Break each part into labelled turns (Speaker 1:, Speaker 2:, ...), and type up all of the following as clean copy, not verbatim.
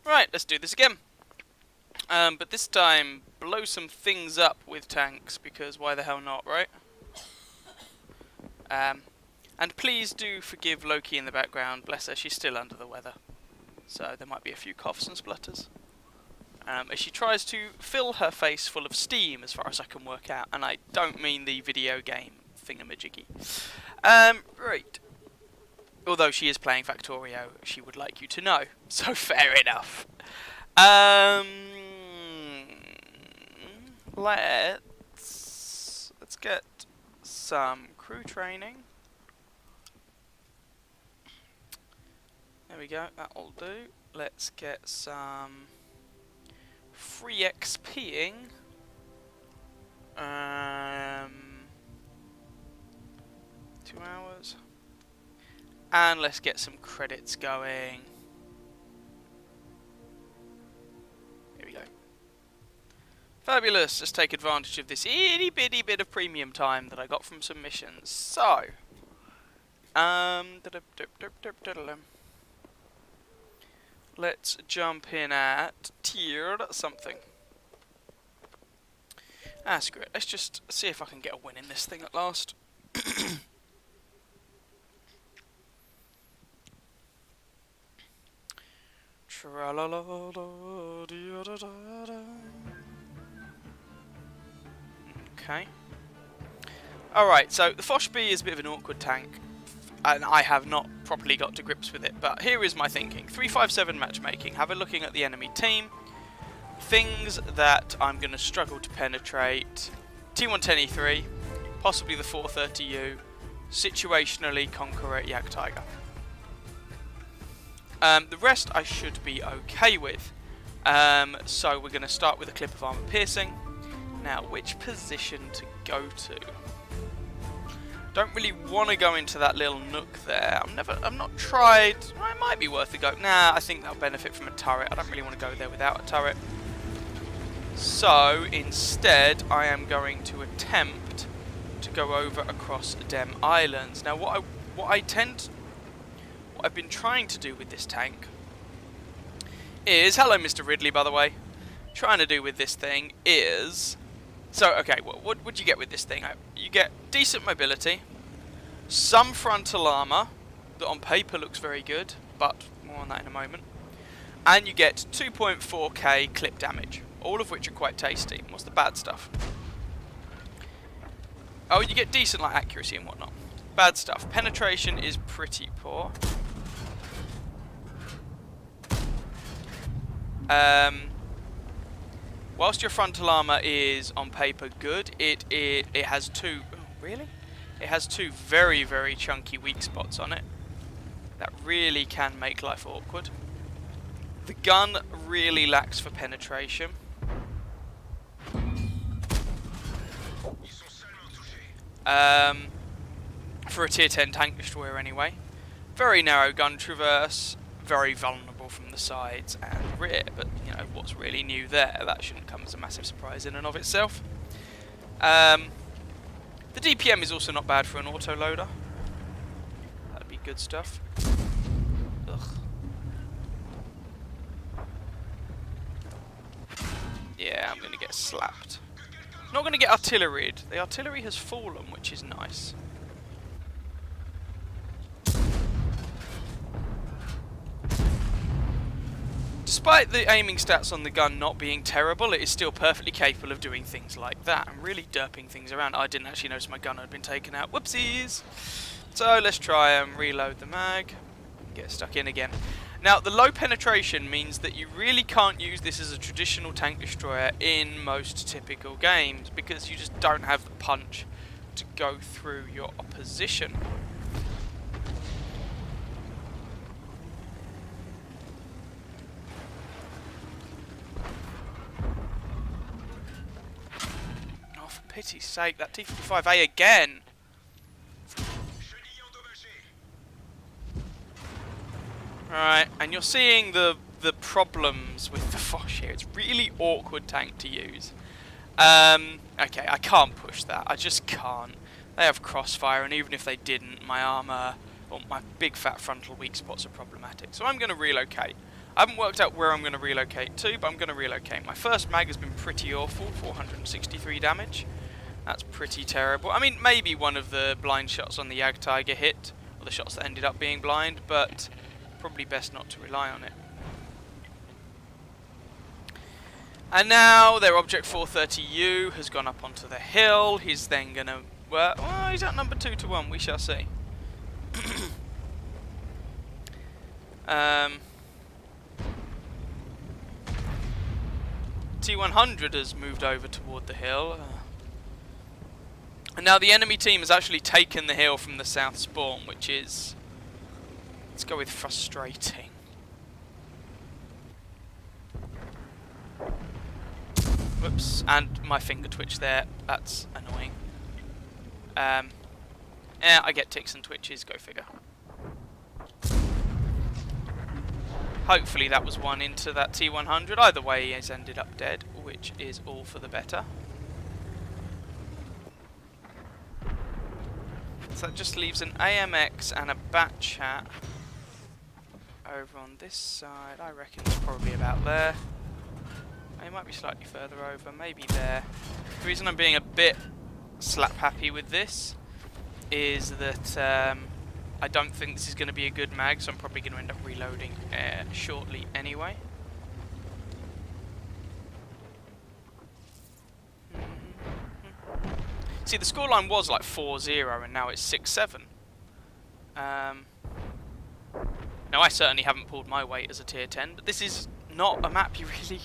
Speaker 1: Right, let's do this again. But this time, blow some things up with tanks, because why the hell not, right? And please do forgive Loki in the background. Bless her, she's still under the weather. So there might be a few coughs and splutters. As she tries to fill her face full of steam, as far as I can work out. And I don't mean the video game thingamajiggy. Right. Although she is playing Factorio, she would like you to know. So fair enough. Let's get some crew training. There we go, that'll do. Let's get some free XPing. 2 hours. And let's get some credits going. Here we go. Fabulous. Let's take advantage of this itty bitty bit of premium time that I got from some missions. So, let's jump in at tier something. Ah, screw it. Let's just see if I can get a win in this thing at last. Okay. Alright, so the Foshby is a bit of an awkward tank, and I have not properly got to grips with it, but here is my thinking. 357 matchmaking, have a looking at the enemy team. Things that I'm going to struggle to penetrate. T110E3, possibly the 430U, situationally conquer Yak Tiger. The rest I should be okay with. So we're going to start with a clip of armor piercing. Now, which position to go to? Don't really want to go into that little nook there. I've not tried. Well, it might be worth a go. Nah, I think that'll benefit from a turret. I don't really want to go there without a turret. So instead, I am going to attempt to go over across Dem Islands. Now, what I've been trying to do with this tank is, hello Mr. Ridley by the way, trying to do with this thing is, so okay, what would you get with this thing? You get decent mobility, some frontal armour that on paper looks very good, but more on that in a moment, and you get 2.4k clip damage, all of which are quite tasty. What's the bad stuff? Oh, you get decent like accuracy and whatnot. Bad stuff. Penetration is pretty poor. Whilst your frontal armour is on paper good, it has two. Oh, really? It has two very, very chunky weak spots on it. That really can make life awkward. The gun really lacks for penetration. For a tier 10 tank destroyer anyway. Very narrow gun traverse, very vulnerable from the sides and rear, but you know, what's really new there? That shouldn't come as a massive surprise in and of itself. The DPM is also not bad for an autoloader. That'd be good stuff. Ugh. Yeah, I'm gonna get slapped. Not going to get artilleried. The artillery has fallen, which is nice. Despite the aiming stats on the gun not being terrible, it is still perfectly capable of doing things like that and really derping things around. I didn't actually notice my gun had been taken out. Whoopsies! So let's try and reload the mag. Get stuck in again. Now, the low penetration means that you really can't use this as a traditional tank destroyer in most typical games because you just don't have the punch to go through your opposition. Oh, for pity's sake, that T-55A again! Alright, and you're seeing the problems with the Foch here. It's a really awkward tank to use. Okay, I can't push that. I just can't. They have crossfire, and even if they didn't, my armour, or my big fat frontal weak spots are problematic. So I'm going to relocate. I haven't worked out where I'm going to relocate to, but I'm going to relocate. My first mag has been pretty awful, 463 damage. That's pretty terrible. I mean, maybe one of the blind shots on the Yag Tiger hit, or the shots that ended up being blind, but probably best not to rely on it. And now their Object 430U has gone up onto the hill. He's then going to... Well, he's at number 2 to 1. We shall see. T100 has moved over toward the hill. And now the enemy team has actually taken the hill from the south spawn, which is... Let's go with frustrating. Whoops, and my finger twitch there. That's annoying. Yeah, I get ticks and twitches, go figure. Hopefully that was one into that T100. Either way, he has ended up dead, which is all for the better. So that just leaves an AMX and a Bat Chat over on this side. I reckon it's probably about there. It might be slightly further over, maybe there. The reason I'm being a bit slap happy with this is that I don't think this is going to be a good mag, so I'm probably going to end up reloading shortly anyway. See, the scoreline was like 4-0 and now it's 6-7. Now I certainly haven't pulled my weight as a tier 10, but this is not a map you really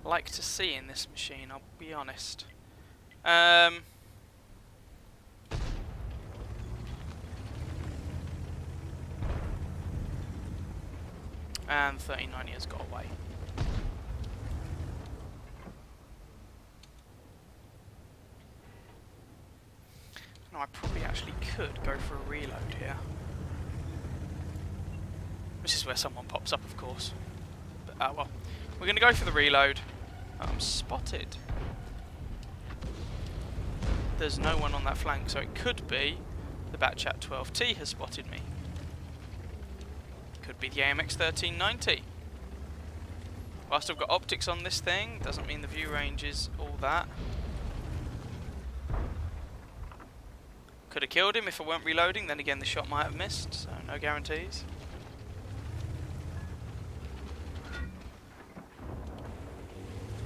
Speaker 1: like to see in this machine, I'll be honest. And 39 has got away. No, I probably actually could go for a reload here. This is where someone pops up, of course. But, well, we're going to go for the reload. I'm spotted. There's no one on that flank, so it could be the Batchat 12T has spotted me. Could be the AMX 1390. Whilst I've got optics on this thing, doesn't mean the view range is all that. Could have killed him if I weren't reloading, then again the shot might have missed, so no guarantees.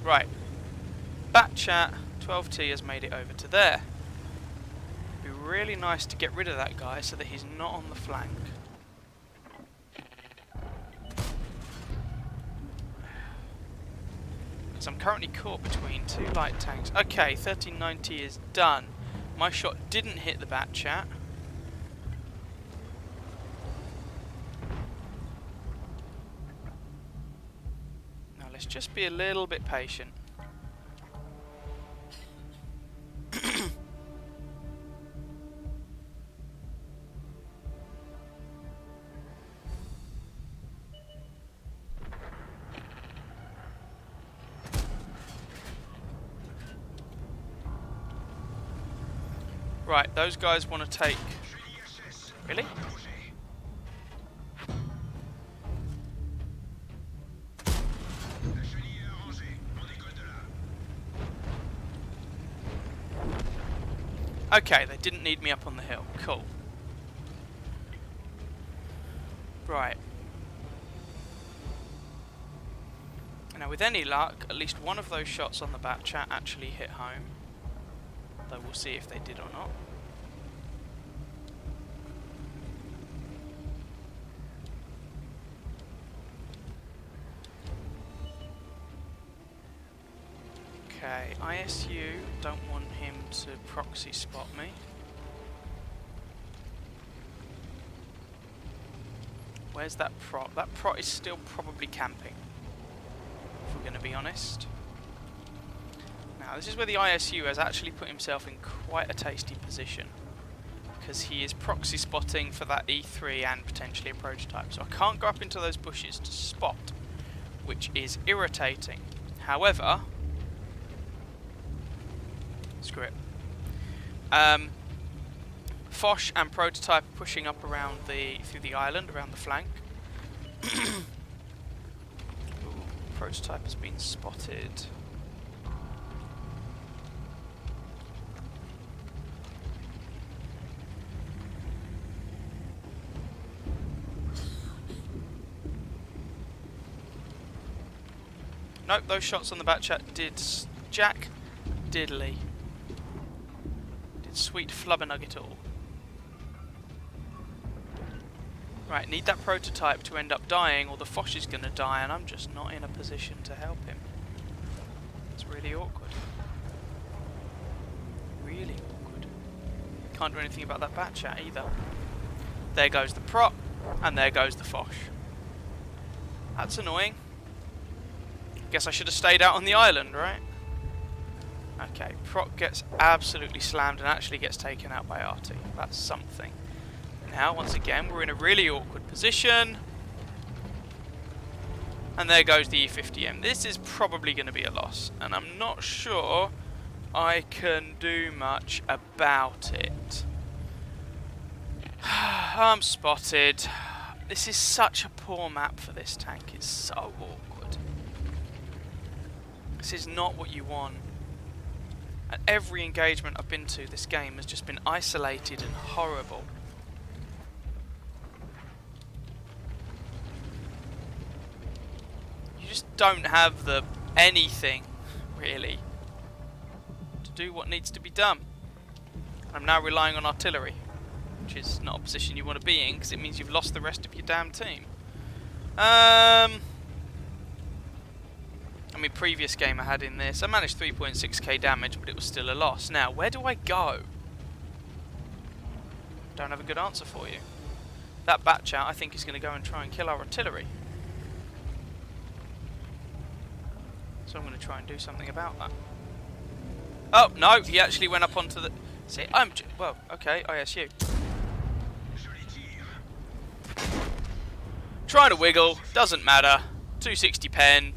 Speaker 1: Right, Batchat 12T has made it over to there. It'd be really nice to get rid of that guy so that he's not on the flank. So I'm currently caught between two light tanks. Okay, 1390 is done. My shot didn't hit the Batchat. Now let's just be a little bit patient. Right, those guys want to take... Really? Okay, they didn't need me up on the hill. Cool. Right. Now with any luck, at least one of those shots on the Batchat actually hit home. Though we'll see if they did or not. Okay, ISU, don't want him to proxy spot me. Where's that prot? That prot is still probably camping, if we're going to be honest. Now, this is where the ISU has actually put himself in quite a tasty position, because he is proxy spotting for that E3 and potentially a prototype. So I can't go up into those bushes to spot, which is irritating. However, screw it. Foch and prototype are pushing up around through the island, around the flank. prototype has been spotted. Nope, those shots on the back chat did Jack Diddley. Did sweet flubber-nugget all. Right, need that prototype to end up dying or the Foch is going to die and I'm just not in a position to help him. It's really awkward. Really awkward. Can't do anything about that bat chat either. There goes the prop and there goes the Foch. That's annoying. Guess I should have stayed out on the island, right? Okay, prop gets absolutely slammed and actually gets taken out by RT. That's something. Now, once again, we're in a really awkward position. And there goes the E50M. This is probably going to be a loss. And I'm not sure I can do much about it. I'm spotted. This is such a poor map for this tank. It's so awkward. This is not what you want. At every engagement I've been to, this game has just been isolated and horrible. You just don't have the anything, really, to do what needs to be done. I'm now relying on artillery, which is not a position you want to be in, because it means you've lost the rest of your damn team. I mean, previous game I had in this, I managed 3.6k damage, but it was still a loss. Now, where do I go? Don't have a good answer for you. That batch out, I think, is going to go and try and kill our artillery. So I'm going to try and do something about that. Oh, no, he actually went up onto the... See, well, okay, ISU. Trying to wiggle, doesn't matter. 260 pen.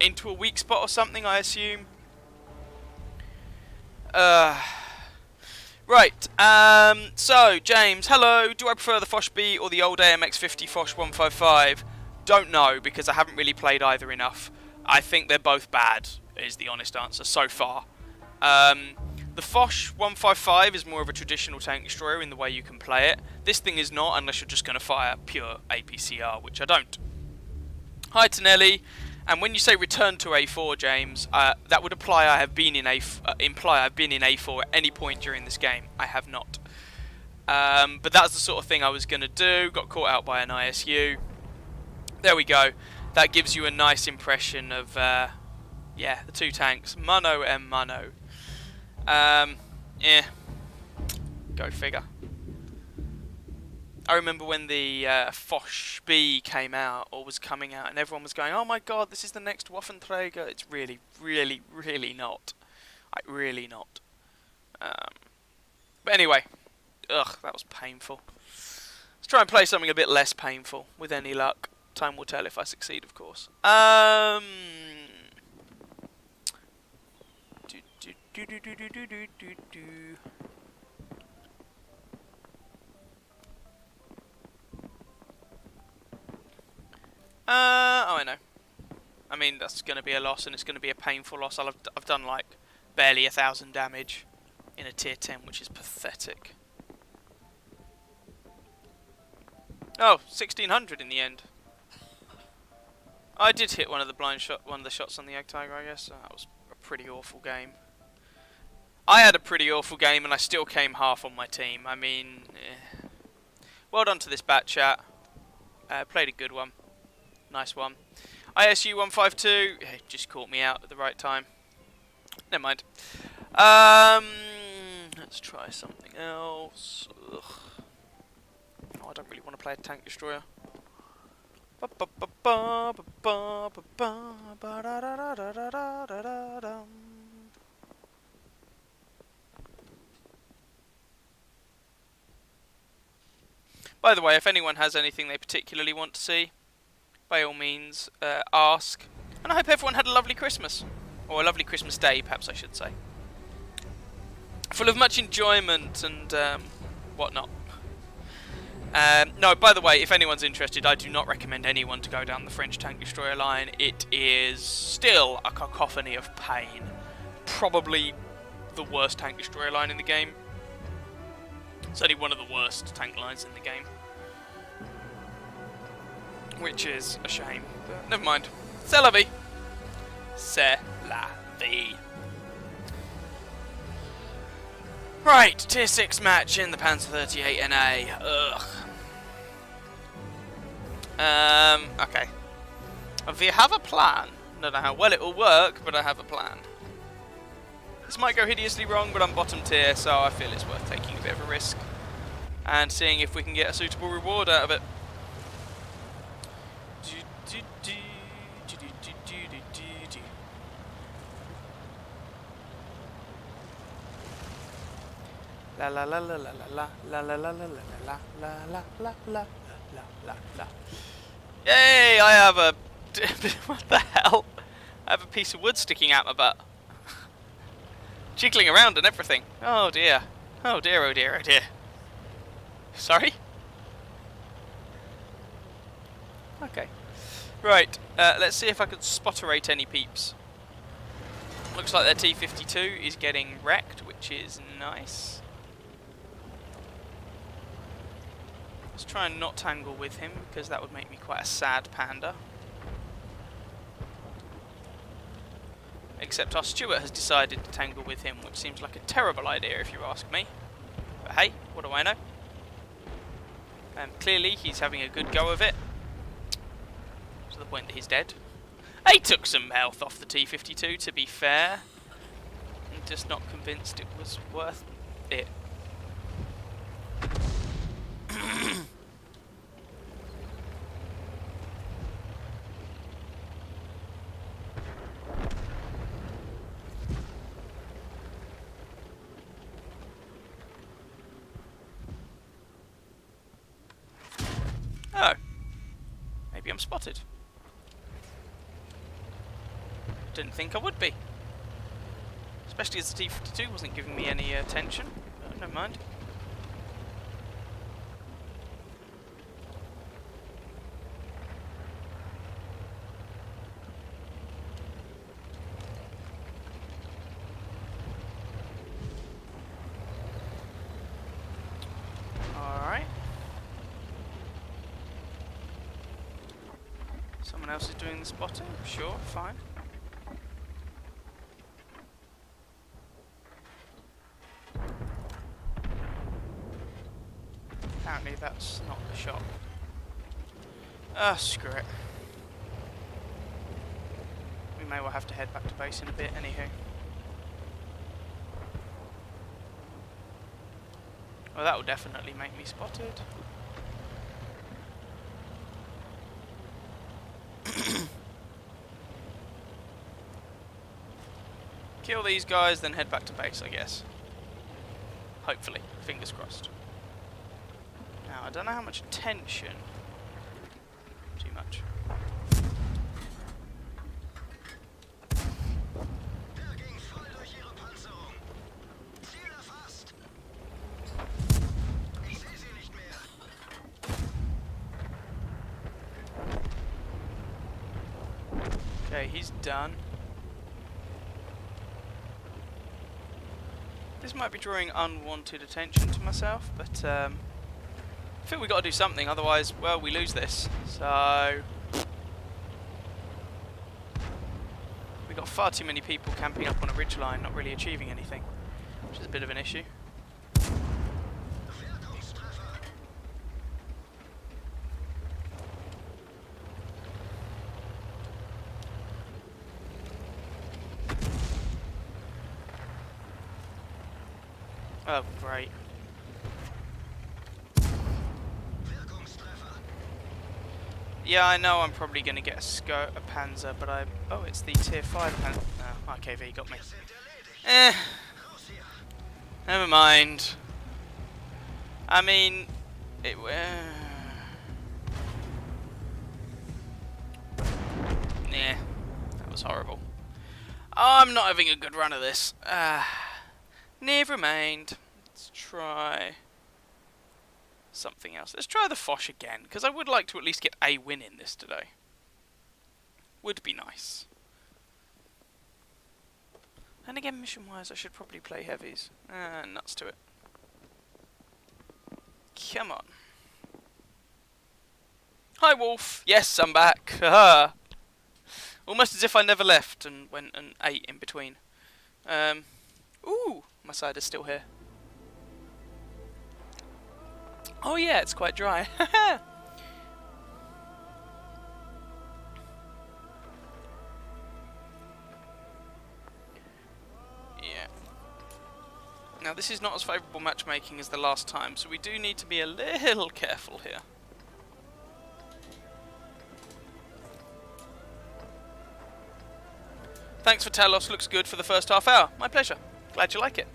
Speaker 1: Into a weak spot or something, I assume. Right, so, James, hello. Do I prefer the Foch B or the old AMX-50 Foch 155? Don't know, because I haven't really played either enough. I think they're both bad, is the honest answer so far. The Foch 155 is more of a traditional tank destroyer in the way you can play it. This thing is not, unless you're just going to fire pure APCR, which I don't. Hi, Tonelli. And when you say return to A4, James, that would imply I've been in A4 at any point during this game. I have not. But that's the sort of thing I was going to do. Got caught out by an ISU. There we go. That gives you a nice impression of, yeah, the two tanks. Mono and Mono. Yeah. Go figure. I remember when the Foch B came out, or was coming out, and everyone was going, oh my god, this is the next Waffenträger. It's really, really, really not. Like, really not. But anyway. Ugh, that was painful. Let's try and play something a bit less painful, with any luck. Time will tell if I succeed, of course. Oh, I know. I mean, that's going to be a loss, and it's going to be a painful loss. I've done, like, barely 1,000 damage in a tier 10, which is pathetic. Oh, 1,600 in the end. I did hit one of the shots on the Egg Tiger, I guess. So that was a pretty awful game. I had a pretty awful game, and I still came half on my team. I mean, well done to this bat chat. Played a good one. Nice one. ISU 152 just caught me out at the right time. Never mind. Let's try something else. Ugh. Oh, I don't really want to play a tank destroyer. By the way, if anyone has anything they particularly want to see, by all means, ask. And I hope everyone had a lovely Christmas. Or a lovely Christmas day, perhaps I should say. Full of much enjoyment and whatnot. No, by the way, if anyone's interested, I do not recommend anyone to go down the French tank destroyer line. It is still a cacophony of pain. Probably the worst tank destroyer line in the game. It's only one of the worst tank lines in the game. Which is a shame. But never mind. C'est la vie. C'est la vie. Right, tier 6 match in the Panzer 38 NA. Ugh. Okay. We have a plan. Don't know how well it will work, but I have a plan. This might go hideously wrong, but I'm bottom tier, so I feel it's worth taking a bit of a risk. And seeing if we can get a suitable reward out of it. La la la la la la la la la la la la la la la la la la. Yay! I have a what the hell? I have a piece of wood sticking out my butt, jiggling around and everything. Oh dear! Oh dear! Oh dear! Oh dear! Sorry. Okay. Right. Let's see if I can spotterate any peeps. Looks like their T-52 is getting wrecked, which is nice. Let's try and not tangle with him, because that would make me quite a sad panda. Except our Stuart has decided to tangle with him, which seems like a terrible idea if you ask me. But hey, what do I know? Clearly he's having a good go of it, to the point that he's dead. He took some health off the T-52, to be fair. I'm just not convinced it was worth it. Oh. Maybe I'm spotted. Didn't think I would be. Especially as the T-52 wasn't giving me any attention. Never mind. Alright. Someone else is doing the spotting? Sure, fine. Apparently that's not the shot. Ah, screw it. We may well have to head back to base in a bit, anywho. Well, that will definitely make me spotted. Kill these guys, then head back to base, I guess. Hopefully. Fingers crossed. Now, I don't know how much attention. Too much. Okay, he's done. This might be drawing unwanted attention to myself, but I think we've got to do something, otherwise, well, we lose this. So we've got far too many people camping up on a ridgeline, not really achieving anything, which is a bit of an issue. Oh, great. Yeah, I know I'm probably going to get a Panzer, but oh, it's the tier 5 Panzer. No, RKV got me. Never mind. I mean, nah, that was horrible. I'm not having a good run of this. Never mind. Let's try. something else. Let's try the Foch again, because I would like to at least get a win in this today. Would be nice. And again, mission-wise, I should probably play heavies. Nuts to it. Come on. Hi, Wolf. Yes, I'm back. Haha. Almost as if I never left and went and ate in between. Ooh, my cider's still here. Oh yeah, it's quite dry. Yeah. Now this is not as favourable matchmaking as the last time, so we do need to be a little careful here. Thanks for Talos, looks good for the first half hour. My pleasure. Glad you like it.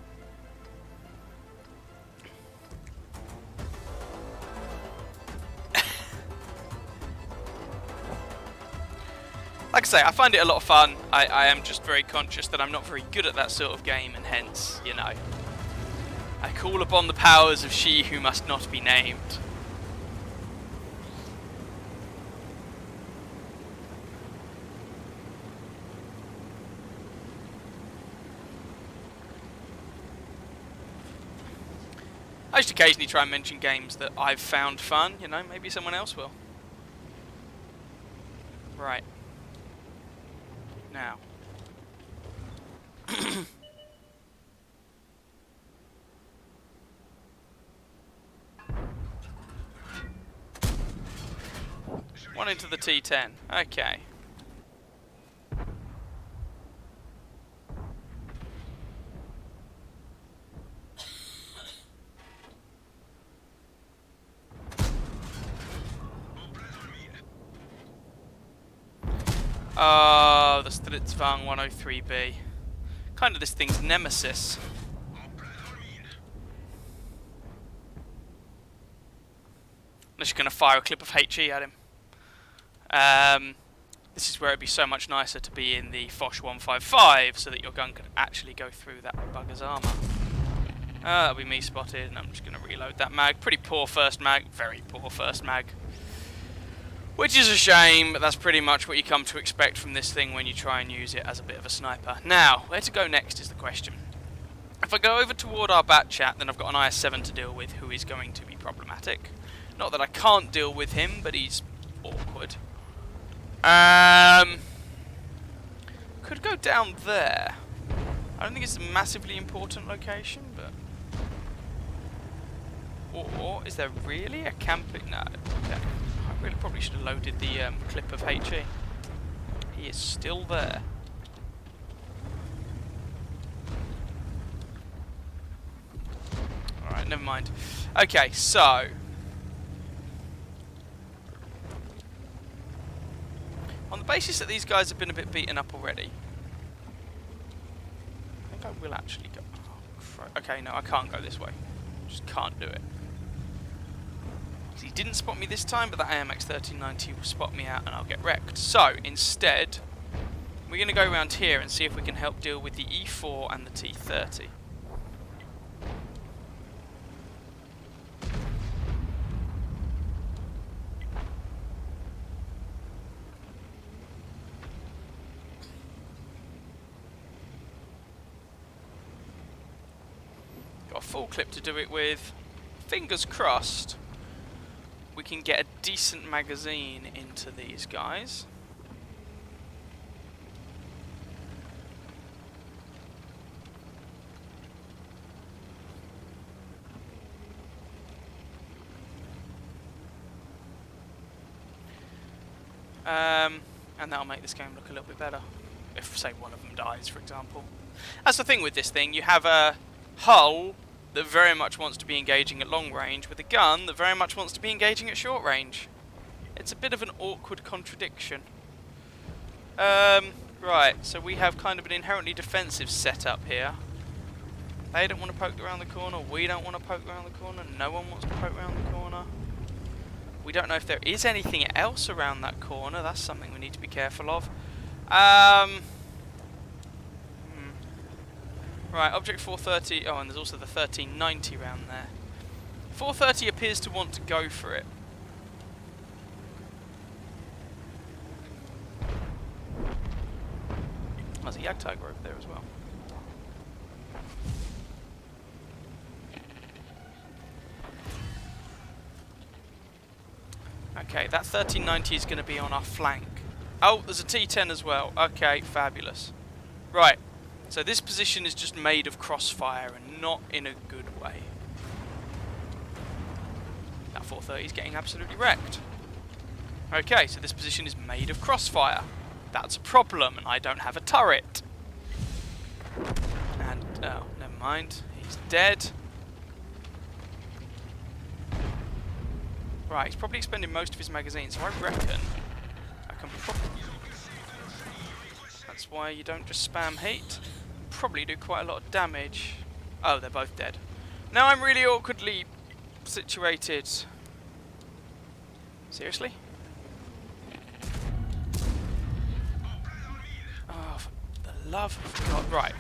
Speaker 1: Like I say, I find it a lot of fun. I am just very conscious that I'm not very good at that sort of game, and hence, you know, I call upon the powers of she who must not be named. I just occasionally try and mention games that I've found fun, you know, maybe someone else will. Right. Now. One into the T10. Okay. Oh, the Stritzwang 103B. Kind of this thing's nemesis. I'm just going to fire a clip of HE at him. This is where it'd be so much nicer to be in the Foch 155 so that your gun could actually go through that bugger's armour. That'll be me spotted, and I'm just going to reload that mag. Pretty poor first mag. Very poor first mag. Which is a shame, but that's pretty much what you come to expect from this thing when you try and use it as a bit of a sniper. Now, where to go next is the question. If I go over toward our bat chat, then I've got an IS-7 to deal with who is going to be problematic. Not that I can't deal with him, but he's awkward. Could go down there. I don't think it's a massively important location, but... Or is there really a camping... No, okay. I really probably should have loaded the clip of HE. He is still there. Alright, never mind. Okay, so... on the basis that these guys have been a bit beaten up already... I think I will actually go... Oh, okay, no, I can't go this way. Just can't do it. He didn't spot me this time, but that AMX 1390 will spot me out and I'll get wrecked. So, instead, we're going to go around here and see if we can help deal with the E4 and the T30. Got a full clip to do it with. Fingers crossed we can get a decent magazine into these guys. And that'll make this game look a little bit better. If, say, one of them dies, for example. That's the thing with this thing. You have a hull that very much wants to be engaging at long range with a gun that very much wants to be engaging at short range. It's a bit of an awkward contradiction. Right, so we have kind of an inherently defensive setup here. They don't want to poke around the corner, we don't want to poke around the corner, no one wants to poke around the corner. We don't know if there is anything else around that corner, that's something we need to be careful of. Right, object 430, oh, and there's also the 1390 round there. 430 appears to want to go for it. There's a Jagdtiger over there as well. Okay, that 1390 is going to be on our flank. Oh, there's a T10 as well. Okay, fabulous. Right, so this position is just made of crossfire and not in a good way. That 430 is getting absolutely wrecked. Okay, so this position is made of crossfire. That's a problem, and I don't have a turret. And, oh, never mind. He's dead. Right, he's probably expending most of his magazines, so I reckon I can probably... That's why you don't just spam heat. Probably do quite a lot of damage. Oh, they're both dead. Now I'm really awkwardly situated. Seriously? Oh, for the love of God. Right.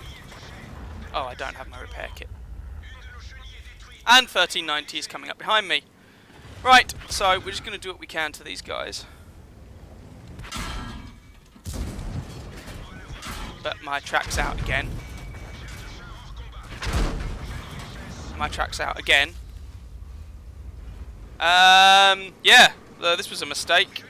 Speaker 1: Oh, I don't have my repair kit. And 1390 is coming up behind me. Right, so we're just going to do what we can to these guys. But my track's out again. My track's out again. Yeah, this was a mistake.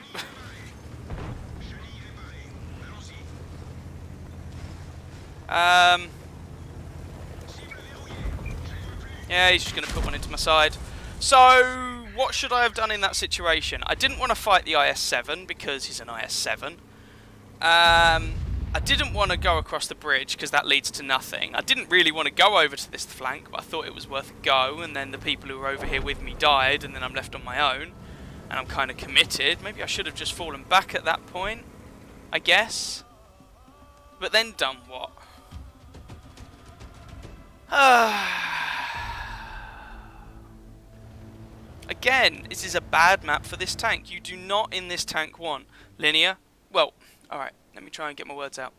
Speaker 1: Yeah, he's just going to put one into my side. So, what should I have done in that situation? I didn't want to fight the IS-7 because he's an IS-7. I didn't want to go across the bridge because that leads to nothing. I didn't really want to go over to this flank, but I thought it was worth a go, and then the people who were over here with me died, and then I'm left on my own, and I'm kind of committed. Maybe I should have just fallen back at that point, I guess. But then done what? Again, this is a bad map for this tank. You do not in this tank want linear. Well, alright, let me try and get my words out.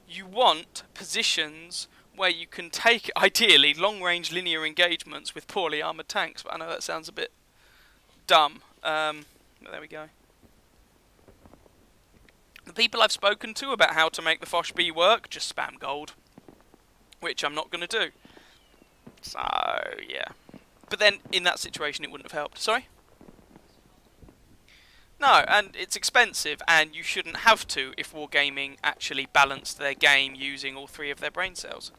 Speaker 1: You want positions where you can take, ideally, long-range linear engagements with poorly armoured tanks. But I know that sounds a bit dumb. But there we go. The people I've spoken to about how to make the Foch B work, just spam gold. Which I'm not going to do. So, yeah. But then, in that situation, it wouldn't have helped. Sorry? No, and it's expensive, and you shouldn't have to if Wargaming actually balanced their game using all three of their brain cells.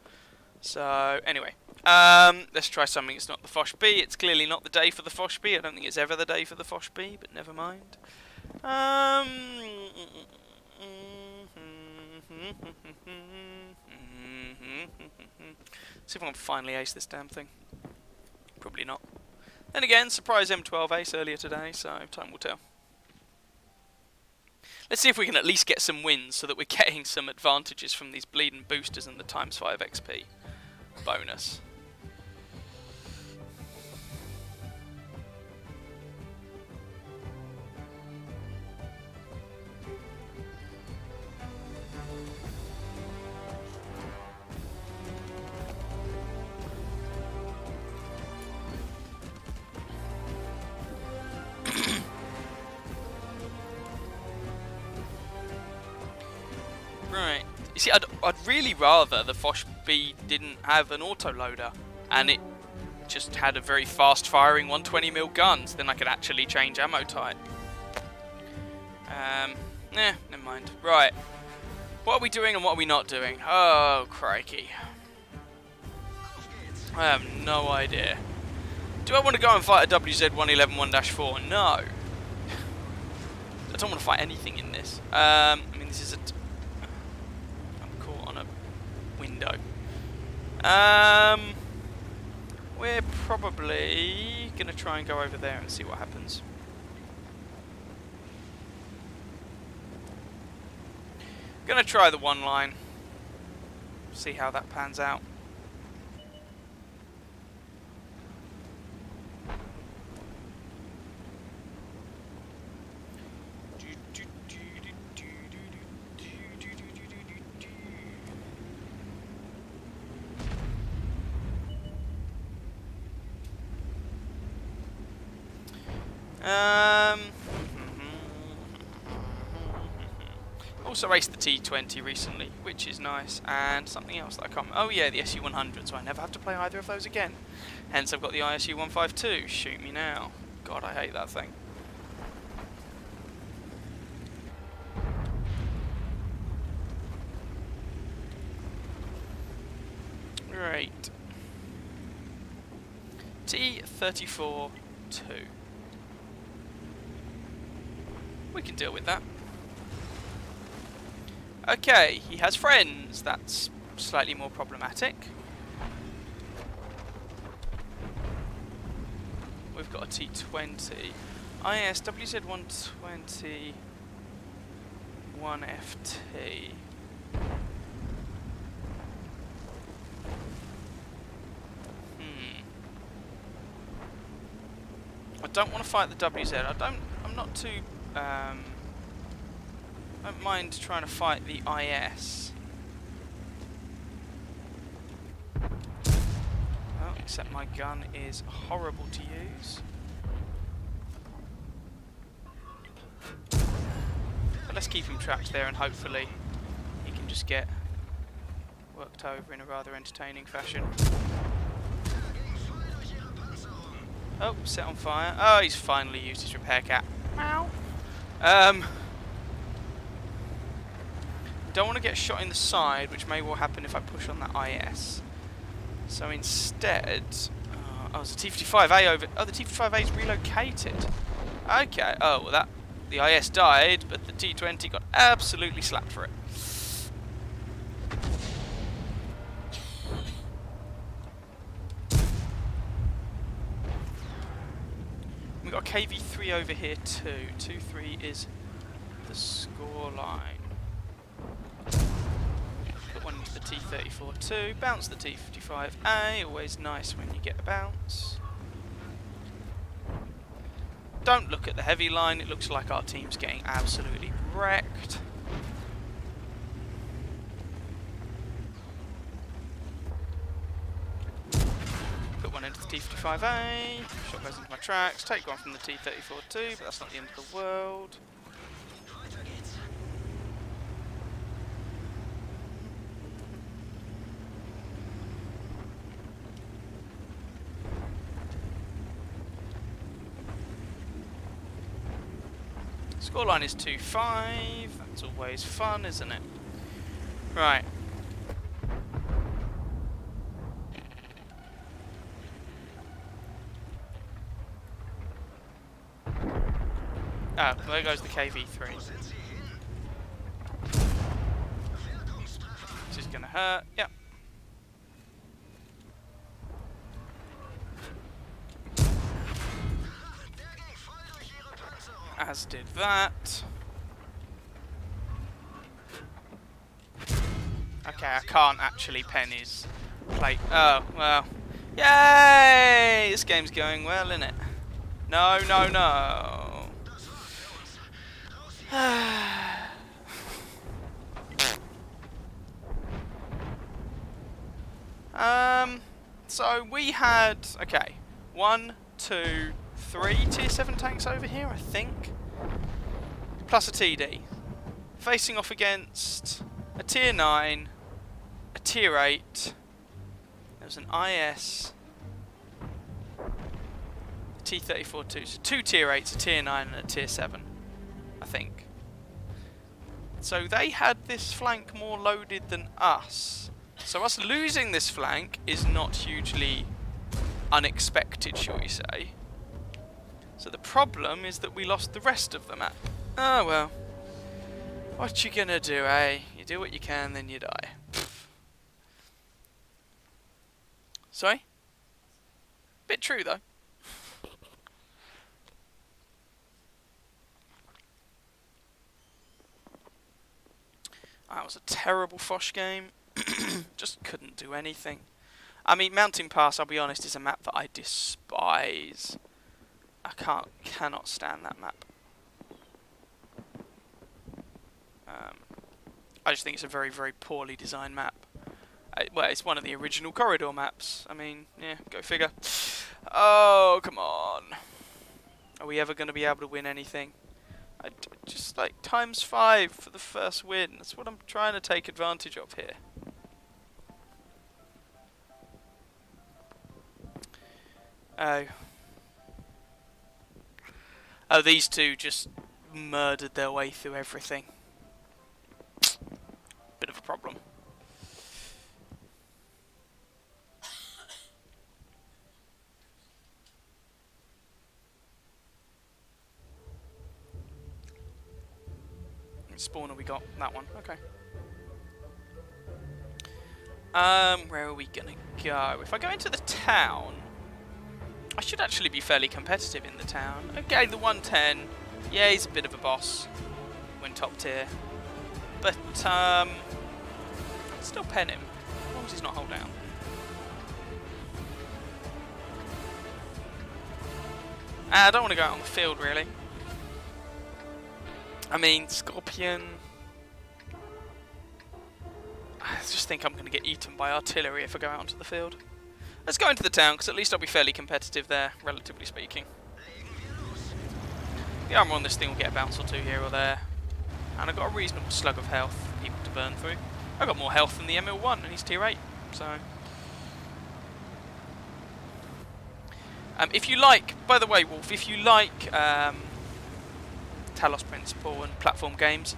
Speaker 1: So, anyway. Let's try something that's not the Foch B. It's clearly not the day for the Foch B. I don't think it's ever the day for the Foch B, but never mind. See if I can finally ace this damn thing. Probably not. Then again, surprise M12 ace earlier today, so time will tell. Let's see if we can at least get some wins so that we're getting some advantages from these bleeding boosters and the ×5 XP bonus. Right. You see, I'd really rather the Foch B didn't have an autoloader and it just had a very fast-firing 120mm guns. Then I could actually change ammo type. Never mind. Right. What are we doing and what are we not doing? Oh, crikey. I have no idea. Do I want to go and fight a WZ-111-1-4? No. I don't want to fight anything in this. I mean, this is I'm caught on a window. We're probably going to try and go over there and see what happens. Going to try the one line. See how that pans out. Also raced the T20 recently, which is nice, and something else that I can't. Oh yeah, the SU100, so I never have to play either of those again. Hence, I've got the ISU152. Shoot me now. God, I hate that thing. Right. T34-2. We can deal with that. Okay, he has friends. That's slightly more problematic. We've got a T20. IS WZ120 1FT. I don't want to fight the WZ. I'm not too. I don't mind trying to fight the IS. Well, except my gun is horrible to use. But let's keep him trapped there and hopefully he can just get worked over in a rather entertaining fashion. Oh, set on fire. Oh, he's finally used his repair cap. Meow. Don't want to get shot in the side, which may well happen if I push on that IS. So instead, oh, it's a T55A over. Oh, the T55A's relocated. Okay. Oh, well, the IS died, but the T20 got absolutely slapped for it. We've got a KV3 over here too. 2-3 is the score line. Put one into the T34-2, bounce the T55A, always nice when you get a bounce. Don't look at the heavy line, it looks like our team's getting absolutely wrecked. Put one into the T55A, shot goes into my tracks, take one from the T34-2, but that's not the end of the world. Scoreline is 2-5, that's always fun, isn't it? Right. Oh, there goes the KV3. This is gonna hurt, yep. As did that. Okay, I can't actually pen his plate. Oh, well. Yay! This game's going well, isn't it? No, no, no. So we had, okay, 1, 2, 3 tier 7 tanks over here, I think. Plus a TD. Facing off against a tier 9, a tier 8, there was an IS, a T34-2, so 2 tier 8s, a tier 9 and a tier 7, I think. So they had this flank more loaded than us. So us losing this flank is not hugely unexpected, shall we say. So the problem is that we lost the rest of the map. Oh well. What you gonna do, eh? You do what you can, then you die. Pfft. Sorry? Bit true though. That was a terrible Foch game. Just couldn't do anything. I mean, Mountain Pass, I'll be honest, is a map that I despise. I cannot stand that map. I just think it's a very, very poorly designed map. Well, it's one of the original corridor maps. I mean, yeah, go figure. Oh, come on. Are we ever going to be able to win anything? Just like ×5 for the first win. That's what I'm trying to take advantage of here. Oh. Oh, these two just murdered their way through everything. Bit of a problem. Spawner we got, that one, okay. Where are we gonna go? If I go into the town, I should actually be fairly competitive in the town. Okay, the 110, yeah, he's a bit of a boss when top tier. But, still pen him, as long as he's not hold down. I don't want to go out on the field, really. I mean, Scorpion... I just think I'm going to get eaten by artillery if I go out onto the field. Let's go into the town, because at least I'll be fairly competitive there, relatively speaking. The armour on this thing will get a bounce or two here or there. And I've got a reasonable slug of health for people to burn through. I've got more health than the ML1, and he's tier 8, so... if you like, by the way, Wolf, if you like Talos Principle and platform games,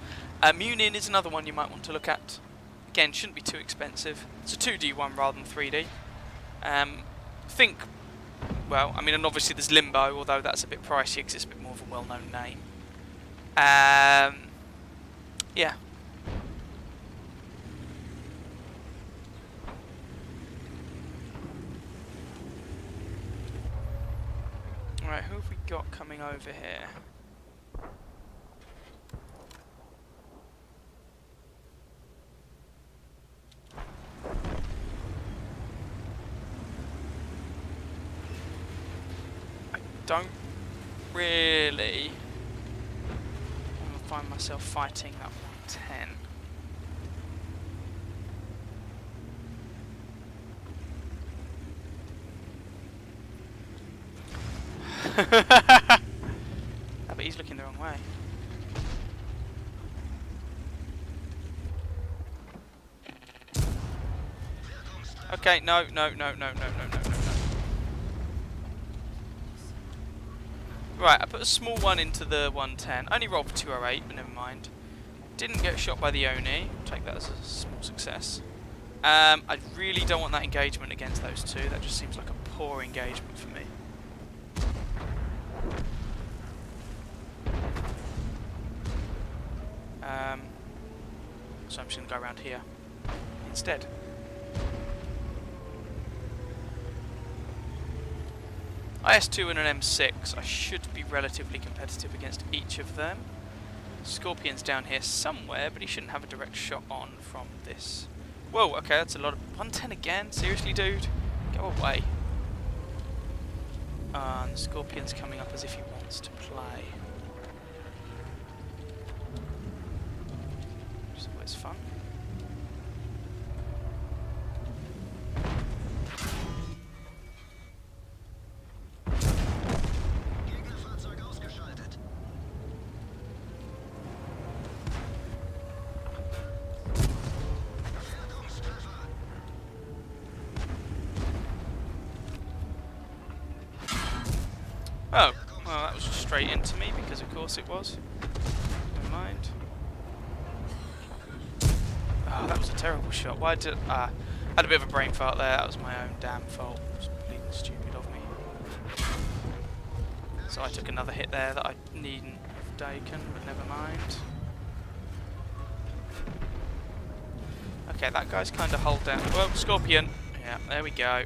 Speaker 1: Munin is another one you might want to look at. Again, shouldn't be too expensive. It's a 2D one rather than 3D. Think, well, I mean, and obviously there's Limbo, although that's a bit pricey because it's a bit more of a well-known name. Yeah. Alright, who have we got coming over here? I don't really want to find myself fighting that 110. But he's looking the wrong way. Okay, no. Right, I put a small one into the 110. Only rolled for 208, but never mind. Didn't get shot by the Oni. Take that as a small success. I really don't want that engagement against those two. That just seems like a poor engagement for me. So I'm just going to go around here instead. IS-2 and an M6. I should be relatively competitive against each of them. Scorpion's down here somewhere, but he shouldn't have a direct shot on from this. Whoa, okay, that's a lot of... 110 again? Seriously, dude? Go away. And Scorpion's coming up as if he wants to play. Which is always fun. Oh, well that was just straight into me because of course it was. Never mind. Oh, that was a terrible shot. Why did... I had a bit of a brain fart there. That was my own damn fault. It was completely stupid of me. So I took another hit there that I needn't have taken, but never mind. Okay, that guy's kind of hulled down. Well, Scorpion. Yeah, there we go.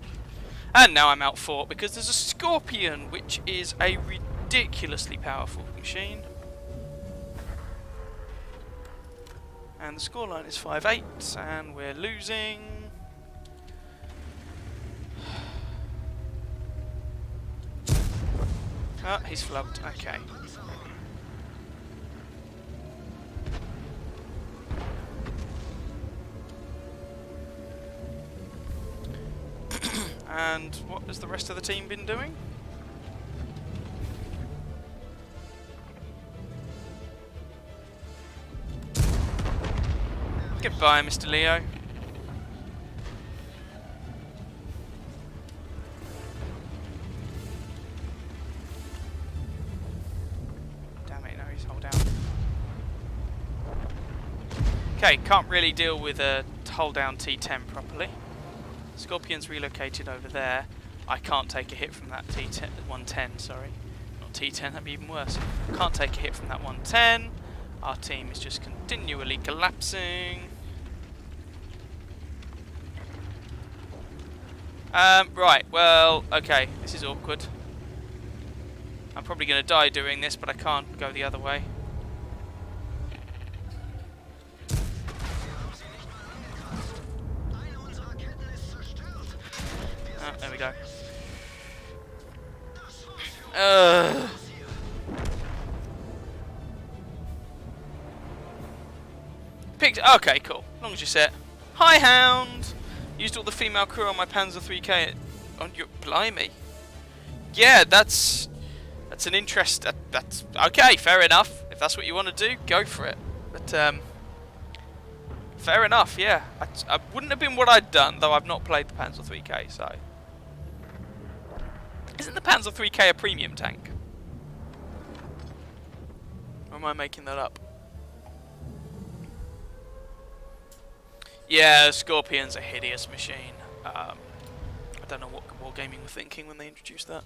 Speaker 1: And now I'm outfought because there's a Scorpion, which is a ridiculously powerful machine. And the scoreline is 5-8, and we're losing. Oh, he's flubbed. Okay. And what has the rest of the team been doing? Goodbye, Mr. Leo. Damn it, no, he's hold down. Okay, can't really deal with a hold down T10 properly. Scorpion's relocated over there. I can't take a hit from that T10, 110, sorry. Not T10, that'd be even worse. Can't take a hit from that 110. Our team is just continually collapsing. Right, well, okay, this is awkward. I'm probably going to die doing this, but I can't go the other way. Oh, there we go. Picked. Okay, cool. As long as you're set. Hi, Hound. Used all the female crew on my Panzer 3K. On your blimey. Yeah, that's an interest. That's okay. Fair enough. If that's what you want to do, go for it. But fair enough. Yeah, I wouldn't have been what I'd done, though I've not played the Panzer 3K. So, isn't the Panzer 3K a premium tank? Or am I making that up? Yeah, Scorpion's a hideous machine. I don't know what Wargaming were thinking when they introduced that.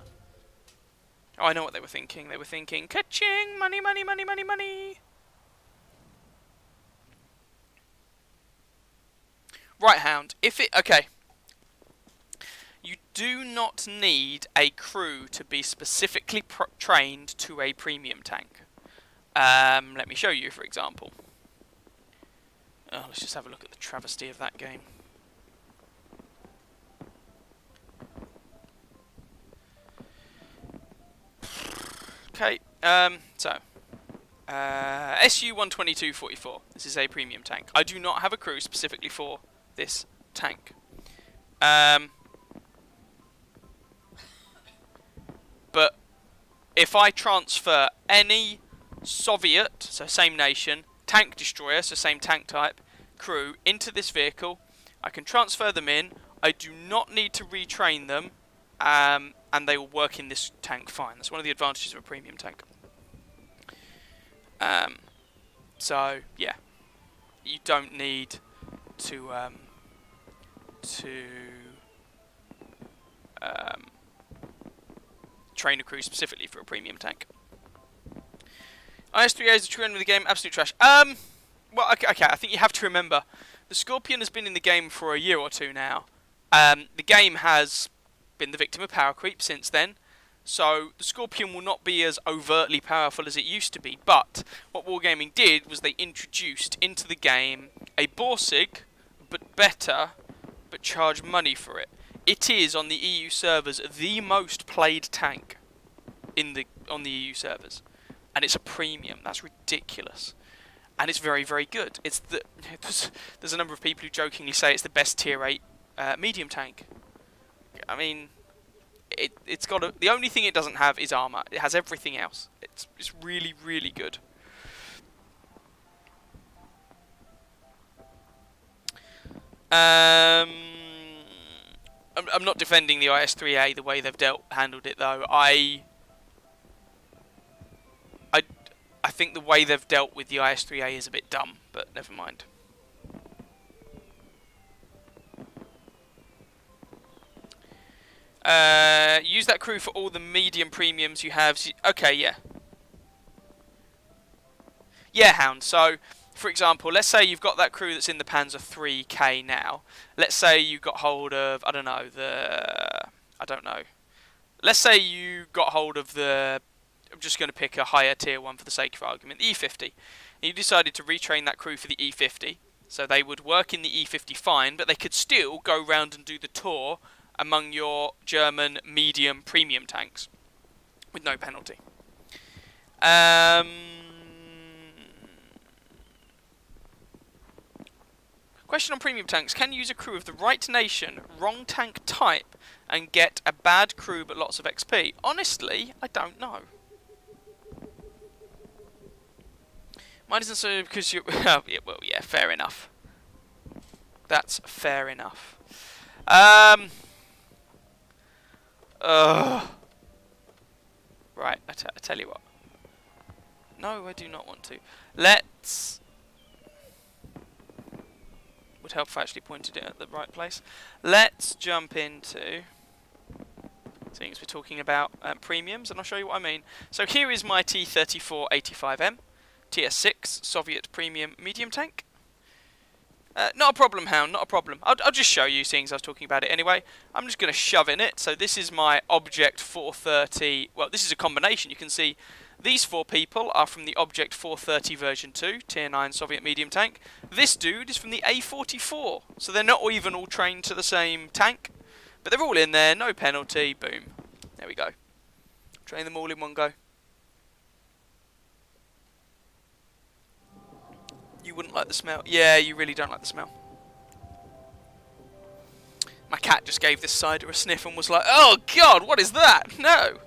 Speaker 1: Oh, I know what they were thinking. They were thinking, ka-ching! Money, money, money, money, money! Right, Hound. Okay. You do not need a crew to be specifically trained to a premium tank. Let me show you, for example. Oh, let's just have a look at the travesty of that game. Okay, so SU-122-44. This is a premium tank. I do not have a crew specifically for this tank. But if I transfer any Soviet, so same nation, tank destroyer, so same tank type, crew into this vehicle, I can transfer them in. I do not need to retrain them, and they will work in this tank fine. That's one of the advantages of a premium tank. So yeah, you don't need to train a crew specifically for a premium tank. IS-3A is the true end of the game. Absolute trash. Well, okay. I think you have to remember, the Scorpion has been in the game for a year or two now. The game has been the victim of power creep since then, so the Scorpion will not be as overtly powerful as it used to be. But what Wargaming did was they introduced into the game a Borsig, but better, but charge money for it. It is on the EU servers the most played tank on the EU servers. And it's a premium. That's ridiculous, and it's very, very good. There's a number of people who jokingly say it's the best tier 8 medium tank. I mean, it's got the only thing it doesn't have is armor. It has everything else. It's really, really good. I'm not defending the IS-3A the way they've handled it though. I think the way they've dealt with the IS-3A is a bit dumb, but never mind. Use that crew for all the medium premiums you have. Okay, yeah. Yeah, Hound. So, for example, let's say you've got that crew that's in the Panzer 3K now. Let's say you got hold of, I don't know. Let's say you got hold of the, I'm just going to pick a higher tier one for the sake of argument, the E50. And you decided to retrain that crew for the E50. So they would work in the E50 fine, but they could still go round and do the tour among your German medium premium tanks with no penalty. Question on premium tanks. Can you use a crew of the right nation, wrong tank type, and get a bad crew but lots of XP? Honestly, I don't know. Mine isn't so because you... well, yeah, fair enough. That's fair enough. Right, I tell you what. No, I do not want to. Let's... Would help if I actually pointed it at the right place. Let's jump into... Seeing as we're talking about premiums, and I'll show you what I mean. So here is my T-34-85M, Tier 6 Soviet Premium Medium Tank. Not a problem, Hound, not a problem. I'll just show you, seeing as I was talking about it anyway. I'm just going to shove in it. So this is my Object 430. Well, this is a combination. You can see these four people are from the Object 430 version 2, Tier 9 Soviet medium tank. This dude is from the A44. So they're not even all trained to the same tank. But they're all in there, no penalty, boom. There we go. Train them all in one go. You wouldn't like the smell. Yeah, you really don't like the smell. My cat just gave this cider a sniff and was like, oh god, what is that? No.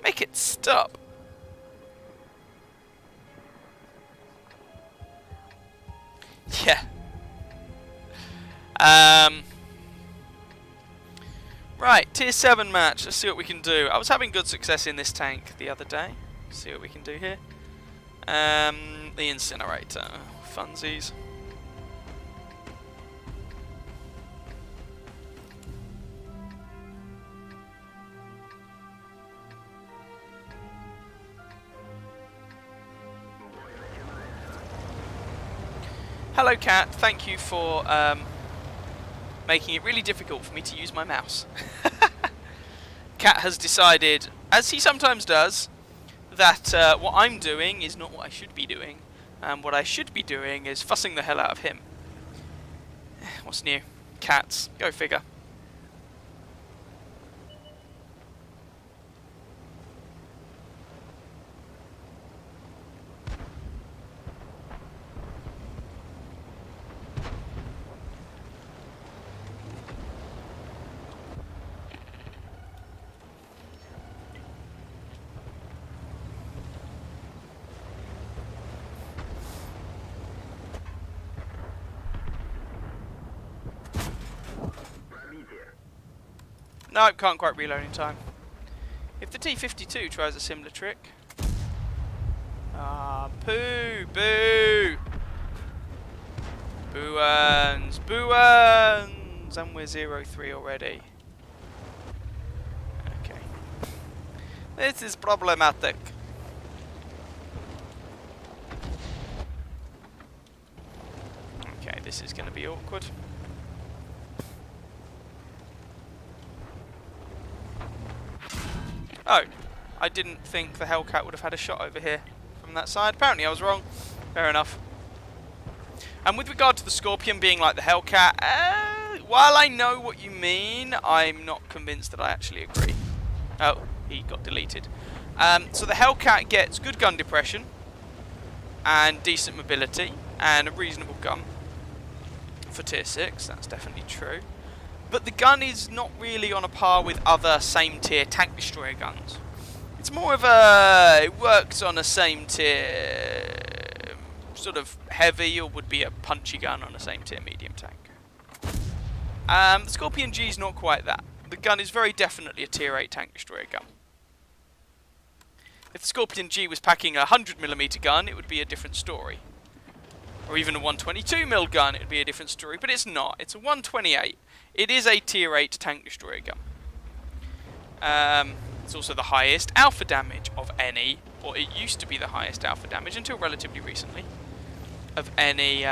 Speaker 1: Make it stop. Yeah. Right, Tier 7 match. Let's see what we can do. I was having good success in this tank the other day. Let's see what we can do here. The incinerator. Funsies. Hello, cat. Thank you for making it really difficult for me to use my mouse. Cat has decided, as he sometimes does, that what I'm doing is not what I should be doing, and what I should be doing is fussing the hell out of him. What's new? Cats. Go figure. No, can't quite reload in time. If the T-52 tries a similar trick... Ah, poo! Boo! Boo-uns! Boo-uns! And we're 0-3 already. Okay. This is problematic. Okay, this is going to be awkward. Oh, I didn't think the Hellcat would have had a shot over here from that side. Apparently I was wrong. Fair enough. And with regard to the Scorpion being like the Hellcat, while I know what you mean, I'm not convinced that I actually agree. Oh, he got deleted. So the Hellcat gets good gun depression, and decent mobility, and a reasonable gun for Tier 6, that's definitely true. But the gun is not really on a par with other same tier tank destroyer guns. It's more of a... it works on a same tier sort of heavy, or would be a punchy gun on a same tier medium tank. The Scorpion G is not quite that. The gun is very definitely a tier 8 tank destroyer gun. If the Scorpion G was packing a 100mm gun, it would be a different story. Or even a 122mm gun, it would be a different story, but it's not. It's a 128. It is a tier 8 tank destroyer gun. It's also the highest alpha damage of any, or it used to be the highest alpha damage until relatively recently, of any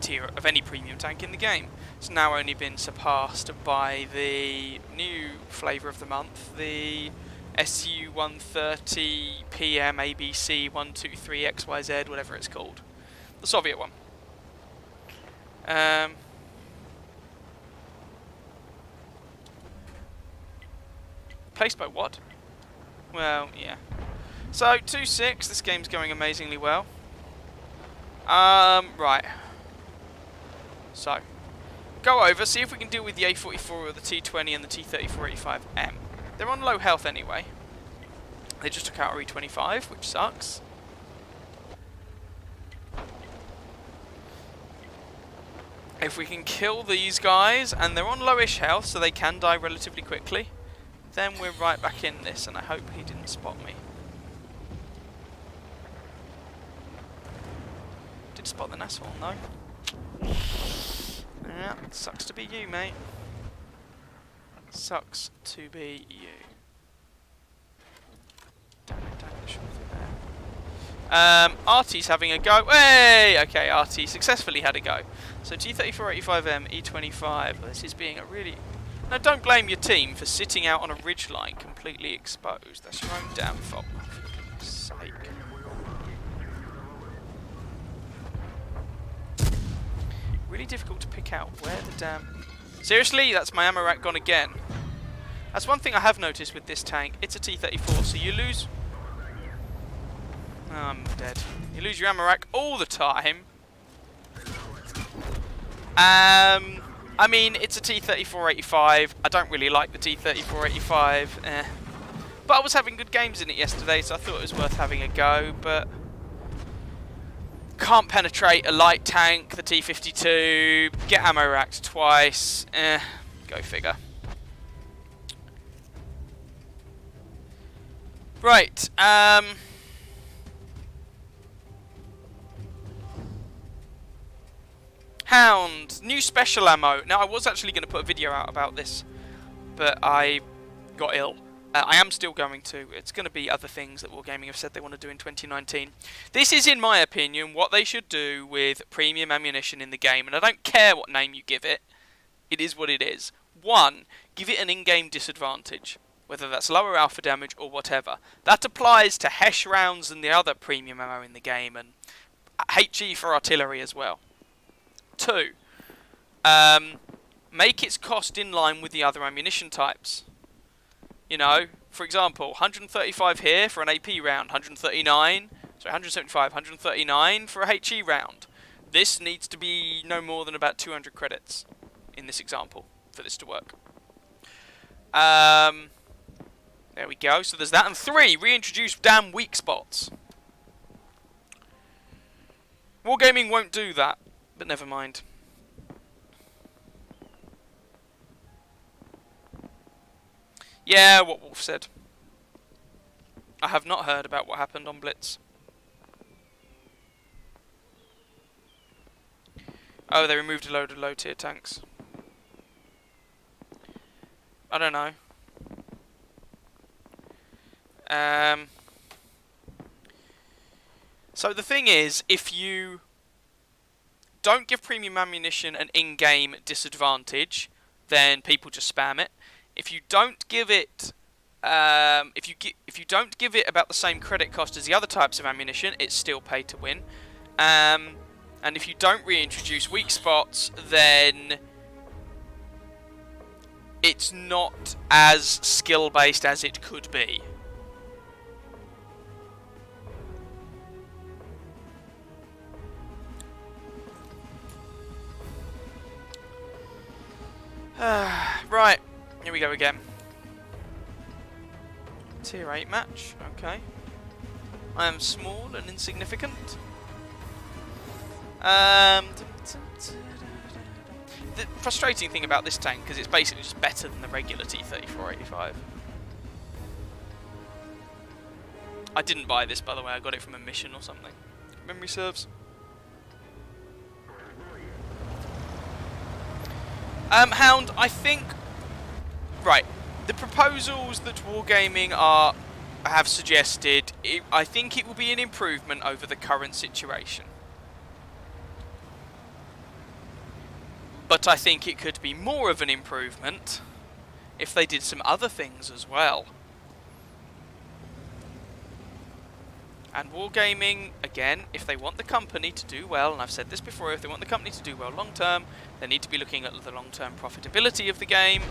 Speaker 1: tier of any premium tank in the game. It's now only been surpassed by the new flavour of the month, the SU-130 PM ABC 123 XYZ, whatever it's called, the Soviet one. Placed by WoT? Well, yeah. So, 2-6, this game's going amazingly well. Right. So, go over, see if we can deal with the A44 or the T20 and the T-34-85M. They're on low health anyway. They just took out our E25, which sucks. If we can kill these guys, and they're on lowish health, so they can die relatively quickly, then we're right back in this, and I hope he didn't spot me. Did spot the Nashorn, though. Yeah, sucks to be you, mate. Sucks to be you. Damn it, shot through there. Artie's having a go. Hey! Okay, Artie successfully had a go. So T-3485M, E25. Well, this is being a really... Now, don't blame your team for sitting out on a ridgeline completely exposed. That's your own damn fault, for goodness sake. Really difficult to pick out where the damn... Seriously? That's my ammo rack gone again. That's one thing I have noticed with this tank. It's a T-34, so you lose... Oh, I'm dead. You lose your ammo rack all the time. I mean, it's a T-3485. I don't really like the T-3485. But I was having good games in it yesterday, so I thought it was worth having a go, but... Can't penetrate a light tank, the T-52, get ammo racked twice, go figure. Right, Hound, new special ammo. Now, I was actually going to put a video out about this, but I got ill. I am still going to. It's going to be other things that Wargaming have said they want to do in 2019. This is, in my opinion, what they should do with premium ammunition in the game, and I don't care what name you give it. It is what it is. 1, give it an in-game disadvantage, whether that's lower alpha damage or whatever. That applies to HESH rounds and the other premium ammo in the game, and HE for artillery as well. 2, make its cost in line with the other ammunition types. You know, for example, 135 here for an AP round, 175, 139 for a HE round. This needs to be no more than about 200 credits in this example for this to work. There we go. So there's that. And 3, reintroduce damn weak spots. Wargaming won't do that, but never mind. Yeah, what Wolf said. I have not heard about what happened on Blitz. Oh, they removed a load of low-tier tanks. I don't know. So the thing is, if you don't give premium ammunition an in-game disadvantage, then people just spam it. If you don't give it, if you don't give it about the same credit cost as the other types of ammunition, it's still pay to win. And if you don't reintroduce weak spots, then it's not as skill-based as it could be. Right, here we go again. Tier 8 match, okay. I am small and insignificant. The frustrating thing about this tank is it's basically just better than the regular T-3485. I didn't buy this, by the way, I got it from a mission or something. Memory serves. Hound, I think... Right, the proposals that Wargaming have suggested, I think it will be an improvement over the current situation. But I think it could be more of an improvement if they did some other things as well. And Wargaming, again, if they want the company to do well, and I've said this before, if they want the company to do well long term, they need to be looking at the long term profitability of the game,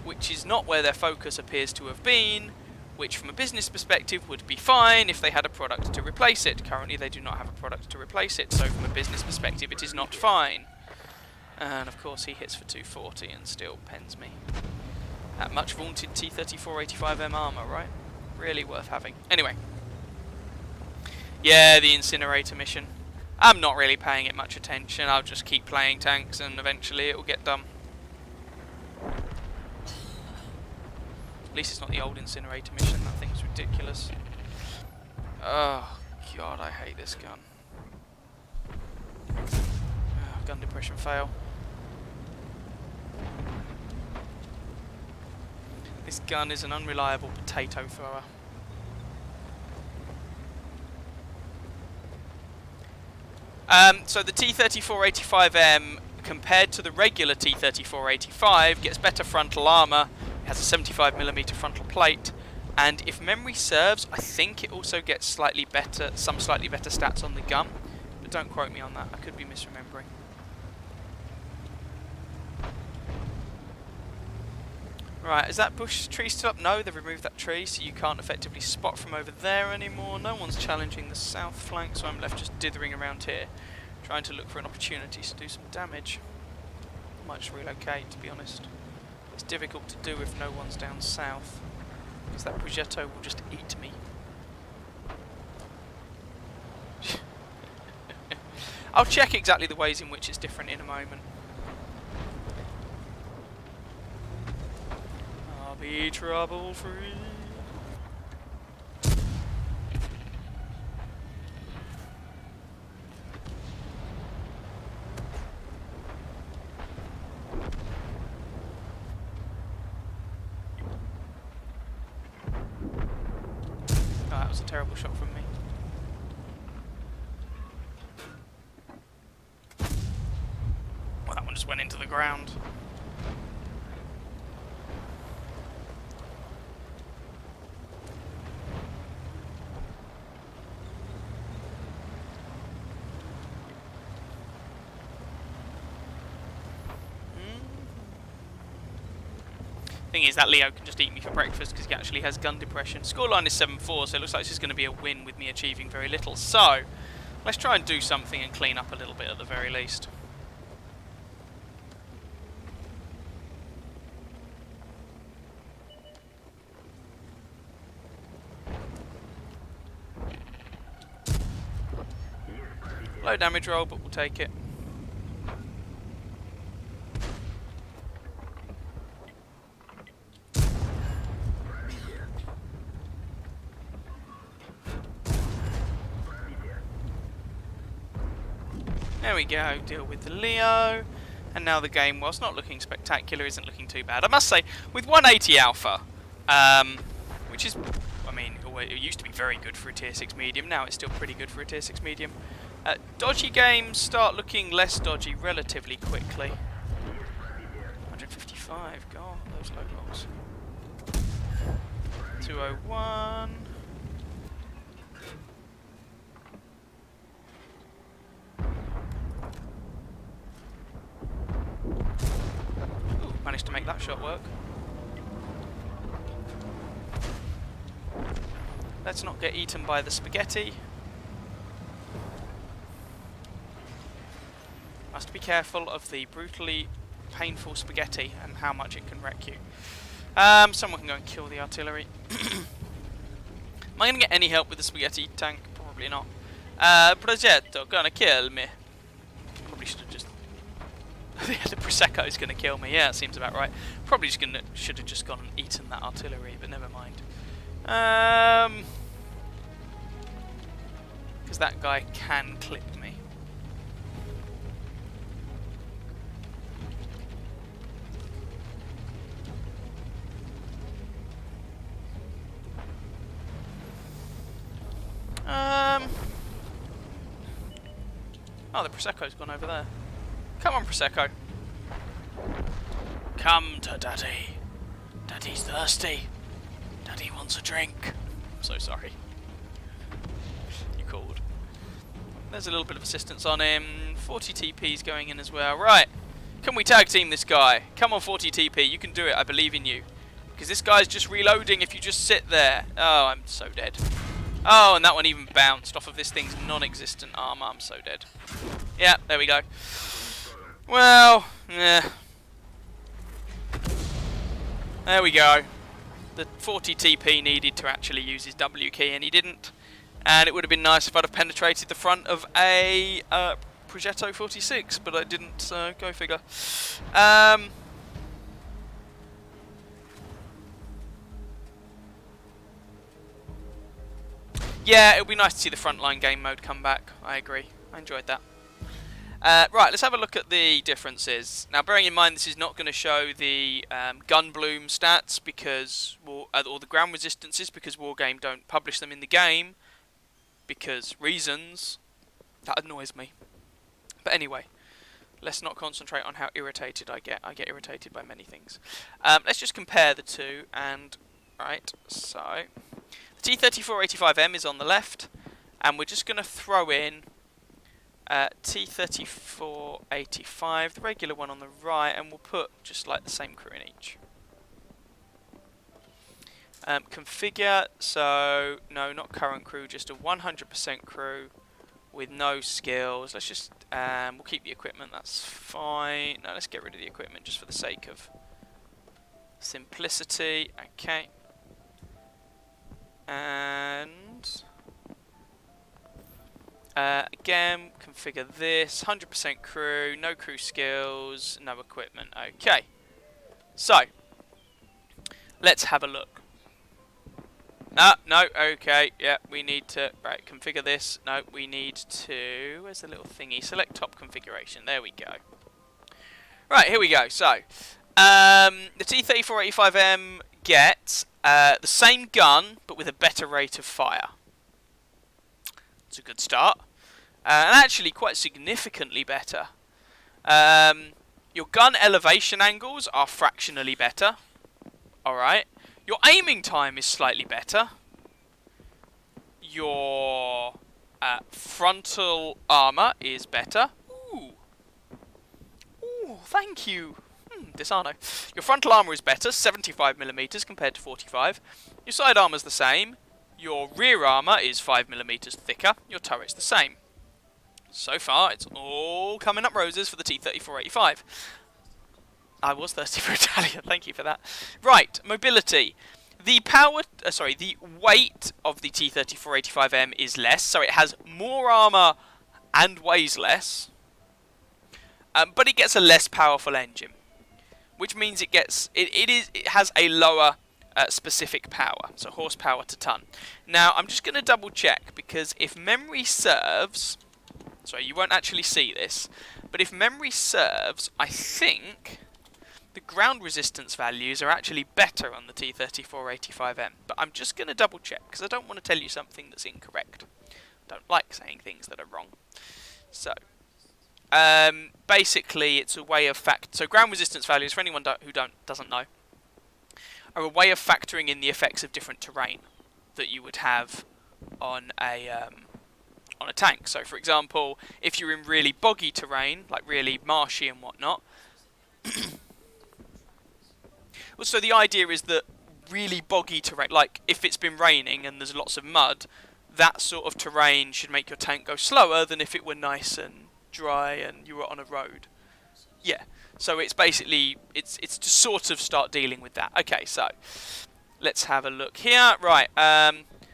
Speaker 1: which is not where their focus appears to have been, which from a business perspective would be fine if they had a product to replace it. Currently they do not have a product to replace it, so from a business perspective it is not fine. And of course he hits for 240 and still pens me. That much vaunted T-3485M armour, right? Really worth having. Anyway. Yeah, the incinerator mission. I'm not really paying it much attention. I'll just keep playing tanks and eventually it will get done. At least it's not the old incinerator mission. That thing's ridiculous. Oh god, I hate this gun. Oh, gun depression fail. This gun is an unreliable potato thrower. So the T-3485M, compared to the regular T-3485, gets better frontal armour. It has a 75mm frontal plate, and if memory serves, I think it also gets some slightly better stats on the gun. But don't quote me on that. I could be misremembering. Right, is that bush tree still up? No, they've removed that tree, so you can't effectively spot from over there anymore. No one's challenging the south flank, so I'm left just dithering around here, trying to look for an opportunity to do some damage. Might just relocate, to be honest. It's difficult to do if no one's down south, because that progetto will just eat me. I'll check exactly the ways in which it's different in a moment. I'll be trouble-free. Oh, that was a terrible shot from me. Well, that one just went into the ground. Thing is, that Leo can just eat me for breakfast because he actually has gun depression. Scoreline is 7-4, so it looks like this is going to be a win with me achieving very little. So, let's try and do something and clean up a little bit at the very least. Low damage roll, but we'll take it. There we go, deal with the Leo, and now the game, whilst not looking spectacular, isn't looking too bad. I must say, with 180 alpha, which is, I mean, it used to be very good for a tier 6 medium, now it's still pretty good for a tier 6 medium. Dodgy games start looking less dodgy relatively quickly. 155, god, those low rolls. 201. Managed to make that shot work. Let's not get eaten by the spaghetti. Must be careful of the brutally painful spaghetti and how much it can wreck you. Someone can go and kill the artillery. Am I going to get any help with the spaghetti tank? Probably not. Progetto, gonna kill me. Probably should have just... the Prosecco is going to kill me. Yeah, that seems about right. Probably just should have just gone and eaten that artillery, but never mind. Because that guy can clip me. Oh, the Prosecco's gone over there. Come on, Prosecco. Come to Daddy. Daddy's thirsty. Daddy wants a drink. I'm so sorry. You called. There's a little bit of assistance on him. 40 TP's going in as well. Right. Can we tag team this guy? Come on, 40 TP. You can do it. I believe in you. Because this guy's just reloading if you just sit there. Oh, I'm so dead. Oh, and that one even bounced off of this thing's non-existent armor. I'm so dead. Yeah, there we go. Well, yeah. There we go. The 40 TP needed to actually use his W key, and he didn't. And it would have been nice if I'd have penetrated the front of a Progetto 46, but I didn't, so go figure. Yeah, it would be nice to see the frontline game mode come back. I agree. I enjoyed that. Right, let's have a look at the differences. Now, bearing in mind this is not going to show the gun bloom stats because, or the ground resistances, because Wargame don't publish them in the game, because reasons. That annoys me. But anyway, let's not concentrate on how irritated I get. I get irritated by many things. Let's just compare the two, and right, so the T3485M is on the left, and we're just going to throw in T3485, the regular one on the right, and we'll put just like the same crew in each. Configure, so no, not current crew, just a 100% crew with no skills. Let's just, we'll keep the equipment, that's fine. No, let's get rid of the equipment just for the sake of simplicity. Okay. And again, configure this, 100% crew, no crew skills, no equipment. Okay. So, let's have a look. No, okay, yeah, we need to, right, configure this. No, we need to, where's the little thingy? Select top configuration, there we go. Right, here we go. So, the T3485M gets the same gun, but with a better rate of fire. It's a good start. And actually quite significantly better. Your gun elevation angles are fractionally better. Alright. Your aiming time is slightly better. Your frontal armor is better. Ooh. Ooh, thank you. Disarno. Your frontal armor is better, 75mm compared to 45. Your side armor's the same. Your rear armour is 5mm thicker, your turret's the same. So far, it's all coming up roses for the T3485. I was thirsty for Italian, thank you for that. Right, mobility. The the weight of the T3485M is less, so it has more armour and weighs less. But it gets a less powerful engine, which means it has a lower specific power, so horsepower to ton. Now, I'm just going to double check, because if memory serves, sorry, you won't actually see this, but if memory serves, I think the ground resistance values are actually better on the T3485M. But I'm just going to double check, because I don't want to tell you something that's incorrect. I don't like saying things that are wrong. So, basically, it's a way of so ground resistance values, for anyone who doesn't know, are a way of factoring in the effects of different terrain that you would have on a tank. So, for example, if you're in really boggy terrain, like really marshy and whatnot, well, so the idea is that really boggy terrain, like if it's been raining and there's lots of mud, that sort of terrain should make your tank go slower than if it were nice and dry and you were on a road. Yeah. So it's basically, it's to sort of start dealing with that. Okay, so let's have a look here. Right,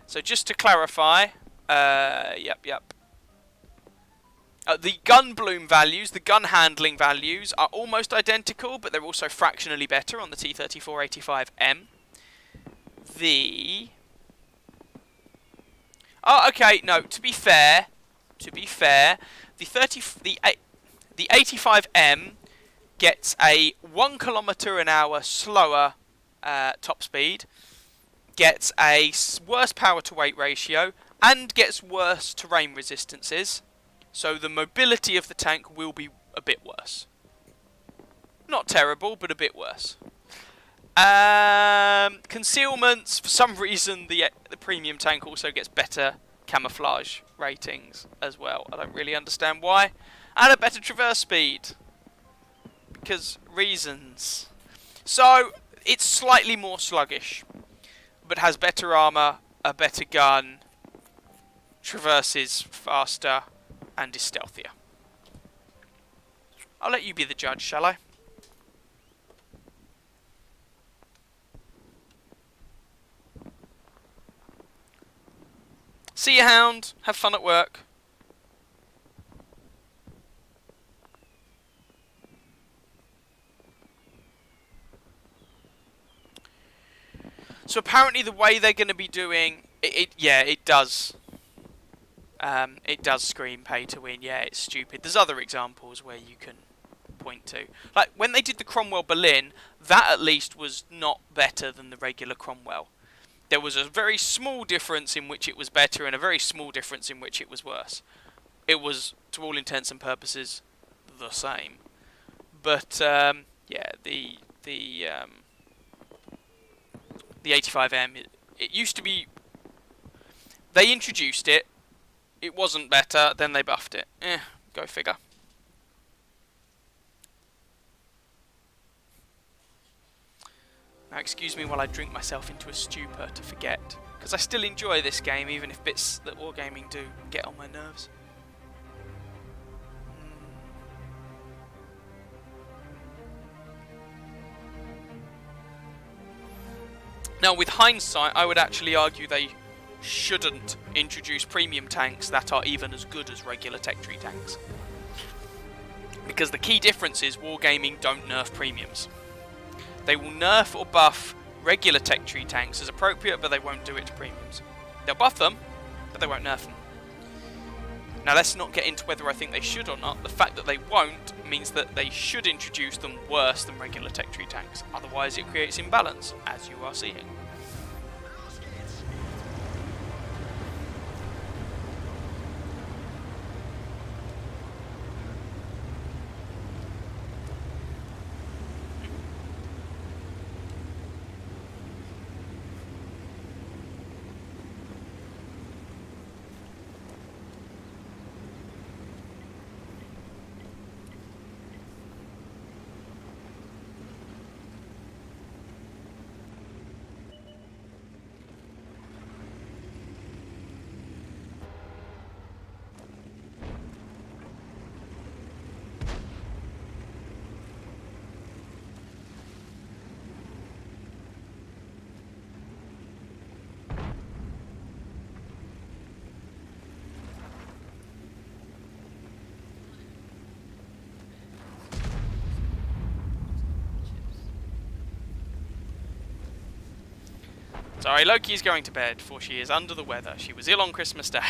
Speaker 1: so just to clarify, yep. The gun bloom values, the gun handling values are almost identical, but they're also fractionally better on the T3485M. Okay, no, to be fair, the 85M gets a 1 km/h slower top speed, gets a worse power to weight ratio, and gets worse terrain resistances. So the mobility of the tank will be a bit worse. Not terrible, but a bit worse. Concealments, for some reason the premium tank also gets better camouflage ratings as well. I don't really understand why. And a better traverse speed. Because reasons. So, it's slightly more sluggish, but has better armour, a better gun, traverses faster, and is stealthier. I'll let you be the judge, shall I? See you, Hound. Have fun at work. So apparently the way they're going to be doing it, yeah, it does. It does scream pay to win. Yeah, it's stupid. There's other examples where you can point to. Like when they did the Cromwell Berlin, that at least was not better than the regular Cromwell. There was a very small difference in which it was better and a very small difference in which it was worse. It was, to all intents and purposes, the same. But yeah, the 85M, it used to be. They introduced it. It wasn't better. Then they buffed it. Go figure. Now excuse me while I drink myself into a stupor to forget, because I still enjoy this game, even if bits that wargaming do get on my nerves. Now, with hindsight, I would actually argue they shouldn't introduce premium tanks that are even as good as regular tech tree tanks. Because the key difference is wargaming don't nerf premiums. They will nerf or buff regular tech tree tanks as appropriate, but they won't do it to premiums. They'll buff them, but they won't nerf them. Now, let's not get into whether I think they should or not. The fact that they won't means that they should introduce them worse than regular tech tree tanks. Otherwise, it creates imbalance, as you are seeing. Sorry, Loki's going to bed, for she is under the weather. She was ill on Christmas Day.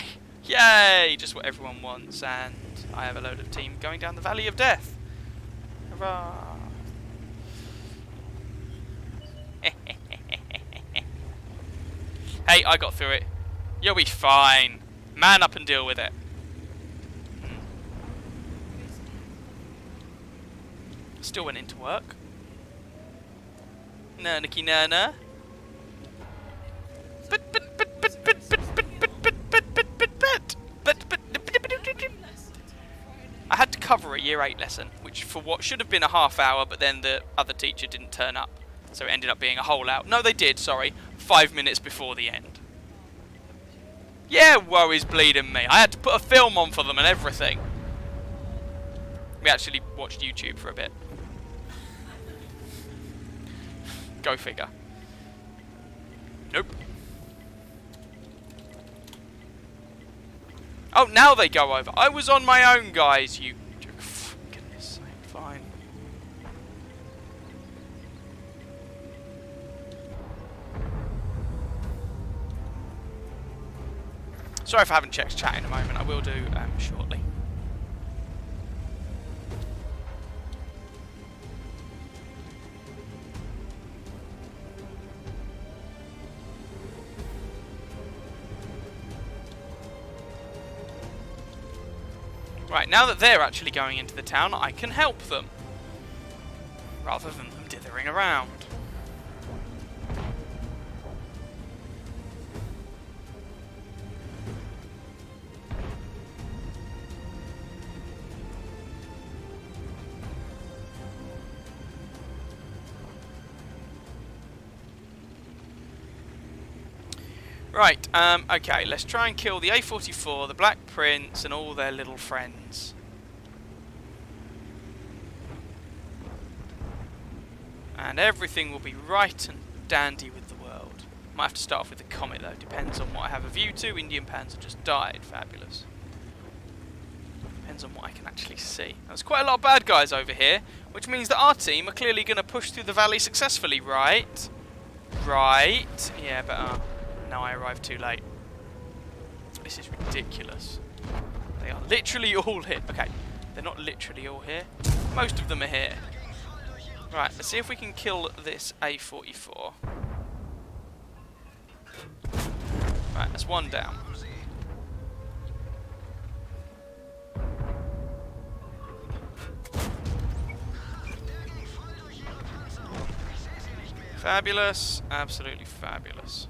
Speaker 1: Yay! Just what everyone wants, and I have a load of team going down the Valley of Death. Hurrah! Hey, I got through it. You'll be fine. Man up and deal with it. Still went into work. Nanicky nana. I had to cover a year 8 lesson, which for what should have been a half hour, but then the other teacher didn't turn up, so it ended up being a whole hour. No, they did, sorry, 5 minutes before the end. Yeah, woe is bleeding me. I had to put a film on for them and everything. We actually watched YouTube for a bit. Go figure. Nope. Oh, now they go over. I was on my own, guys. You... Goodness sake, fine. Sorry if I haven't checked chat in a moment. I will do shortly. Right, now that they're actually going into the town, I can help them. Rather than them dithering around. Right, okay, let's try and kill the A44, the Black Prince, and all their little friends. And everything will be right and dandy with the world. Might have to start off with the Comet though. Depends on what I have a view to. Indian Panzer just died. Fabulous. Depends on what I can actually see. There's quite a lot of bad guys over here, which means that our team are clearly going to push through the valley successfully, right? Right. Yeah, but now I arrived too late. This is ridiculous. They are literally all here. Okay, they're not literally all here. Most of them are here. Right, let's see if we can kill this A44. Right, that's one down. Fabulous, absolutely fabulous.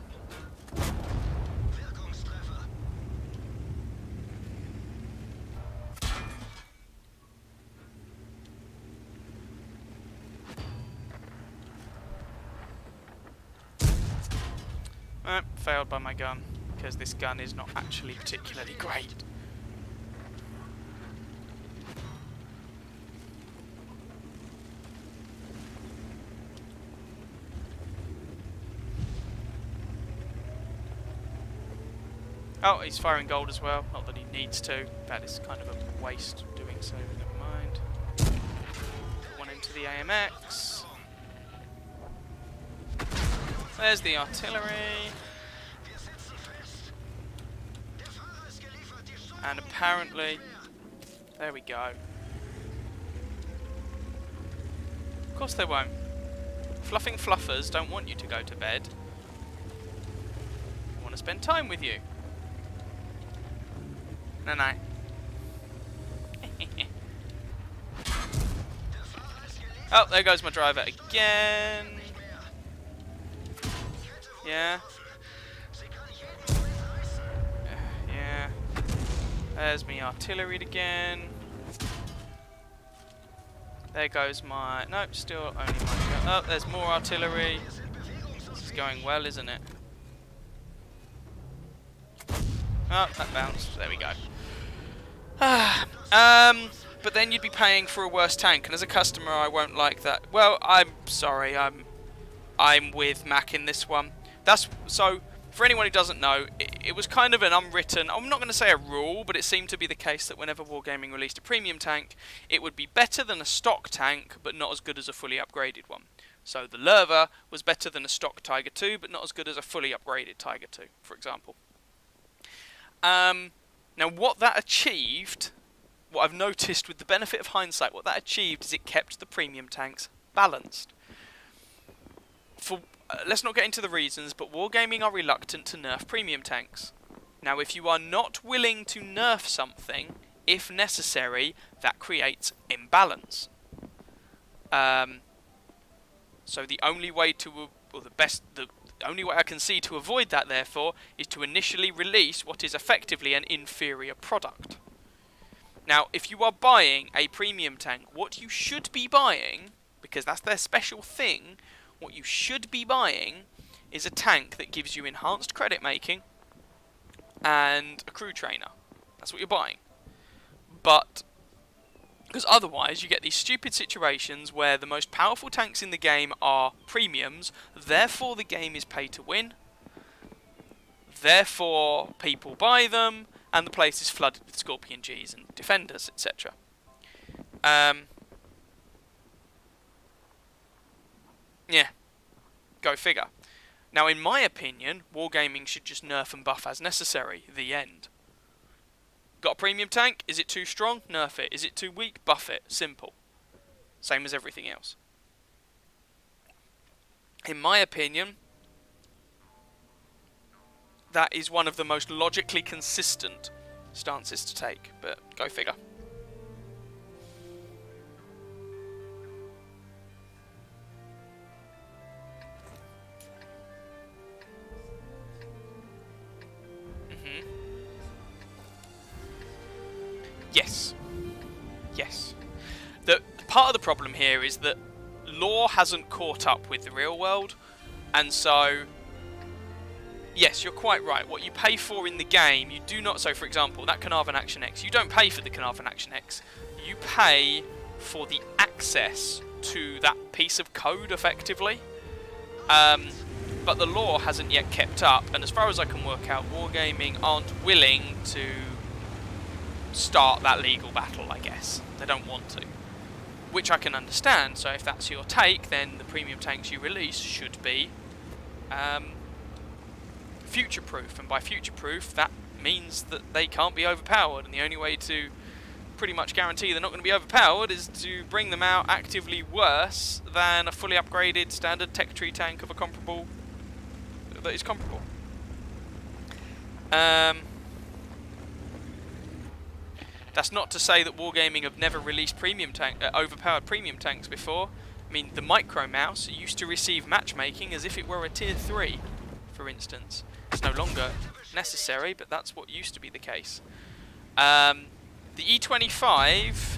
Speaker 1: Failed by my gun, because this gun is not actually particularly great. Oh, he's firing gold as well. Not that he needs to. That is kind of a waste doing so. Never mind. Put one into the AMX. There's the artillery. And apparently, there we go. Of course they won't. Fluffing fluffers don't want you to go to bed. They want to spend time with you. No, no. Oh, there goes my driver again. Yeah. Yeah. There's me artillery again. There goes my... Nope, still only my... Oh, there's more artillery. This is going well, isn't it? Oh, that bounced. There we go. But then you'd be paying for a worse tank, and as a customer, I won't like that. Well, I'm sorry. I'm with Mac in this one. That's so. For anyone who doesn't know, it was kind of an unwritten, I'm not going to say a rule, but it seemed to be the case that whenever Wargaming released a premium tank, it would be better than a stock tank, but not as good as a fully upgraded one. So the Lerva was better than a stock Tiger 2, but not as good as a fully upgraded Tiger 2, for example. Now what that achieved, what I've noticed with the benefit of hindsight, what that achieved is it kept the premium tanks balanced. Let's not get into the reasons, but Wargaming are reluctant to nerf premium tanks. Now, if you are not willing to nerf something, if necessary, that creates imbalance. So the only way to, or the only way I can see to avoid that, therefore, is to initially release what is effectively an inferior product. Now, if you are buying a premium tank, what you should be buying, because that's their special thing, what you should be buying is a tank that gives you enhanced credit making and a crew trainer. That's what you're buying. But, because otherwise you get these stupid situations where the most powerful tanks in the game are premiums, therefore the game is pay to win, therefore people buy them, and the place is flooded with Scorpion Gs and Defenders, etc. Yeah, go figure. Now, in my opinion, Wargaming should just nerf and buff as necessary. The end. Got a premium tank? Is it too strong? Nerf it. Is it too weak? Buff it. Simple. Same as everything else. In my opinion, that is one of the most logically consistent stances to take. But go figure. Yes. Yes. The part of the problem here is that lore hasn't caught up with the real world, and so yes, you're quite right. What you pay for in the game, you do not. So, for example, that Carnarvon Action X, you don't pay for the Carnarvon Action X. You pay for the access to that piece of code, effectively. But but the law hasn't yet kept up, and as far as I can work out, Wargaming aren't willing to start that legal battle, I guess. They don't want to. Which I can understand, so if that's your take, then the premium tanks you release should be future-proof, and by future-proof, that means that they can't be overpowered, and the only way to pretty much guarantee they're not going to be overpowered is to bring them out actively worse than a fully upgraded standard tech tree tank of a comparable that is comparable. That's not to say that Wargaming have never released premium overpowered premium tanks before. I mean, the Micro Mouse used to receive matchmaking as if it were a tier 3, for instance. It's no longer necessary, but that's what used to be the case. The E25,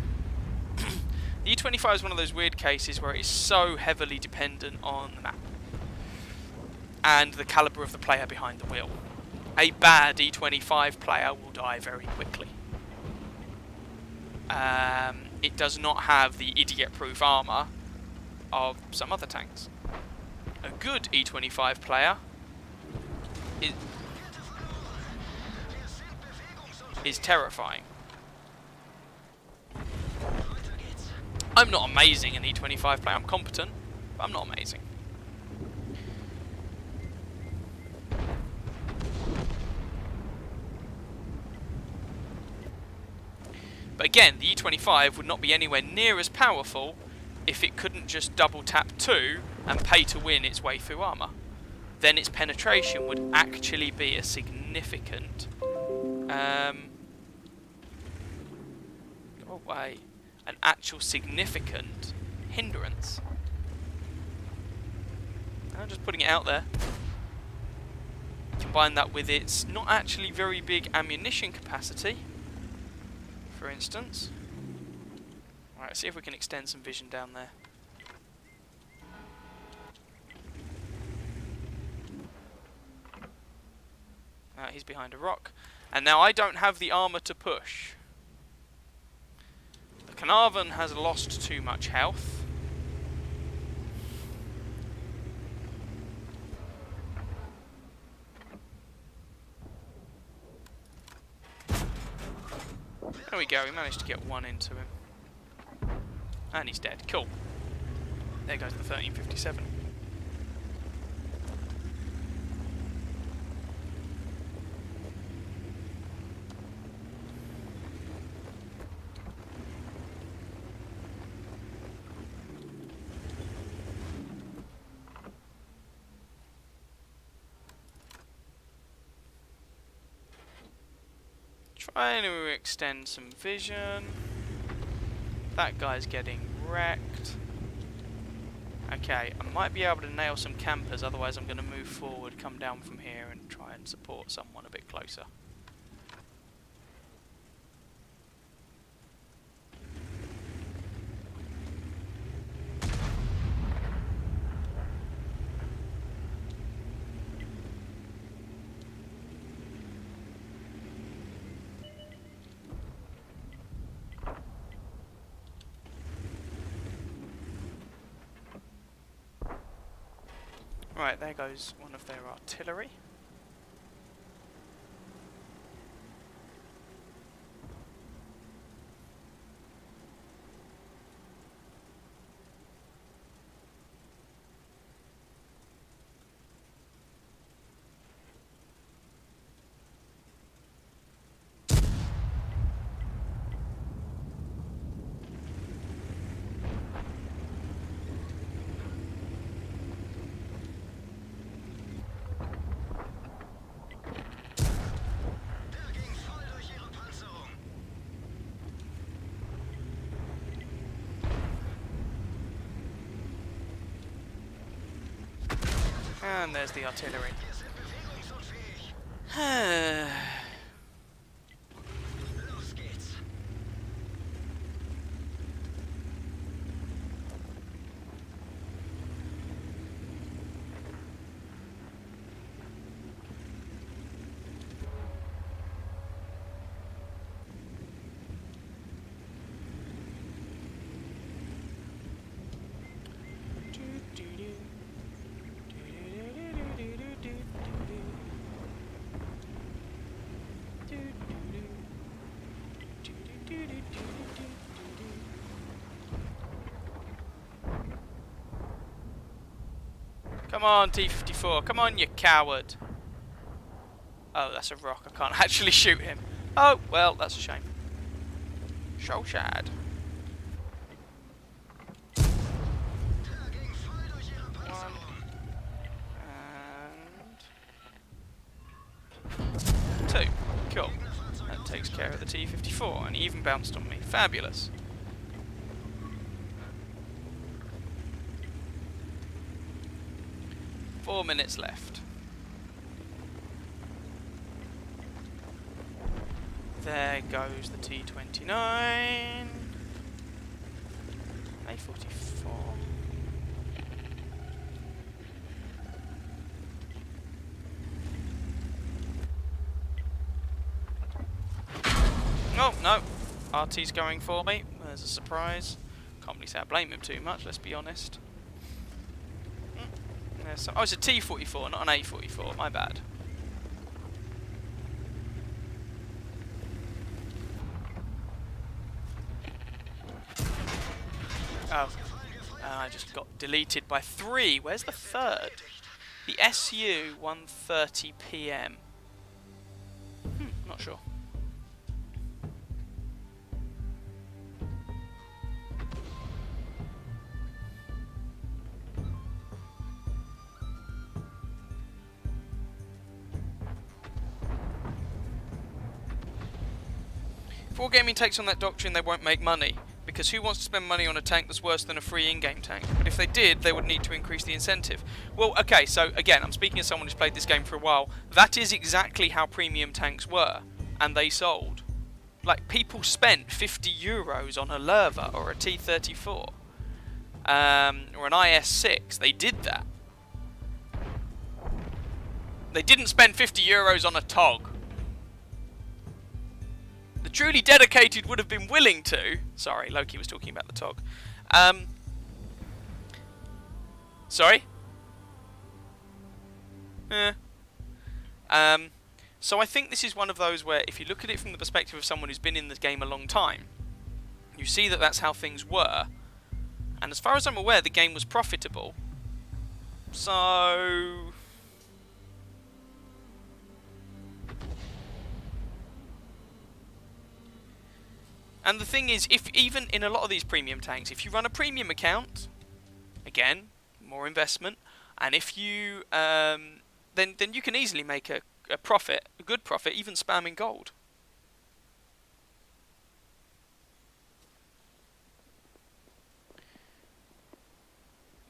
Speaker 1: the E25 is one of those weird cases where it is so heavily dependent on the map and the caliber of the player behind the wheel. A bad E25 player will die very quickly. It does not have the idiot-proof armor of some other tanks. A good E25 player is terrifying. I'm not amazing in E25 player. I'm competent, but I'm not amazing. But again, the E25 would not be anywhere near as powerful if it couldn't just double tap 2 and pay to win its way through armor. Then its penetration would actually be a significant go away, an actual significant hindrance. I'm just putting it out there. Combine that with its not actually very big ammunition capacity, for instance. Alright, see if we can extend some vision down there. He's behind a rock. And now I don't have the armor to push. The Carnarvon has lost too much health. There we go, we managed to get one into him. And he's dead. Cool. There goes the 1357. Trying to extend some vision. That guy's getting wrecked. Okay, I might be able to nail some campers, otherwise I'm going to move forward, come down from here and try and support someone a bit closer. Right, there goes one of their artillery. And there's the artillery. Come on, T-54. Come on, you coward. Oh, that's a rock. I can't actually shoot him. Oh, well, that's a shame. So sad. One. And 2. Cool. That takes care of the T-54, and he even bounced on me. Fabulous. Four minutes left. There goes the T-29. A-44. Oh, no. RT's going for me. There's a surprise. Can't really say I blame him too much, let's be honest. Oh, it's a T-44, not an A-44. My bad. Oh. I just got deleted by 3. Where's the third? The SU 1:30 PM. Not sure. If Wargaming takes on that doctrine, they won't make money. Because who wants to spend money on a tank that's worse than a free in-game tank? But if they did, they would need to increase the incentive. Well, okay, so again, I'm speaking as someone who's played this game for a while. That is exactly how premium tanks were, and they sold. Like, people spent €50 on a Lerva or a T-34, or an IS-6. They did that. They didn't spend €50 on a TOG. The truly dedicated would have been willing to. Sorry, Loki was talking about the TOG. Sorry? So I think this is one of those where if you look at it from the perspective of someone who's been in the game a long time, you see that that's how things were. And as far as I'm aware, the game was profitable. So... And the thing is, if even in a lot of these premium tanks, if you run a premium account, again, more investment, and if you then you can easily make a profit, a good profit, even spamming gold.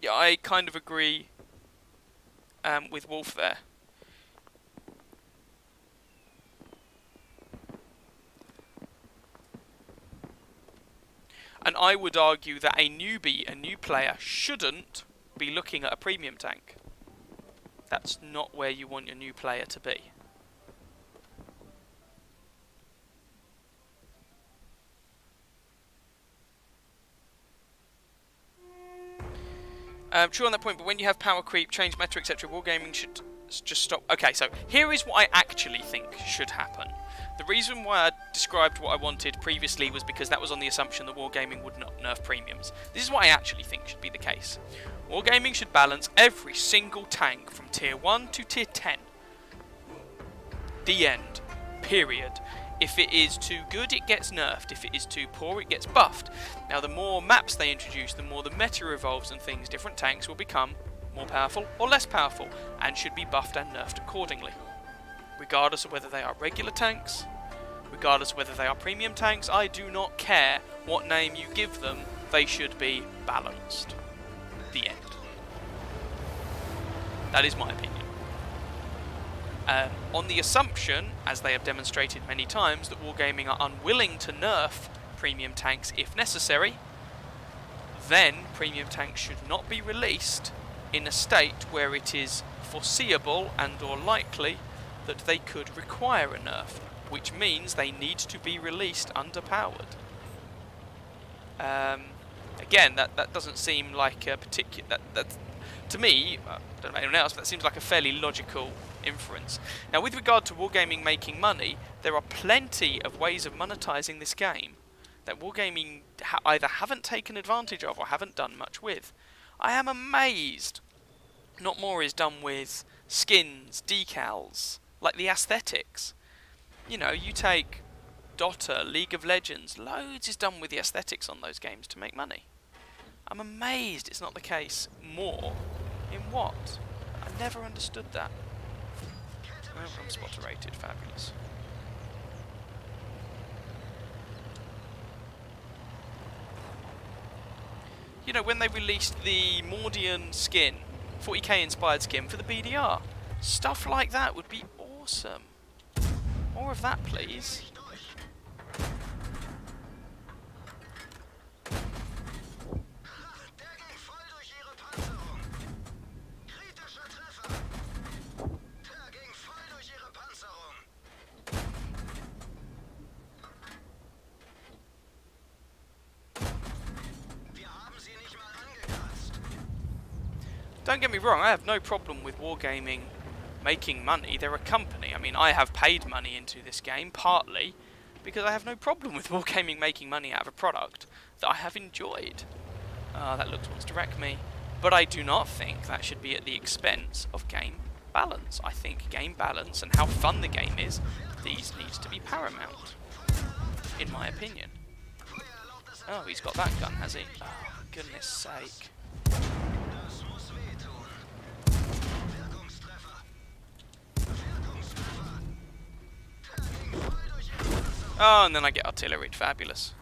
Speaker 1: Yeah, I kind of agree with Wolf there. And I would argue that a newbie, a new player, shouldn't be looking at a premium tank. That's not where you want your new player to be. True on that point, but when you have power creep, change meta, etc., wargaming should just stop. Okay, so here is what I actually think should happen. The reason why I described what I wanted previously was because that was on the assumption that wargaming would not nerf premiums. This is what I actually think should be the case. Wargaming should balance every single tank from tier 1 to tier 10. The end. Period. If it is too good, it gets nerfed. If it is too poor, it gets buffed. Now, the more maps they introduce, the more the meta evolves and things. Different tanks will become more powerful or less powerful, and should be buffed and nerfed accordingly. Regardless of whether they are regular tanks, regardless of whether they are premium tanks, I do not care what name you give them, they should be balanced. The end. That is my opinion. On the assumption, as they have demonstrated many times, that Wargaming are unwilling to nerf premium tanks if necessary, then premium tanks should not be released in a state where it is foreseeable and or likely that they could require a nerf, which means they need to be released underpowered. Again, that doesn't seem like a particular... That to me, I don't know about anyone else, but that seems like a fairly logical inference. Now, with regard to Wargaming making money, there are plenty of ways of monetizing this game. that wargaming either haven't taken advantage of or haven't done much with. I am amazed not more is done with skins, decals, like the aesthetics. You know, you take Dota, League of Legends, loads is done with the aesthetics on those games to make money. I'm amazed it's not the case more in WoT. I never understood that. Oh, I'm spotter rated, fabulous. You know, when they released the Mordian skin, 40k inspired skin for the BDR, stuff like that would be awesome. More of that, please. Don't get me wrong, I have no problem with Wargaming making money. They're a company. I mean, I have paid money into this game, partly because I have no problem with Wargaming making money out of a product that I have enjoyed. That looks wants to wreck me. But I do not think that should be at the expense of game balance. I think game balance and how fun the game is, these needs to be paramount, in my opinion. Oh, he's got that gun, has he? Oh, goodness sake. Oh, and then I get artillery. Fabulous.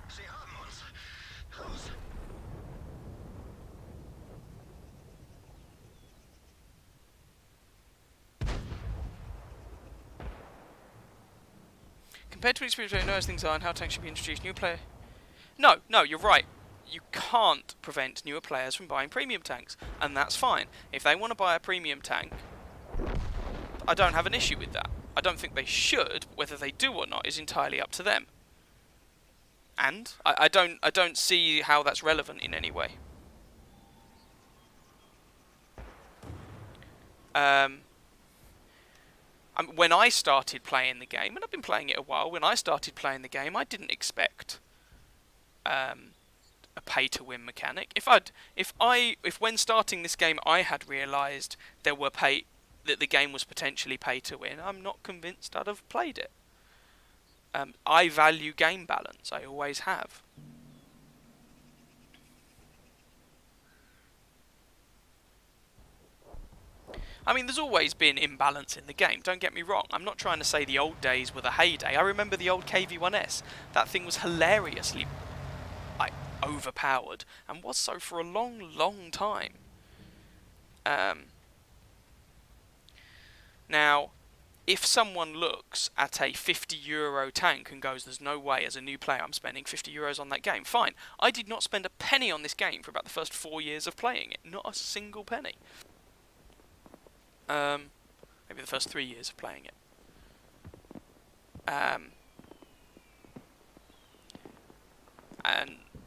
Speaker 1: Compared to experience, I know as things are and how tanks should be introduced. New player. No, you're right. You can't prevent newer players from buying premium tanks, and that's fine. If they want to buy a premium tank, I don't have an issue with that. I don't think they should. Whether they do or not is entirely up to them. And I don't see how that's relevant in any way. When I started playing the game, and I've been playing it a while, when I started playing the game, I didn't expect a pay-to-win mechanic. If when starting this game I had realised that the game was potentially pay-to-win, I'm not convinced I'd have played it. I value game balance. I always have. I mean, there's always been imbalance in the game, don't get me wrong. I'm not trying to say the old days were the heyday. I remember the old KV-1S. That thing was hilariously overpowered, and was so for a long, long time. Now, if someone looks at a €50 tank and goes, there's no way as a new player I'm spending €50 on that game, fine. I did not spend a penny on this game for about the first 4 years of playing it. Not a single penny. Maybe the first 3 years of playing it.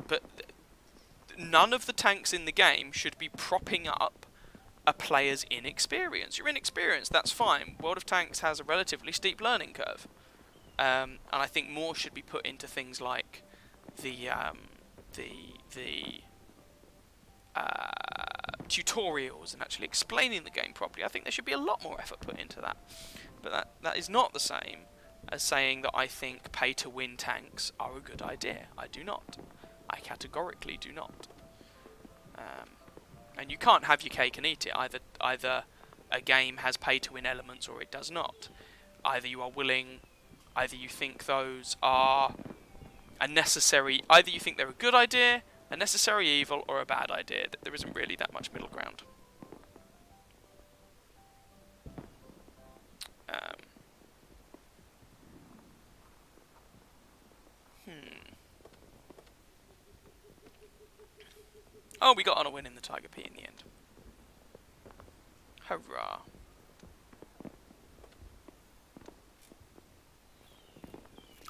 Speaker 1: But none of the tanks in the game should be propping up a player's inexperience. You're inexperienced, that's fine. World of Tanks has a relatively steep learning curve. And I think more should be put into things like the tutorials and actually explaining the game properly. I think there should be a lot more effort put into that. But that is not the same as saying that I think pay-to-win tanks are a good idea. I do not. I categorically do not. And you can't have your cake and eat it. Either a game has pay-to-win elements or it does not. Either you think those are a necessary... Either you think they're a good idea, a necessary evil, or a bad idea. There isn't really that much middle ground. Oh, we got on a win in the Tiger P in the end. Hurrah.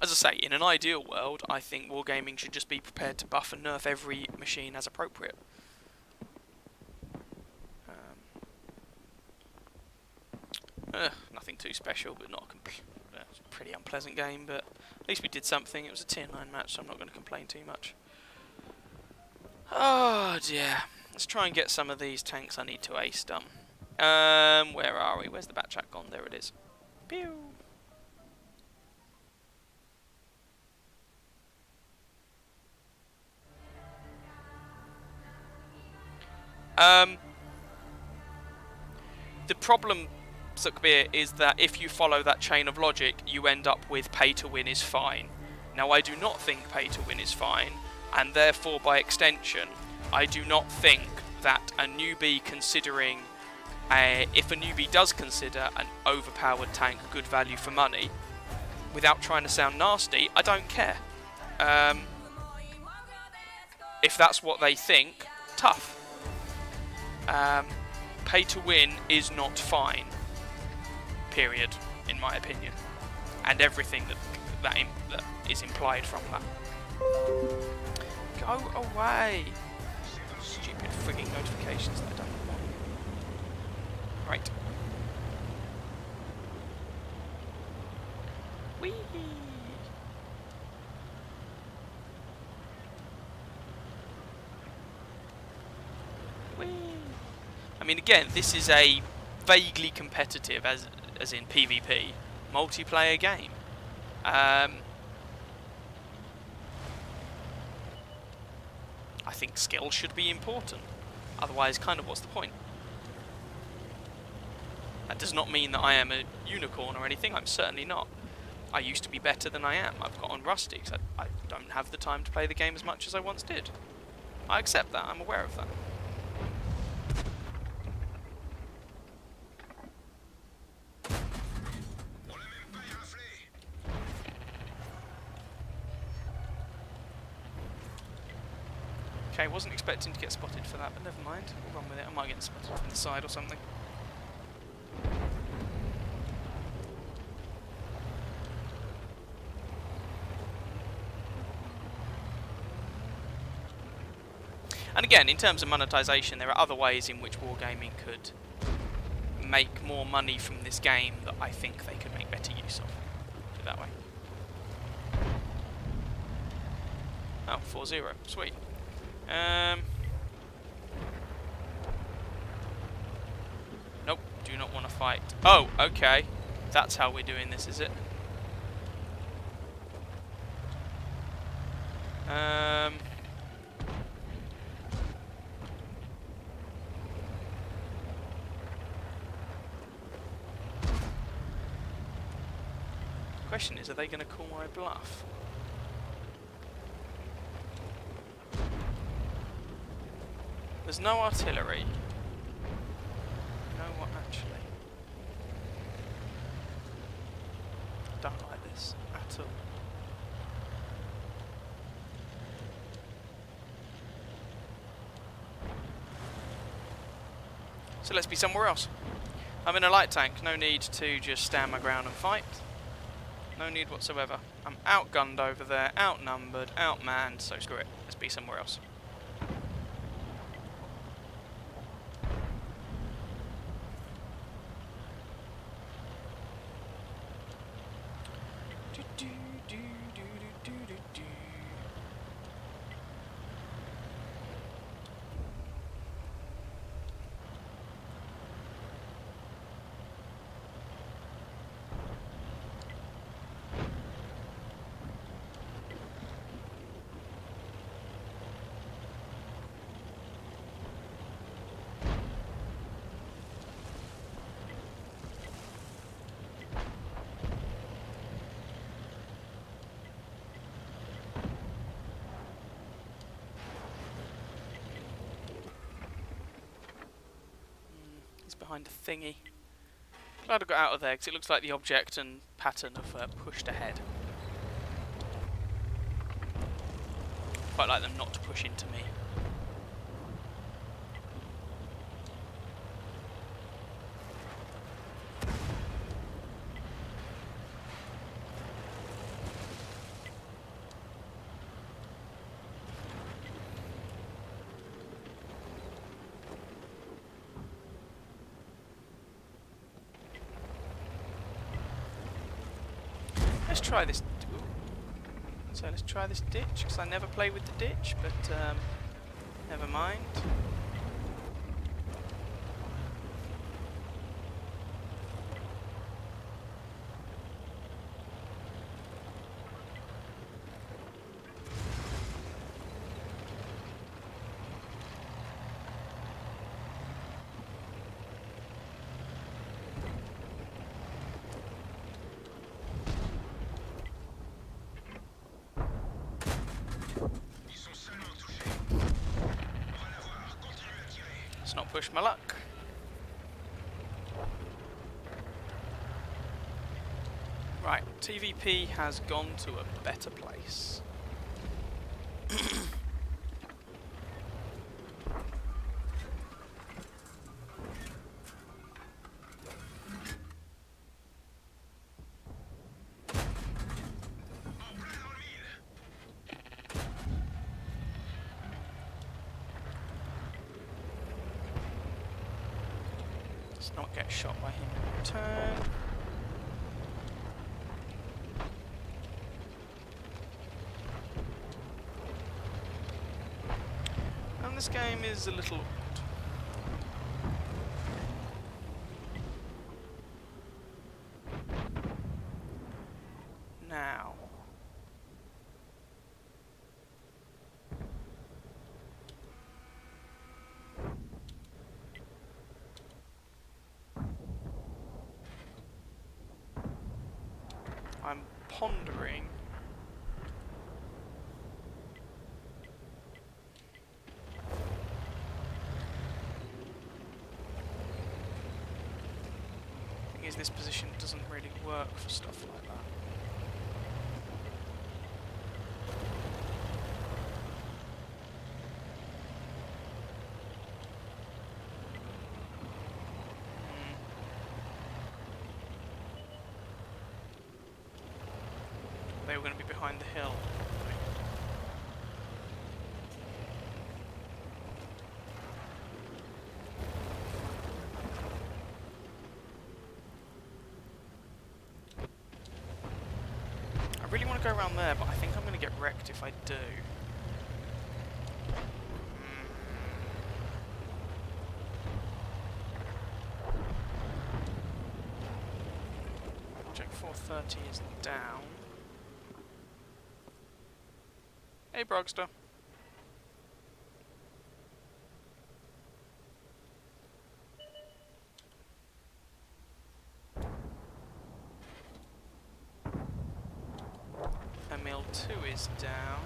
Speaker 1: As I say, in an ideal world, I think wargaming should just be prepared to buff and nerf every machine as appropriate. Nothing too special, but not it's a pretty unpleasant game, but At least we did something. It was a tier 9 match, so I'm not going to complain too much. Oh dear. Let's try and get some of these tanks I need to ace done. Where are we? Where's the backtrack gone? There it is. Pew! The problem, Sukbir, is that if you follow that chain of logic, you end up with pay to win is fine. Now, I do not think pay to win is fine, and therefore, by extension, I do not think that a newbie considering, if a newbie does consider an overpowered tank good value for money, without trying to sound nasty, I don't care. If that's what they think, tough. Pay to win is not fine. Period, in my opinion, and everything that is implied from that. Go away! Stupid frigging notifications that I don't want. Right. Whee! Whee! I mean, again, this is a vaguely competitive, as in PvP, multiplayer game. I think skill should be important. Otherwise, kind of, what's the point? That does not mean that I am a unicorn or anything. I'm certainly not. I used to be better than I am. I've got on rusty because I don't have the time to play the game as much as I once did. I accept that. I'm aware of that. Okay, wasn't expecting to get spotted for that, but never mind. We'll run with it. I might get spotted from the side or something. And again, in terms of monetization, there are other ways in which wargaming could make more money from this game that I think they could make better use of. Put it that way. Oh, 4-0. Sweet. Nope, do not want to fight. Oh, okay. That's how we're doing this, is it? Question is, are they going to call my bluff? There's no artillery. You know what, actually? Don't like this at all. So let's be somewhere else. I'm in a light tank, no need to just stand my ground and fight. No need whatsoever. I'm outgunned over there, outnumbered, outmanned, so screw it. Let's be somewhere else. Behind a thingy. Glad I got out of there because it looks like the object and pattern have pushed ahead. Quite like them not to push into me. Let's try this. Ooh. So let's try this ditch, because I never play with the ditch, but never mind. Let's not push my luck. Right, TVP has gone to a better place. Let's not get shot by him in return. And this game is a little awkward. Now. I'm pondering thing is, this position doesn't really work for stuff like that. They were going to be behind the hill. I really want to go around there, but I think I'm going to get wrecked if I do. Project 430 is down. Hey, Brogster. Emil 2 is down.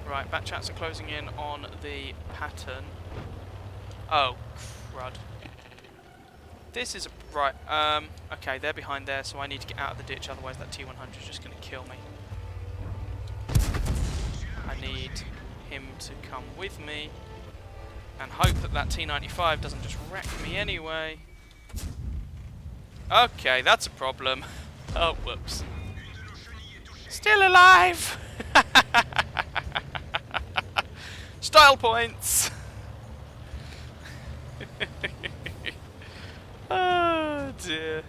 Speaker 1: Right, back chats are closing in on the pattern. Oh, crud. This is a... right, okay, they're behind there, so I need to get out of the ditch, otherwise that T-100 is just going to kill me. I need him to come with me, and hope that that T-95 doesn't just wreck me anyway. Okay, that's a problem. Oh, whoops. Still alive! Style points! Oh dear.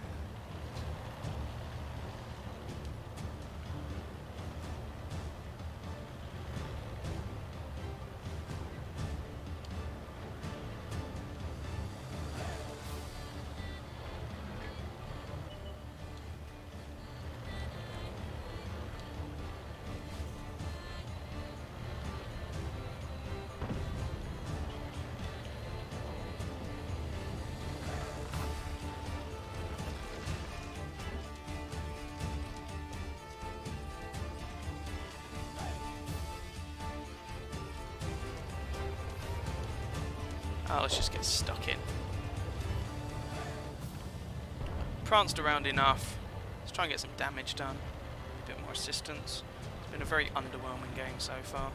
Speaker 1: Oh, let's just get stuck in. Pranced around enough. Let's try and get some damage done. A bit more assistance. It's been a very underwhelming game so far.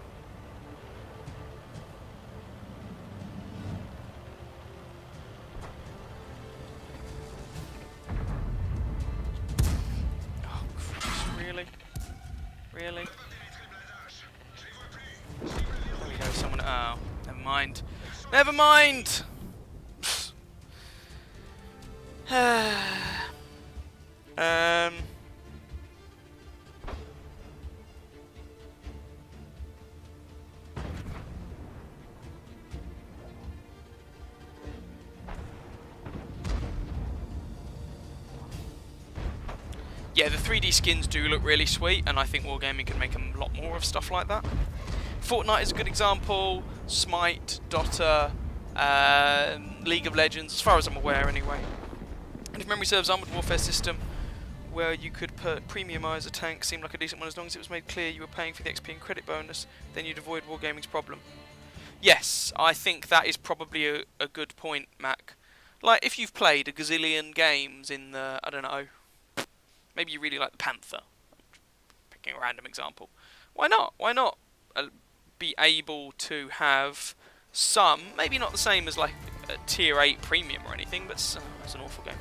Speaker 1: mind. Never mind! Yeah, the 3D skins do look really sweet, and I think Wargaming can make a lot more of stuff like that. Fortnite is a good example, Smite, Dota, League of Legends, as far as I'm aware anyway. And if memory serves, Armoured Warfare system, where you could premiumise a tank, seemed like a decent one as long as it was made clear you were paying for the XP and credit bonus, then you'd avoid Wargaming's problem. Yes, I think that is probably a good point, Mac. Like, if you've played a gazillion games in the, I don't know, maybe you really like the Panther, picking a random example. Why not? Why not be able to have some, maybe not the same as like a tier 8 premium or anything, but it's an awful game,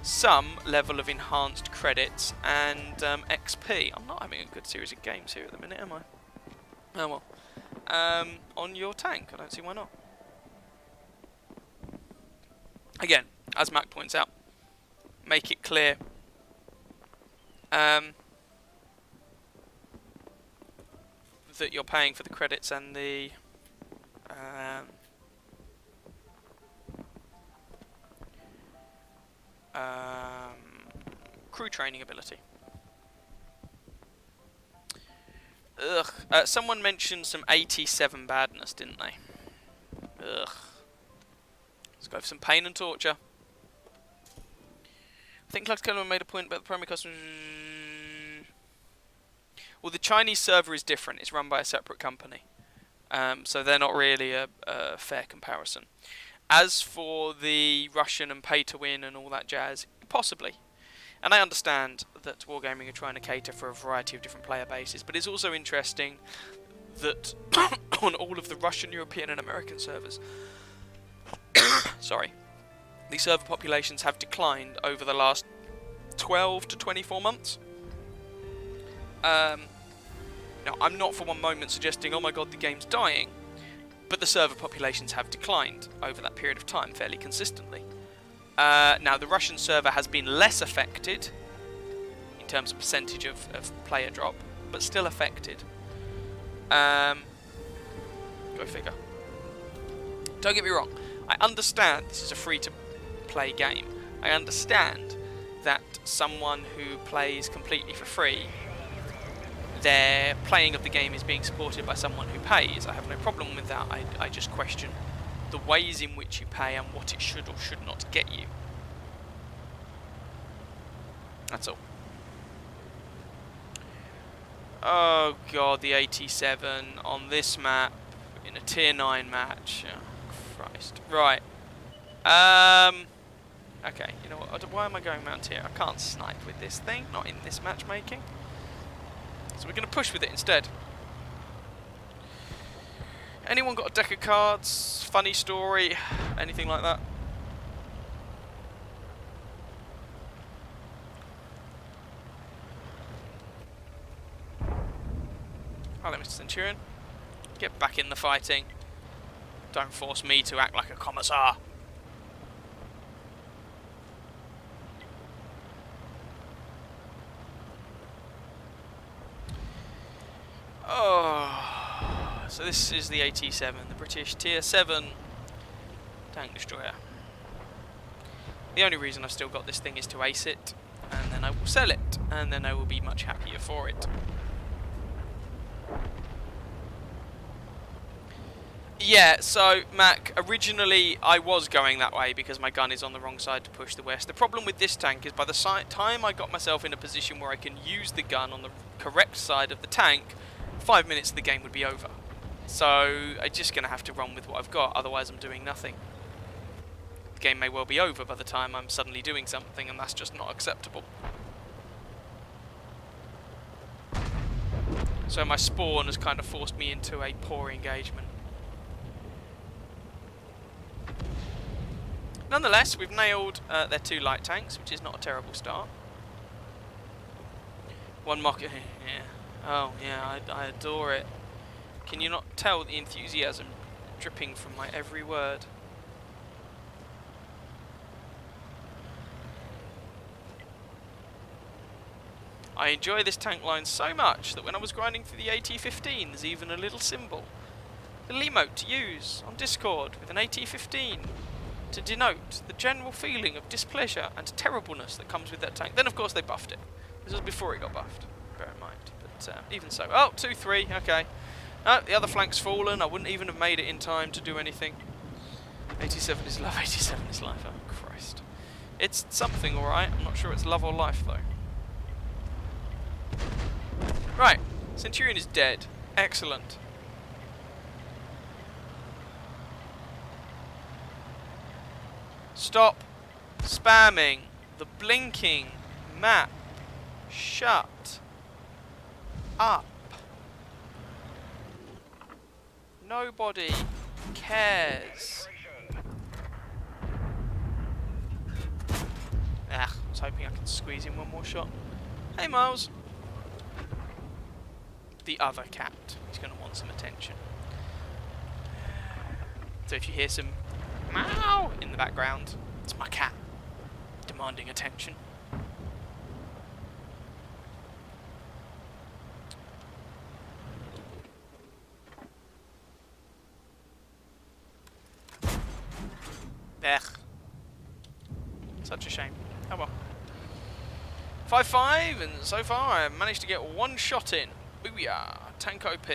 Speaker 1: some level of enhanced credits and XP. I'm not having a good series of games here at the minute, am I? Oh well. On your tank, I don't see why not. Again, as Mac points out, make it clear that you're paying for the credits and the crew training ability. Ugh. Someone mentioned some 87 badness, didn't they? Ugh. Let's go for some pain and torture. I think Clark's Kellerman made a point about the primary customer. Well, the Chinese server is different. It's run by a separate company. So they're not really a fair comparison. As for the Russian and pay-to-win and all that jazz, possibly. And I understand that Wargaming are trying to cater for a variety of different player bases, but it's also interesting that on all of the Russian, European and American servers, sorry, the server populations have declined over the last 12 to 24 months. Now, I'm not for one moment suggesting, oh my god, the game's dying, but the server populations have declined over that period of time fairly consistently. Now, the Russian server has been less affected in terms of percentage of player drop, but still affected. Go figure. Don't get me wrong, I understand this is a free-to-play game. I understand that someone who plays completely for free, their playing of the game is being supported by someone who pays. I have no problem with that. I just question the ways in which you pay and what it should or should not get you. That's all. Oh god, the 87 on this map in a tier 9 match. Oh, Christ. Right. Okay, you know what? Why am I going Mount here? I can't snipe with this thing, not in this matchmaking. So we're going to push with it instead. Anyone got a deck of cards? Funny story? Anything like that? Hello, Mr. Centurion. Get back in the fighting. Don't force me to act like a commissar. Oh, so this is the AT-7, the British Tier 7 tank destroyer. The only reason I've still got this thing is to ace it, and then I will sell it, and then I will be much happier for it. Yeah, so, Mac, originally I was going that way because my gun is on the wrong side to push the west. The problem with this tank is by the time I got myself in a position where I can use the gun on the correct side of the tank, 5 minutes the game would be over. So, I'm just going to have to run with what I've got, otherwise I'm doing nothing. The game may well be over by the time I'm suddenly doing something, and that's just not acceptable. So my spawn has kind of forced me into a poor engagement. Nonetheless, we've nailed their 2 light tanks, which is not a terrible start. One mock... yeah. Oh, yeah, I adore it. Can you not tell the enthusiasm dripping from my every word. I enjoy this tank line so much that when I was grinding through the AT-15, there's even a little symbol, a little emote to use on Discord with an AT-15 to denote the general feeling of displeasure and terribleness that comes with that tank. Then of course they buffed it. This was before it got buffed, bear in mind. But even so, oh, 2-3, okay. No, the other flank's fallen. I wouldn't even have made it in time to do anything. 87 is love, 87 is life. Oh, Christ. It's something, alright. I'm not sure it's love or life, though. Right. Centurion is dead. Excellent. Stop spamming the blinking map. Shut up. Nobody cares. I was hoping I could squeeze in one more shot. Hey, Miles. The other cat. He's going to want some attention. So if you hear some meow in the background, it's my cat demanding attention. Ugh. Such a shame. Oh well. 5-5, and so far I managed to get one shot in. Booyah! Tank OP.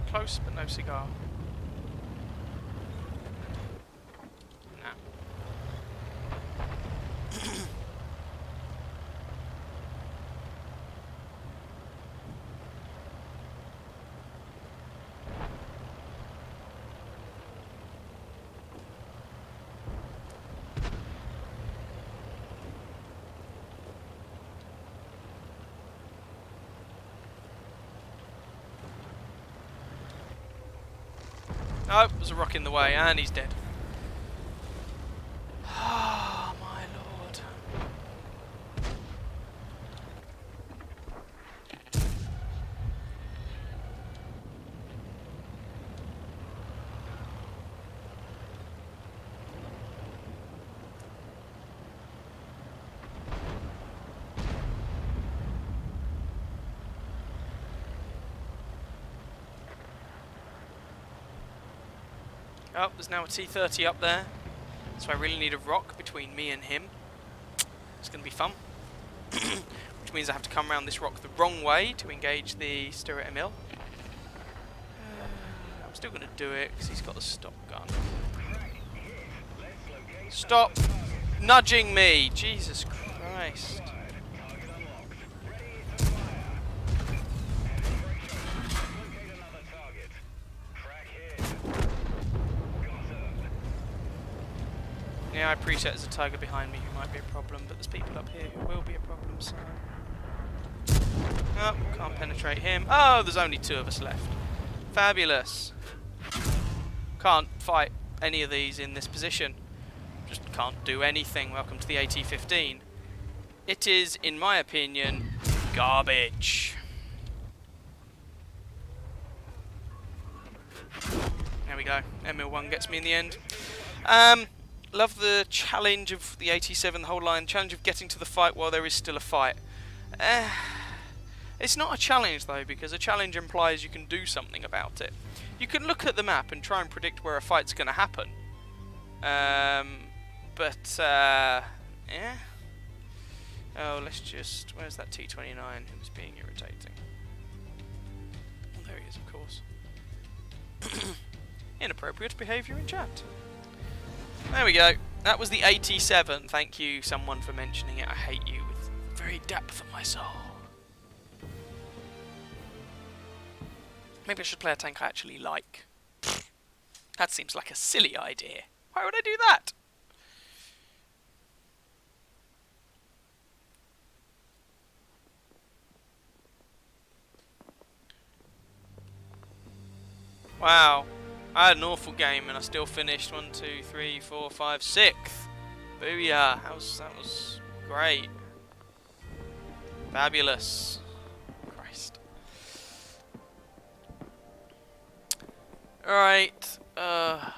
Speaker 1: Close, but no cigar. Nah. Oh, there's a rock in the way, and he's dead. Oh, my lord. Oh, there's now a T-30 up there, so I really need a rock between me and him. It's going to be fun. Which means I have to come around this rock the wrong way to engage the Stirrer Emil. I'm still going to do it because he's got a stop gun. Stop nudging me! Jesus Christ. Yeah, I appreciate there's a tiger behind me who might be a problem, but there's people up here who will be a problem, so... Oh, can't penetrate him. Oh, there's only 2 of us left. Fabulous. Can't fight any of these in this position. Just can't do anything. Welcome to the AT-15. It is, in my opinion, garbage. There we go. ML1 gets me in the end. Love the challenge of the 87, the whole line. Challenge of getting to the fight while there is still a fight. It's not a challenge though, because a challenge implies you can do something about it. You can look at the map and try and predict where a fight's going to happen. Yeah. Oh, let's just... Where's that T-29 who's being irritating? Oh, there he is, of course. Inappropriate behaviour in chat. There we go. That was the 87. Thank you, someone, for mentioning it. I hate you with the very depth of my soul. Maybe I should play a tank I actually like. That seems like a silly idea. Why would I do that? Wow. I had an awful game and I still finished 1, 2, 3, 4, 5, 6th. Booyah. That was great. Fabulous. Christ. Alright. I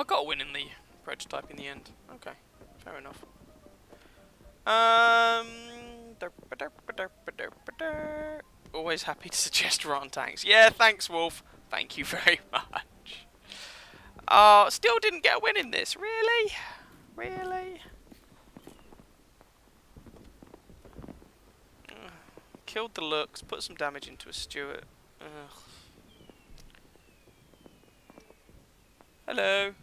Speaker 1: got a win in the prototype in the end. Okay. Fair enough. Always happy to suggest rotten tanks. Yeah, thanks, Wolf. Thank you very much. Still didn't get a win in this. Really? Really? Killed the looks, put some damage into a Stuart. Ugh. Hello.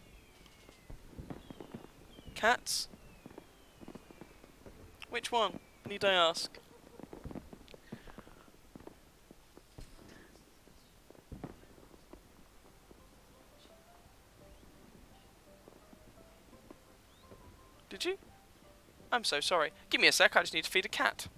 Speaker 1: Cats? Which one, need I ask? Did you? I'm so sorry. Give me a sec, I just need to feed a cat.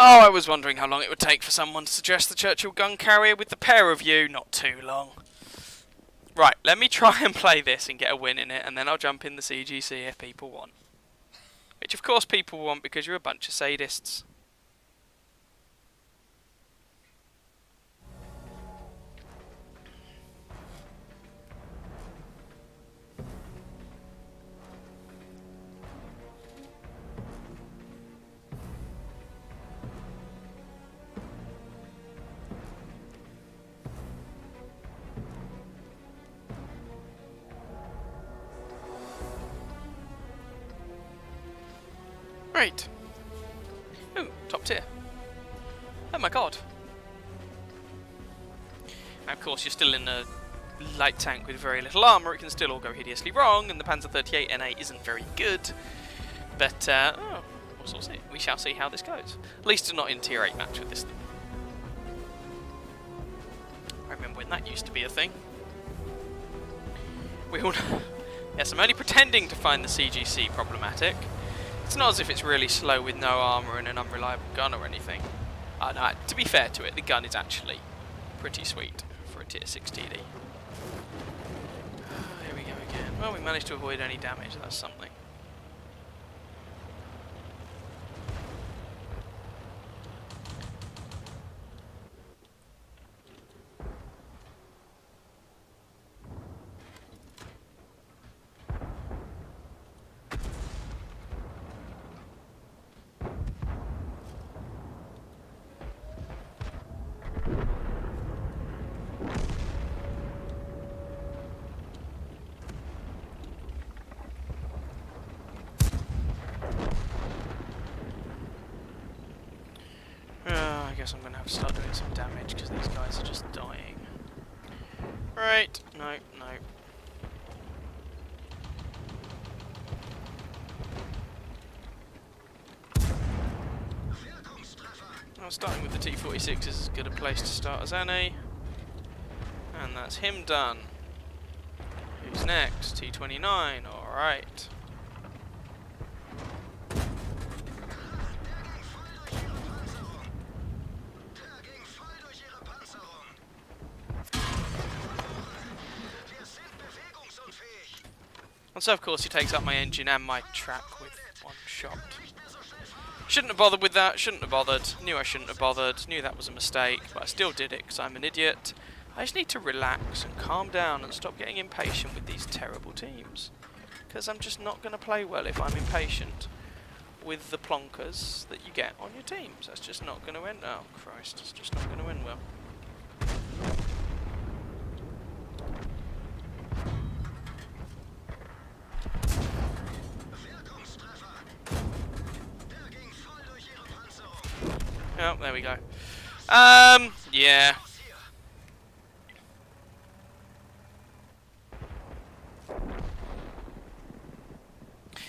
Speaker 1: Oh, I was wondering how long it would take for someone to suggest the Churchill gun carrier with the pair of you. Not too long. Right, let me try and play this and get a win in it, and then I'll jump in the CGC if people want. Which of course people want because you're a bunch of sadists. Right. Ooh, top tier. Oh my god. Now, of course, you're still in a light tank with very little armour. It can still all go hideously wrong, and the Panzer 38 NA isn't very good. But, we shall see how this goes. At least not in tier 8 match with this thing. I remember when that used to be a thing. We all know. Yes, I'm only pretending to find the CGC problematic. It's not as if it's really slow with no armour and an unreliable gun or anything. No, to be fair to it, the gun is actually pretty sweet for a tier 6 TD. Here we go again. Well, we managed to avoid any damage, that's something. I guess I'm going to have to start doing some damage because these guys are just dying. Right, no. Well, starting with the T-46 is as good a place to start as any. And that's him done. Who's next? T-29, alright. And so of course he takes up my engine and my track with one shot. Shouldn't have bothered with that, shouldn't have bothered. Knew I shouldn't have bothered, knew that was a mistake, but I still did it because I'm an idiot. I just need to relax and calm down and stop getting impatient with these terrible teams. Because I'm just not going to play well if I'm impatient with the plonkers that you get on your teams. That's just not going to end... Oh Christ, it's just not going to end well. Oh, there we go. Yeah.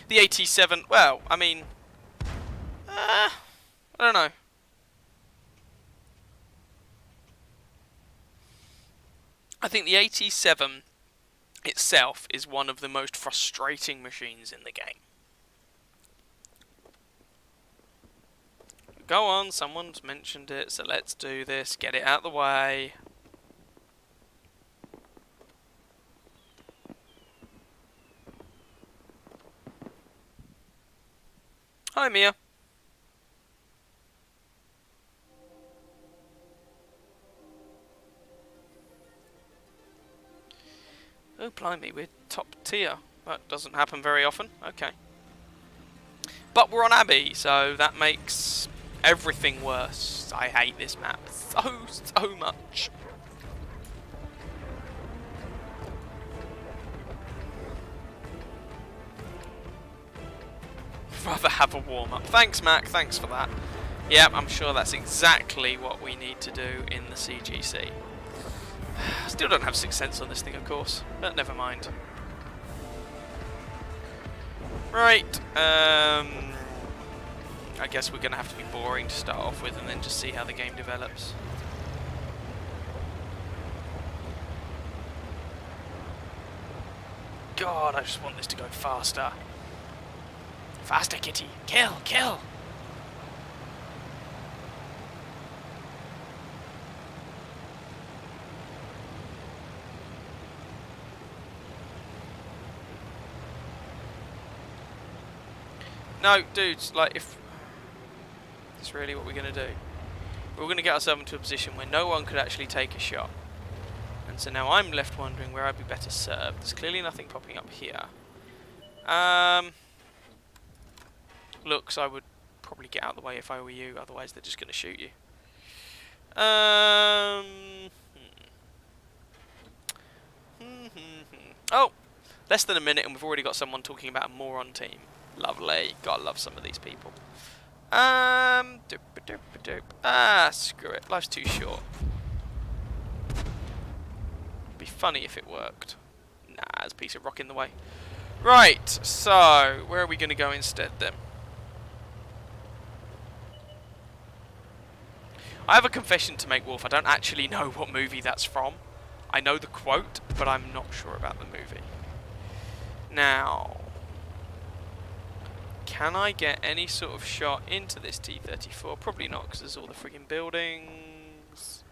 Speaker 1: The AT7, well, I mean... I don't know. I think the AT7 itself is one of the most frustrating machines in the game. Go on, someone's mentioned it, so let's do this. Get it out of the way. Hi, Mia. Oh, blimey, we're top tier. That doesn't happen very often. Okay. But we're on Abbey, so that makes everything worse. I hate this map so much. Rather have a warm-up. Thanks, Mac. Thanks for that. Yep, I'm sure that's exactly what we need to do in the CGC. Still don't have 6th sense on this thing, of course, but never mind. Right, I guess we're going to have to be boring to start off with and then just see how the game develops. God, I just want this to go faster. Faster, kitty. Kill, kill. No, dudes, like, if... That's really what we're going to do. We're going to get ourselves into a position where no one could actually take a shot. And so now I'm left wondering where I'd be better served. There's clearly nothing popping up here. Looks, I would probably get out of the way if I were you, otherwise they're just going to shoot you. Oh! Less than a minute and we've already got someone talking about a moron team. Lovely. Gotta love some of these people. Screw it. Life's too short. Be funny if it worked. Nah, there's a piece of rock in the way. Right, so where are we going to go instead then? I have a confession to make, Wolf. I don't actually know what movie that's from. I know the quote, but I'm not sure about the movie. Now, can I get any sort of shot into this T-34? Probably not, because there's all the friggin' buildings.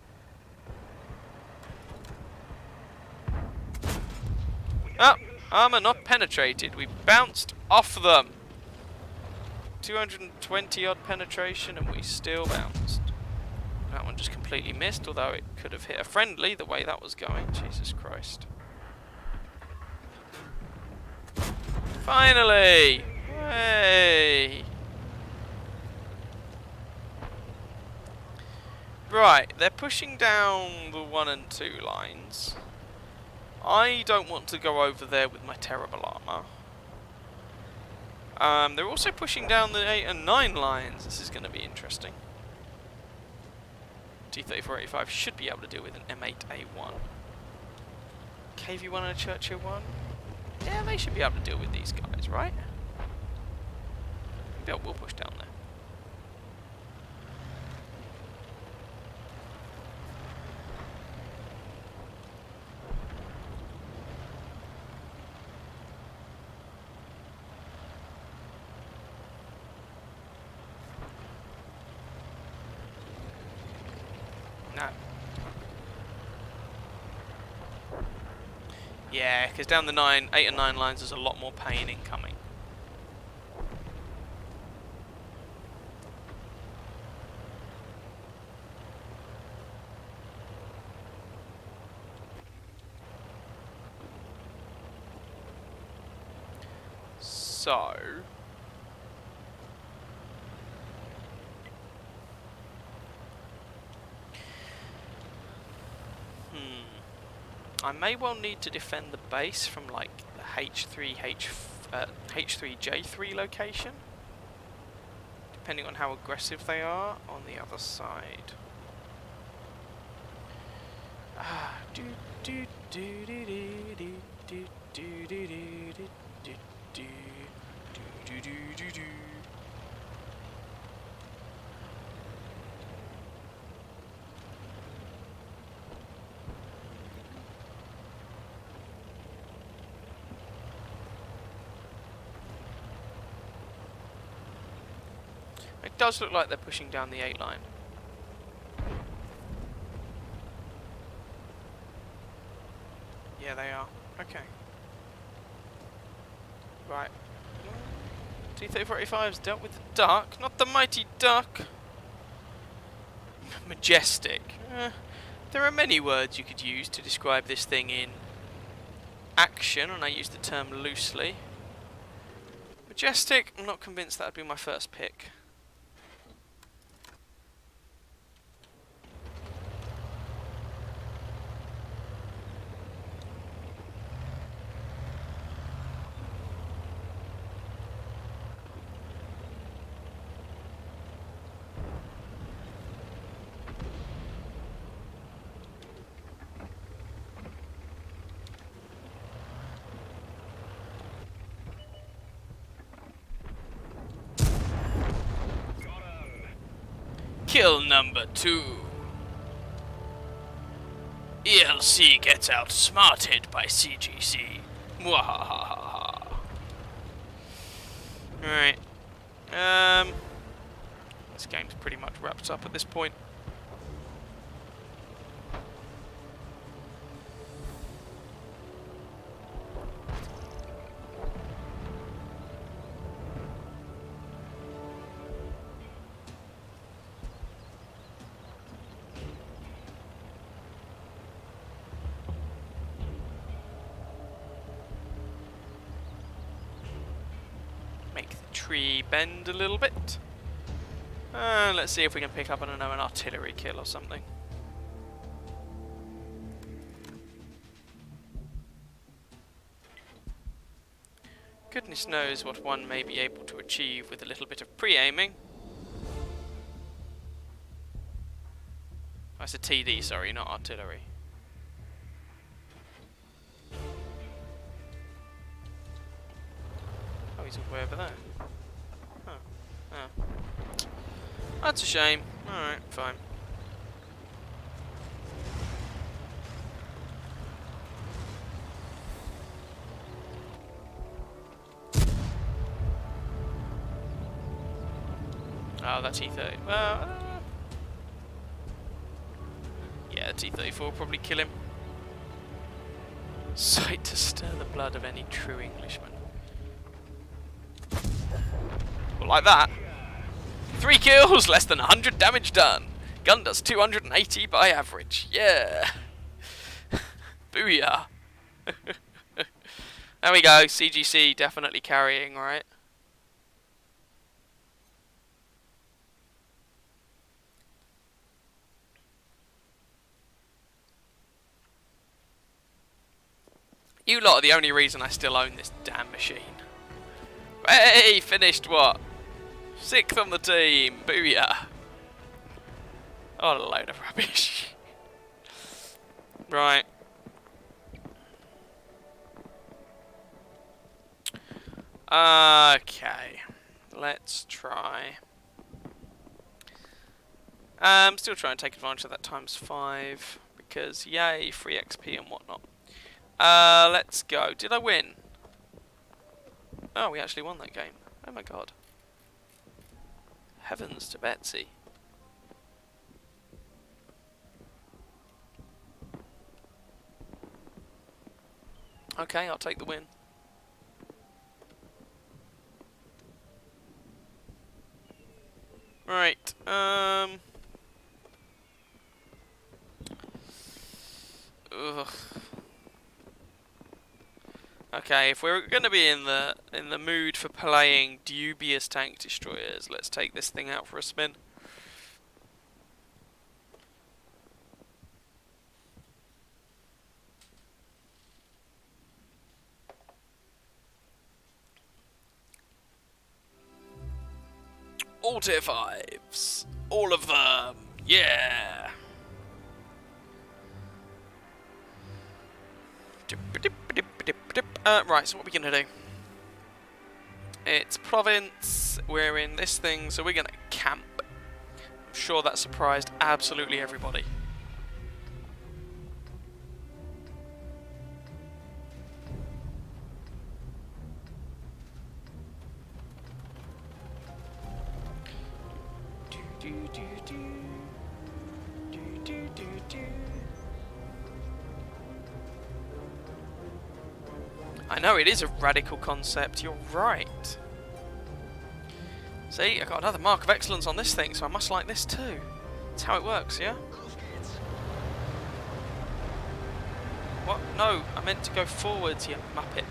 Speaker 1: Oh, armor not penetrated. We bounced off them. 220 odd penetration and we still bounced. That one just completely missed, although it could have hit a friendly the way that was going. Jesus Christ. Finally! Hey! Right, they're pushing down the 1 and 2 lines. I don't want to go over there with my terrible armour. They're also pushing down the 8 and 9 lines. This is going to be interesting. T-34-85 should be able to deal with an M8A1. KV-1 and a Churchill 1? Yeah, they should be able to deal with these guys, right? Maybe I will push down there. Yeah, because down the 8 and 9 lines there's a lot more pain incoming. So... I may well need to defend the base from like the H3J3 location, depending on how aggressive they are on the other side. Do do do do do do do do do do do do do do do. It does look like they're pushing down the 8 line. Yeah, they are. Okay. Right. T-3485's dealt with the duck, not the mighty duck. Majestic. There are many words you could use to describe this thing in action, and I use the term loosely. Majestic, I'm not convinced that would be my first pick. Kill number 2. ELC gets outsmarted by CGC. Mwahahaha. Right. This game's pretty much wrapped up at this point. Make the tree bend a little bit. Let's see if we can pick up, I don't know, an artillery kill or something. Goodness knows what one may be able to achieve with a little bit of pre-aiming. Oh, it's a TD, sorry, not artillery. Oh, he's all the way over there. Oh. Oh. That's a shame. Alright, fine. Oh, that T-30. Well, yeah, the T-34 will probably kill him. Sight to stir the blood of any true Englishman. Well, like that. 3 kills, less than 100 damage done. Gun does 280 by average. Yeah. Booyah. There we go. CGC definitely carrying, right? You lot are the only reason I still own this damn machine. Hey, finished what? 6th on the team. Booyah. What a load of rubbish. Right. Okay. Let's try. Still trying to take advantage of that ×5 because yay, free XP and whatnot. Let's go. Did I win? Oh, we actually won that game. Oh my god. Heavens to Betsy. Okay, I'll take the win. Right. Ugh. Okay, if we're going to be in the mood for playing dubious tank destroyers, let's take this thing out for a spin. All tier 5s. All of them. Yeah. Right, so what are we going to do? It's province. We're in this thing, so we're going to camp. I'm sure that surprised absolutely everybody. I know, it is a radical concept, you're right. See, I got another mark of excellence on this thing, so I must like this too. That's how it works, yeah? What? No, I meant to go forwards, you muppet.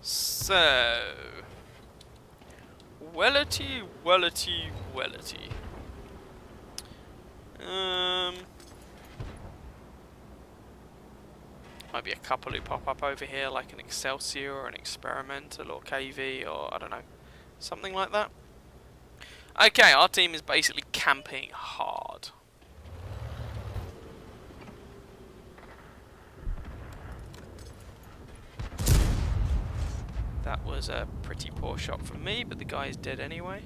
Speaker 1: So, wellity. Might be a couple who pop up over here, like an Excelsior or an Experimental or KV or I don't know, something like that. Okay, our team is basically camping hard. That was a pretty poor shot from me, but the guy is dead anyway.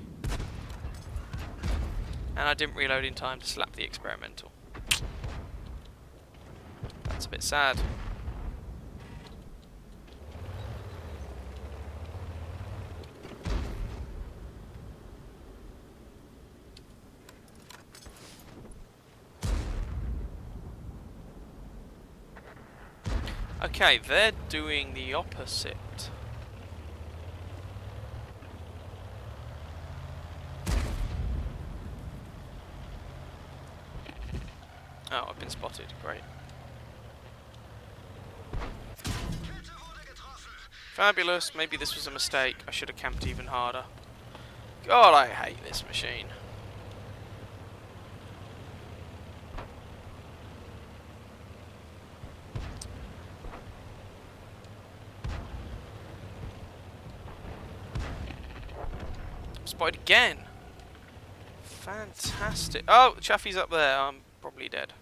Speaker 1: And I didn't reload in time to slap the Experimental. That's a bit sad. Okay, they're doing the opposite. Oh, I've been spotted. Great. Fabulous. Maybe this was a mistake. I should have camped even harder. God, I hate this machine. Spotted again. Fantastic. Oh, Chaffee's up there. I'm probably dead.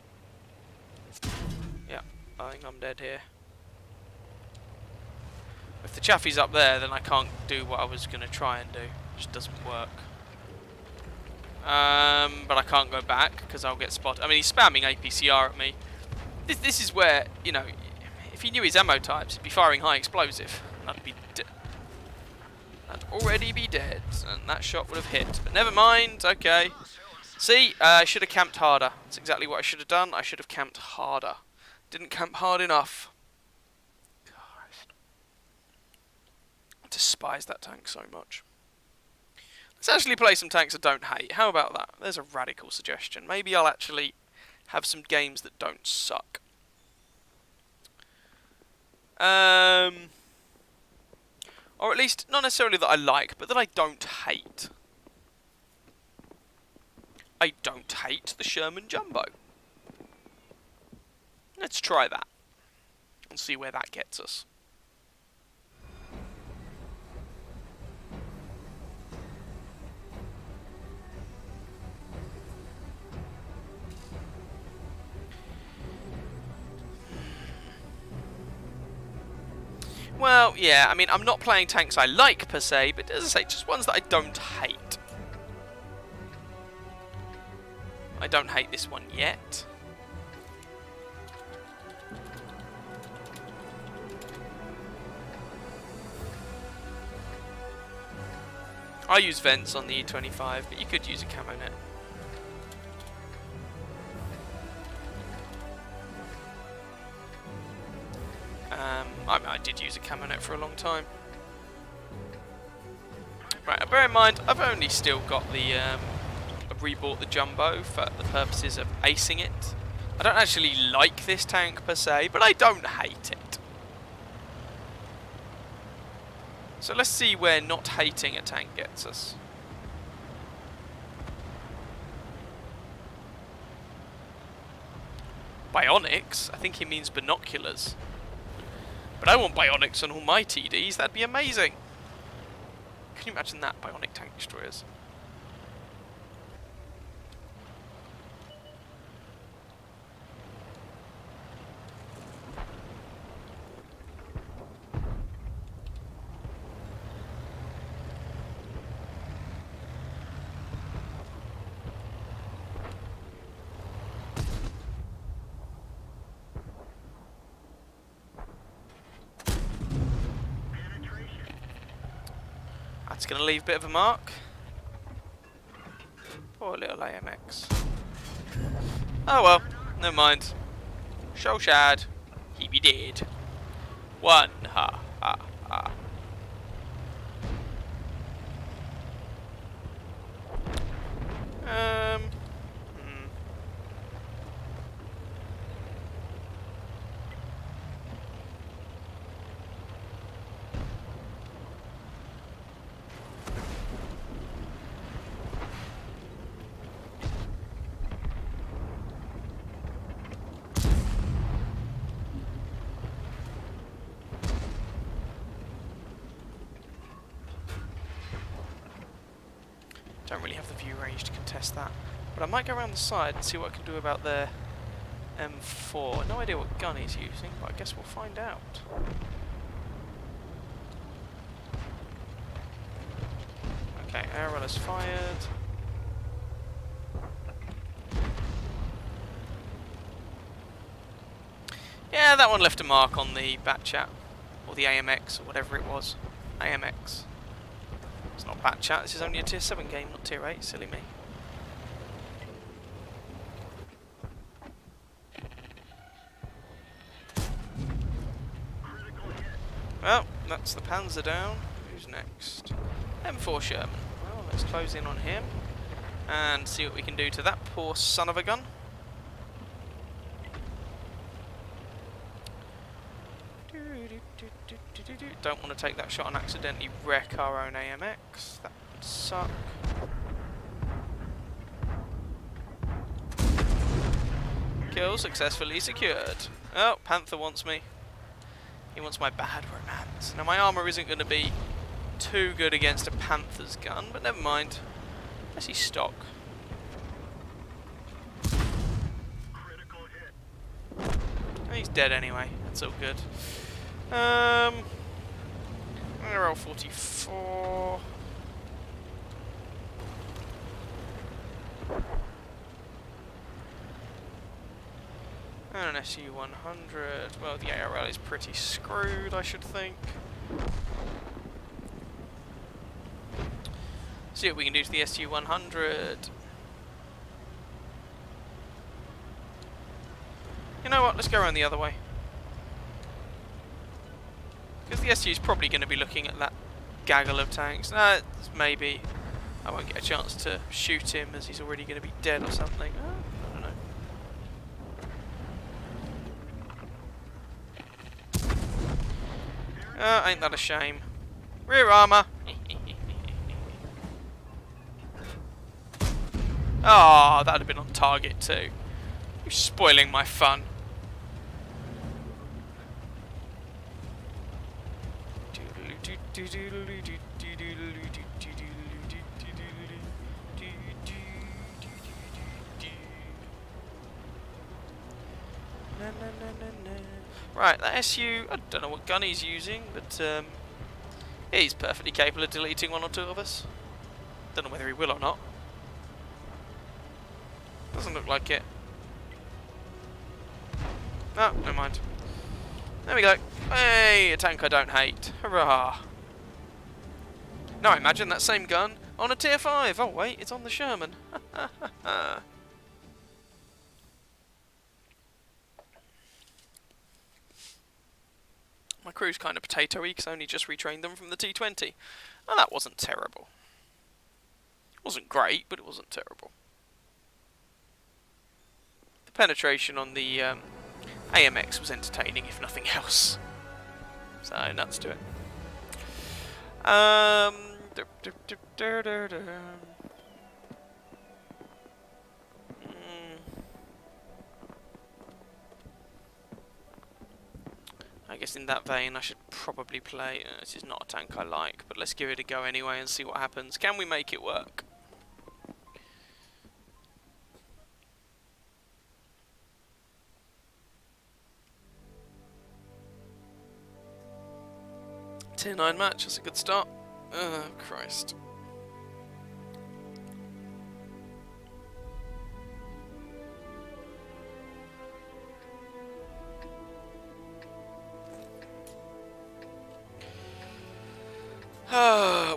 Speaker 1: Yeah, I think I'm dead here. If the Chaffee's up there, then I can't do what I was going to try and do. It just doesn't work. But I can't go back because I'll get spotted. I mean, he's spamming APCR at me. This is where, you know, if he knew his ammo types, he'd be firing high explosive. I'd be dead. I'd already be dead, and that shot would have hit. But never mind, okay. See, I should have camped harder. That's exactly what I should have done. I should have camped harder. Didn't camp hard enough. Christ. I despise that tank so much. Let's actually play some tanks I don't hate. How about that? There's a radical suggestion. Maybe I'll actually have some games that don't suck. Or at least, not necessarily that I like, but that I don't hate. I don't hate the Sherman Jumbo. Let's try that. And see where that gets us. Well, yeah, I mean, I'm not playing tanks I like, per se, but as I say, just ones that I don't hate. I don't hate this one yet. I use vents on the E25, but you could use a camo net. I did use a camo net for a long time. Right, bear in mind, I've only still got the, I've rebought the Jumbo for the purposes of acing it. I don't actually like this tank per se, but I don't hate it. So let's see where not hating a tank gets us. Bionics? I think he means binoculars. But I want bionics on all my TDs, that'd be amazing. Can you imagine that, bionic tank destroyers? That's going to leave a bit of a mark. Poor little AMX. Oh well, never mind. Show shad, he be dead. One, ha, ha, ha. Don't really have the view range to contest that, but I might go around the side and see what I can do about their M4. No idea what gun he's using, but I guess we'll find out. Okay, arrow is fired. Yeah, that one left a mark on the Batchat, or the AMX, or whatever it was. AMX. It's not Batchat, this is only a tier 7 game, not tier 8, silly me. Well, that's the Panzer down. Who's next? M4 Sherman. Well, let's close in on him and see what we can do to that poor son of a gun. Don't want to take that shot and accidentally wreck our own AMX. That would suck. Kill successfully secured. Oh, Panther wants me. He wants my bad romance. Now my armour isn't going to be too good against a Panther's gun, but never mind. Let's see stock. Oh, he's dead anyway. That's all good. Roll 44. And an SU-100. Well, the ARL is pretty screwed, I should think. See what we can do to the SU-100. You know what? Let's go around the other way. Because the SU is probably going to be looking at that gaggle of tanks. Maybe I won't get a chance to shoot him as he's already going to be dead or something. I don't know. Ain't that a shame? Rear armour. Oh, that'd have been on target too. You're spoiling my fun. Right, that SU, I don't know what gun he's using, but he's perfectly capable of deleting one or two of us. Don't know whether he will or not. Doesn't look like it. Oh, never mind. There we go. Hey, a tank I don't hate. Hurrah. Now imagine that same gun on a tier 5. Oh wait, it's on the Sherman. My crew's kind of potatoey because I only just retrained them from the T20. And that wasn't terrible. It wasn't great, but it wasn't terrible. The penetration on the AMX was entertaining, if nothing else. So, nuts to it. I guess in that vein I should probably play... this is not a tank I like, but let's give it a go anyway and see what happens. Can we make it work? Tier 9 match, that's a good start. Oh, Christ.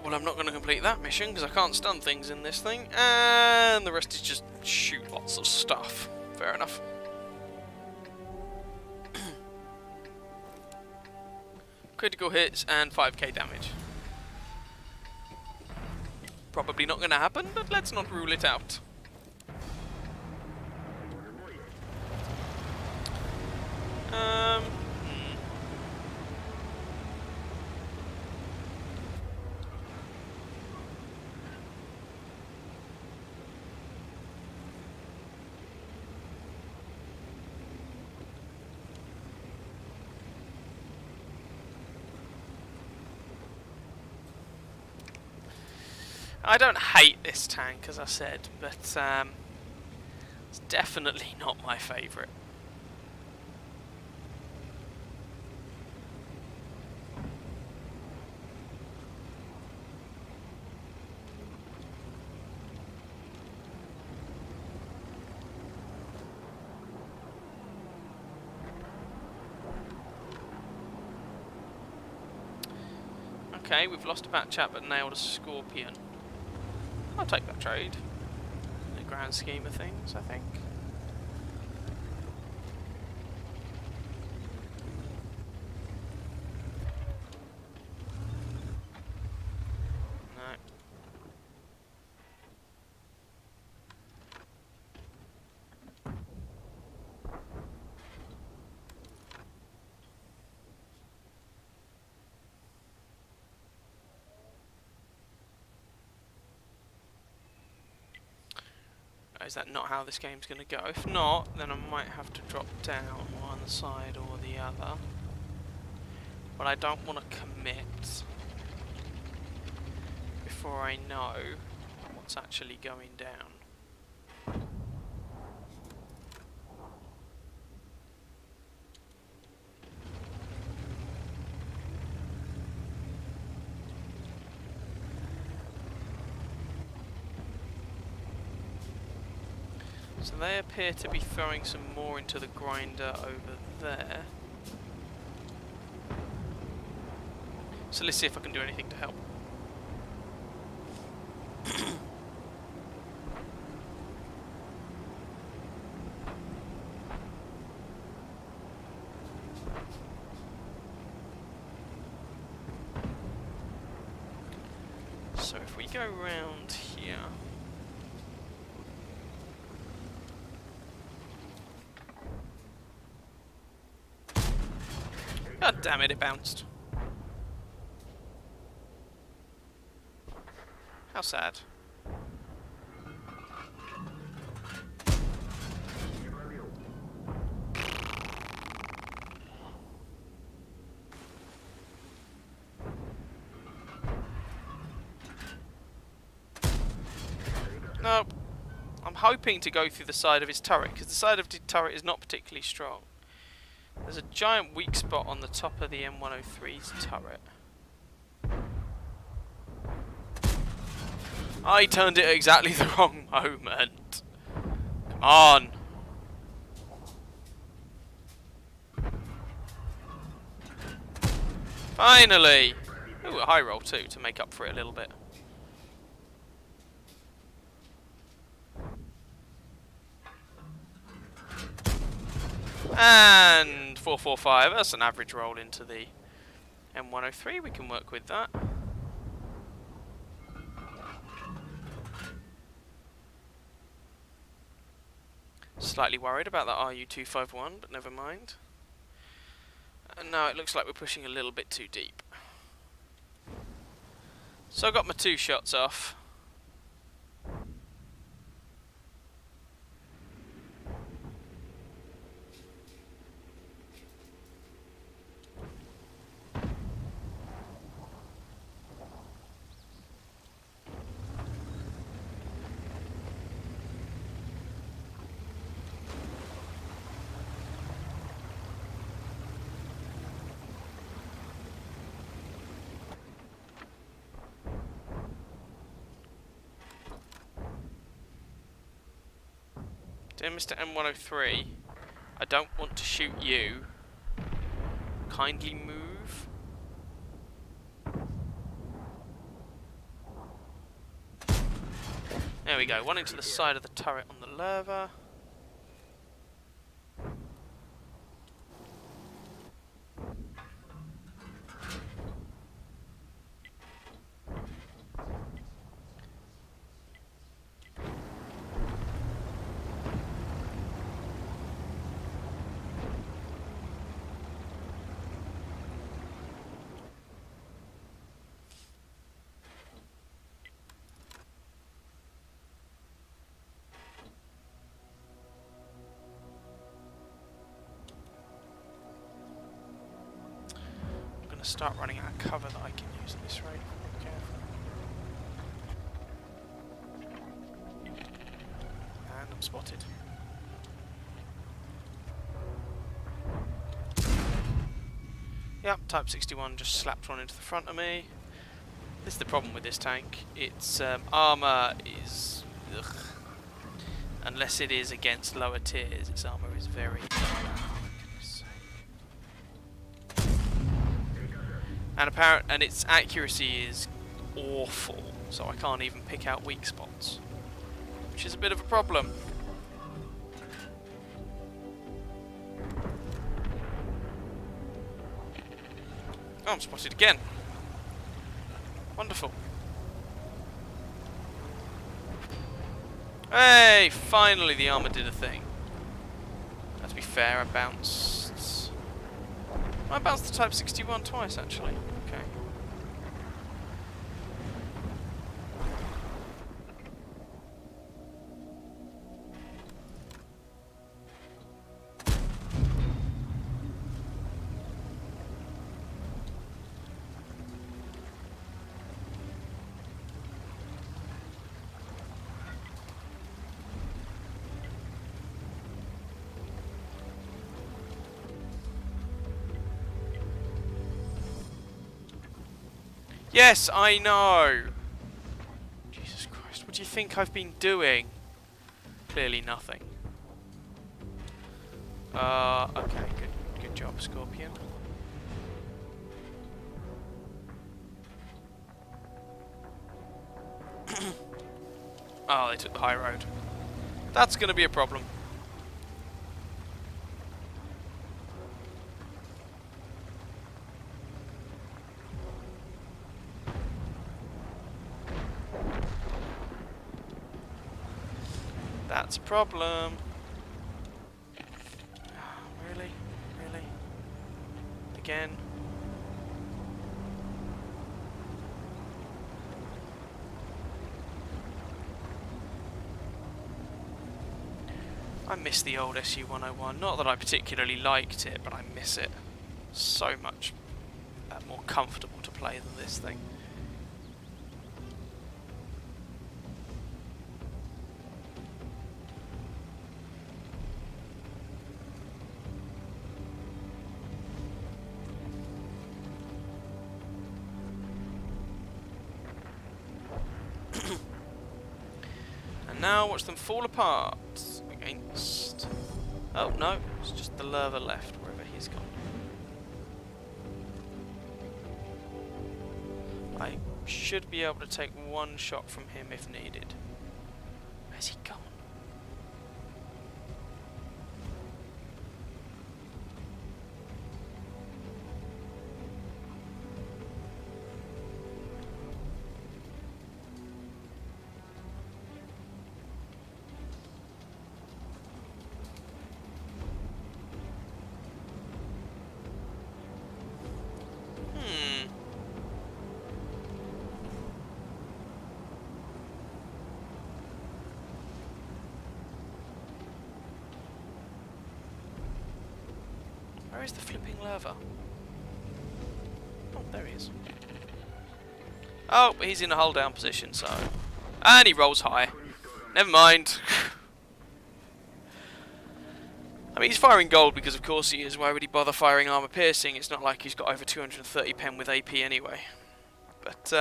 Speaker 1: Well, I'm not going to complete that mission because I can't stun things in this thing, and the rest is just shoot lots of stuff. Fair enough. Critical hits and 5k damage. Probably not going to happen, but let's not rule it out. I don't hate this tank, as I said, but it's definitely not my favourite. Okay, we've lost a Bat Chat but nailed a Scorpion. I'll take that trade, in the grand scheme of things, I think. No. Is that not how this game's going to go? If not, then I might have to drop down one side or the other. But I don't want to commit before I know what's actually going down. So they appear to be throwing some more into the grinder over there. So let's see if I can do anything to help. So if we go round here... God damn it, it bounced. How sad. Nope. I'm hoping to go through the side of his turret, because the side of the turret is not particularly strong. There's a giant weak spot on the top of the M103's turret. I turned it at exactly the wrong moment. Come on. Finally! Ooh, a high roll too, to make up for it a little bit. And 445, that's an average roll into the M103, we can work with that. Slightly worried about that RU-251, but never mind. And now it looks like we're pushing a little bit too deep. So I got my 2 shots off. Dear Mr. M103, I don't want to shoot you. Kindly move. There we go, one into the side of the turret on the lever. Start running out of cover that I can use at this rate. And I'm spotted. Yep, Type 61 just slapped one into the front of me. This is the problem with this tank. Its armour is... ugh. Unless it is against lower tiers, its armour is very... And its accuracy is awful, so I can't even pick out weak spots, which is a bit of a problem. Oh, I'm spotted again. Wonderful. Hey, finally the armor did a thing. Now, to be fair, I bounced the Type 61 twice, actually. Okay. Yes, I know! Jesus Christ, what do you think I've been doing? Clearly nothing. Okay, good job, Scorpion. Oh, they took the high road. That's gonna be a problem. That's a problem. Really? Really? Again? I miss the old SU-101. Not that I particularly liked it, but I miss it so much more comfortable to play than this thing. now watch them fall apart against... Oh, no. It's just the lurver left, wherever he's gone. I should be able to take one shot from him if needed. Where's he gone? Where is the flipping lurver? Oh, there he is. Oh, he's in a hold down position, so... And he rolls high. Never mind. I mean, he's firing gold because of course he is. Why would he bother firing armor piercing? It's not like he's got over 230 pen with AP anyway. But,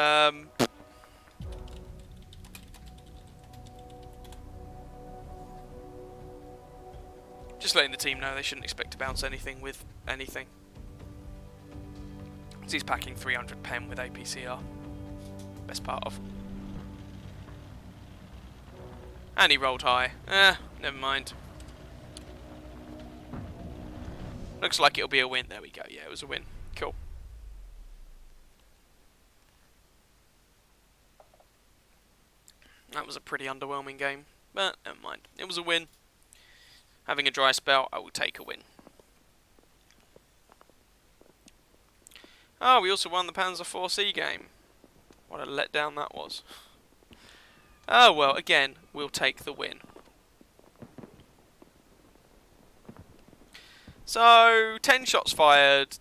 Speaker 1: just letting the team know they shouldn't expect to bounce anything with anything. So he's packing 300 pen with APCR. Best part of. And he rolled high. Never mind. Looks like it'll be a win. There we go. Yeah, it was a win. Cool. That was a pretty underwhelming game. But never mind. It was a win. Having a dry spell, I will take a win. Oh, we also won the Panzer 4C game. What a letdown that was. Oh well, again, we'll take the win. So, 10 shots fired.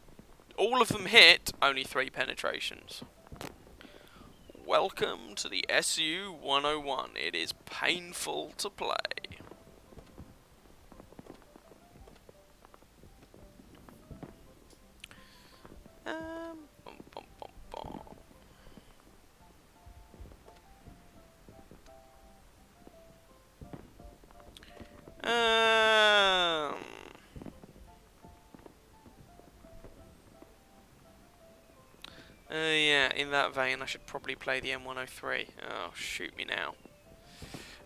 Speaker 1: All of them hit, only 3 penetrations. Welcome to the SU-101. It is painful to play. Bum, bum, bum. Yeah, in that vein, I should probably play the M103. Oh, shoot me now.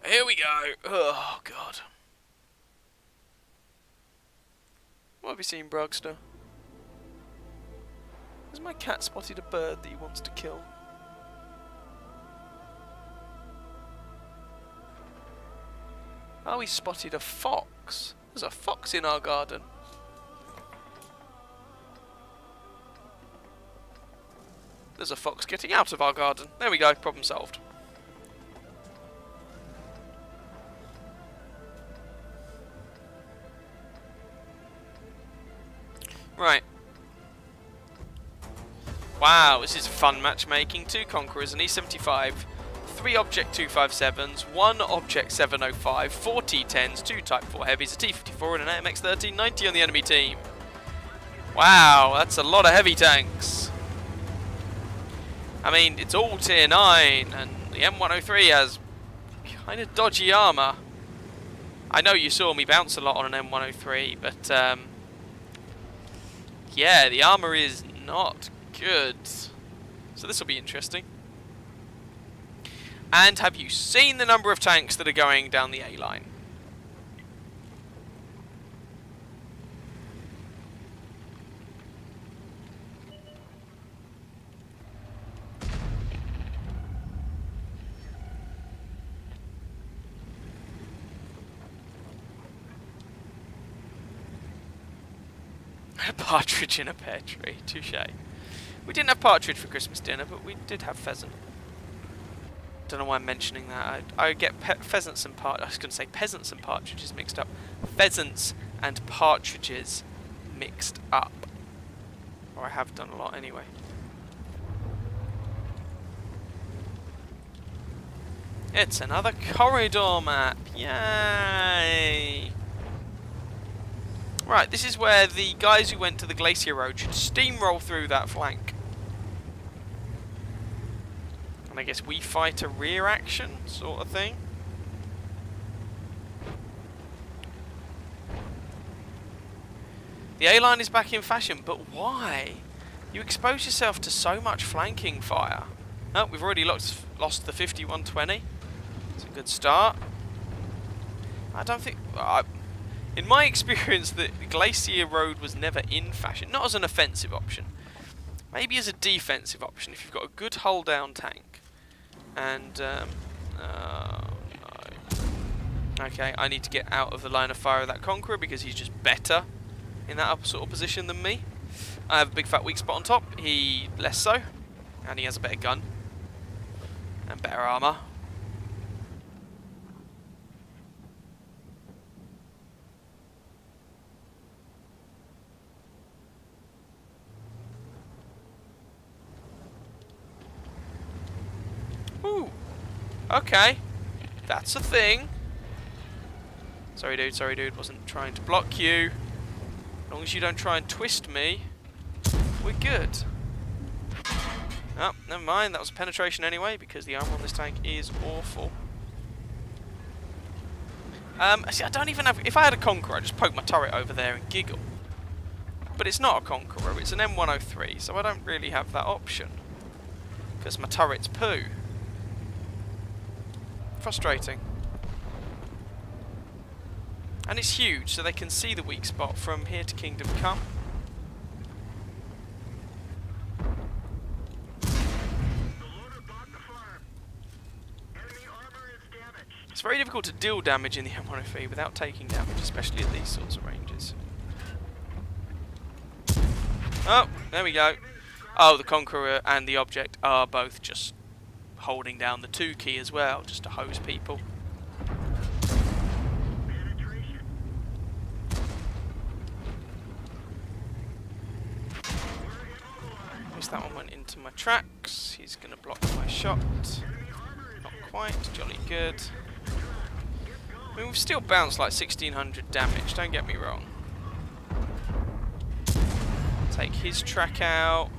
Speaker 1: Here we go. Oh, God. What have you seen, Brugster? Has my cat spotted a bird that he wants to kill? Oh, he spotted a fox. There's a fox in our garden. There's a fox getting out of our garden. There we go, problem solved. Right. Wow, this is fun matchmaking. 2 Conquerors, an E75, 3 Object 257s, 1 Object 705, 4 T10s, 2 Type 4 Heavies, a T54 and an AMX 1390 on the enemy team. Wow, that's a lot of heavy tanks. I mean, it's all tier 9, and the M103 has kind of dodgy armour. I know you saw me bounce a lot on an M103, but yeah, the armour is not good. So this will be interesting. And have you seen the number of tanks that are going down the A line? A partridge in a pear tree, touche. We didn't have partridge for Christmas dinner, but we did have pheasant. Don't know why I'm mentioning that. I get pheasants and I was going to say peasants and partridges mixed up. Pheasants and partridges mixed up. Or I have done a lot anyway. It's another corridor map. Yay! Right, this is where the guys who went to the Glacier Road should steamroll through that flank. And I guess we fight a rear action sort of thing. The A-line is back in fashion, but why? You expose yourself to so much flanking fire. Oh, we've already lost the 5120. It's a good start. I don't think... in my experience, the Glacier Road was never in fashion. Not as an offensive option. Maybe as a defensive option, if you've got a good hull-down tank. And, oh, no. Okay, I need to get out of the line of fire of that Conqueror because he's just better in that sort of position than me. I have a big fat weak spot on top. He less so. And he has a better gun. And better armour. Ooh. Okay. That's a thing. Sorry dude. Wasn't trying to block you. As long as you don't try and twist me, we're good. Oh, never mind. That was a penetration anyway, because the armor on this tank is awful. See, I don't even have... If I had a Conqueror, I'd just poke my turret over there and giggle. But it's not a Conqueror. It's an M103, so I don't really have that option. Because my turret's poo. Frustrating. And it's huge, so they can see the weak spot from here to Kingdom Come. It's very difficult to deal damage in the M103 without taking damage, especially at these sorts of ranges. Oh, there we go. Oh, the Conqueror and the Object are both just holding down the 2 key as well, just to hose people. That one went into my tracks. He's going to block my shot. Not quite. Jolly good. I mean, we've still bounced like 1600 damage, don't get me wrong. Take his track out.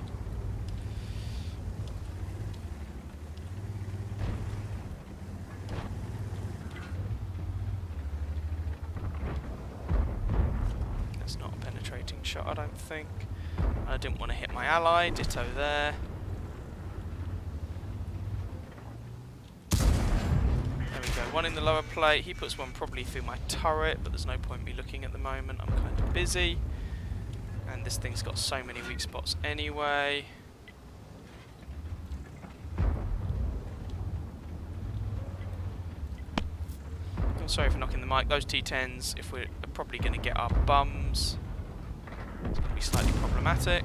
Speaker 1: That's not a penetrating shot, I don't think. I didn't want to hit my ally, ditto there. There we go, one in the lower plate. He puts one probably through my turret, but there's no point me looking at the moment. I'm kind of busy. And this thing's got so many weak spots anyway. I'm sorry for knocking the mic. Those T10s, if we're probably going to get our bums. It's going to be slightly problematic.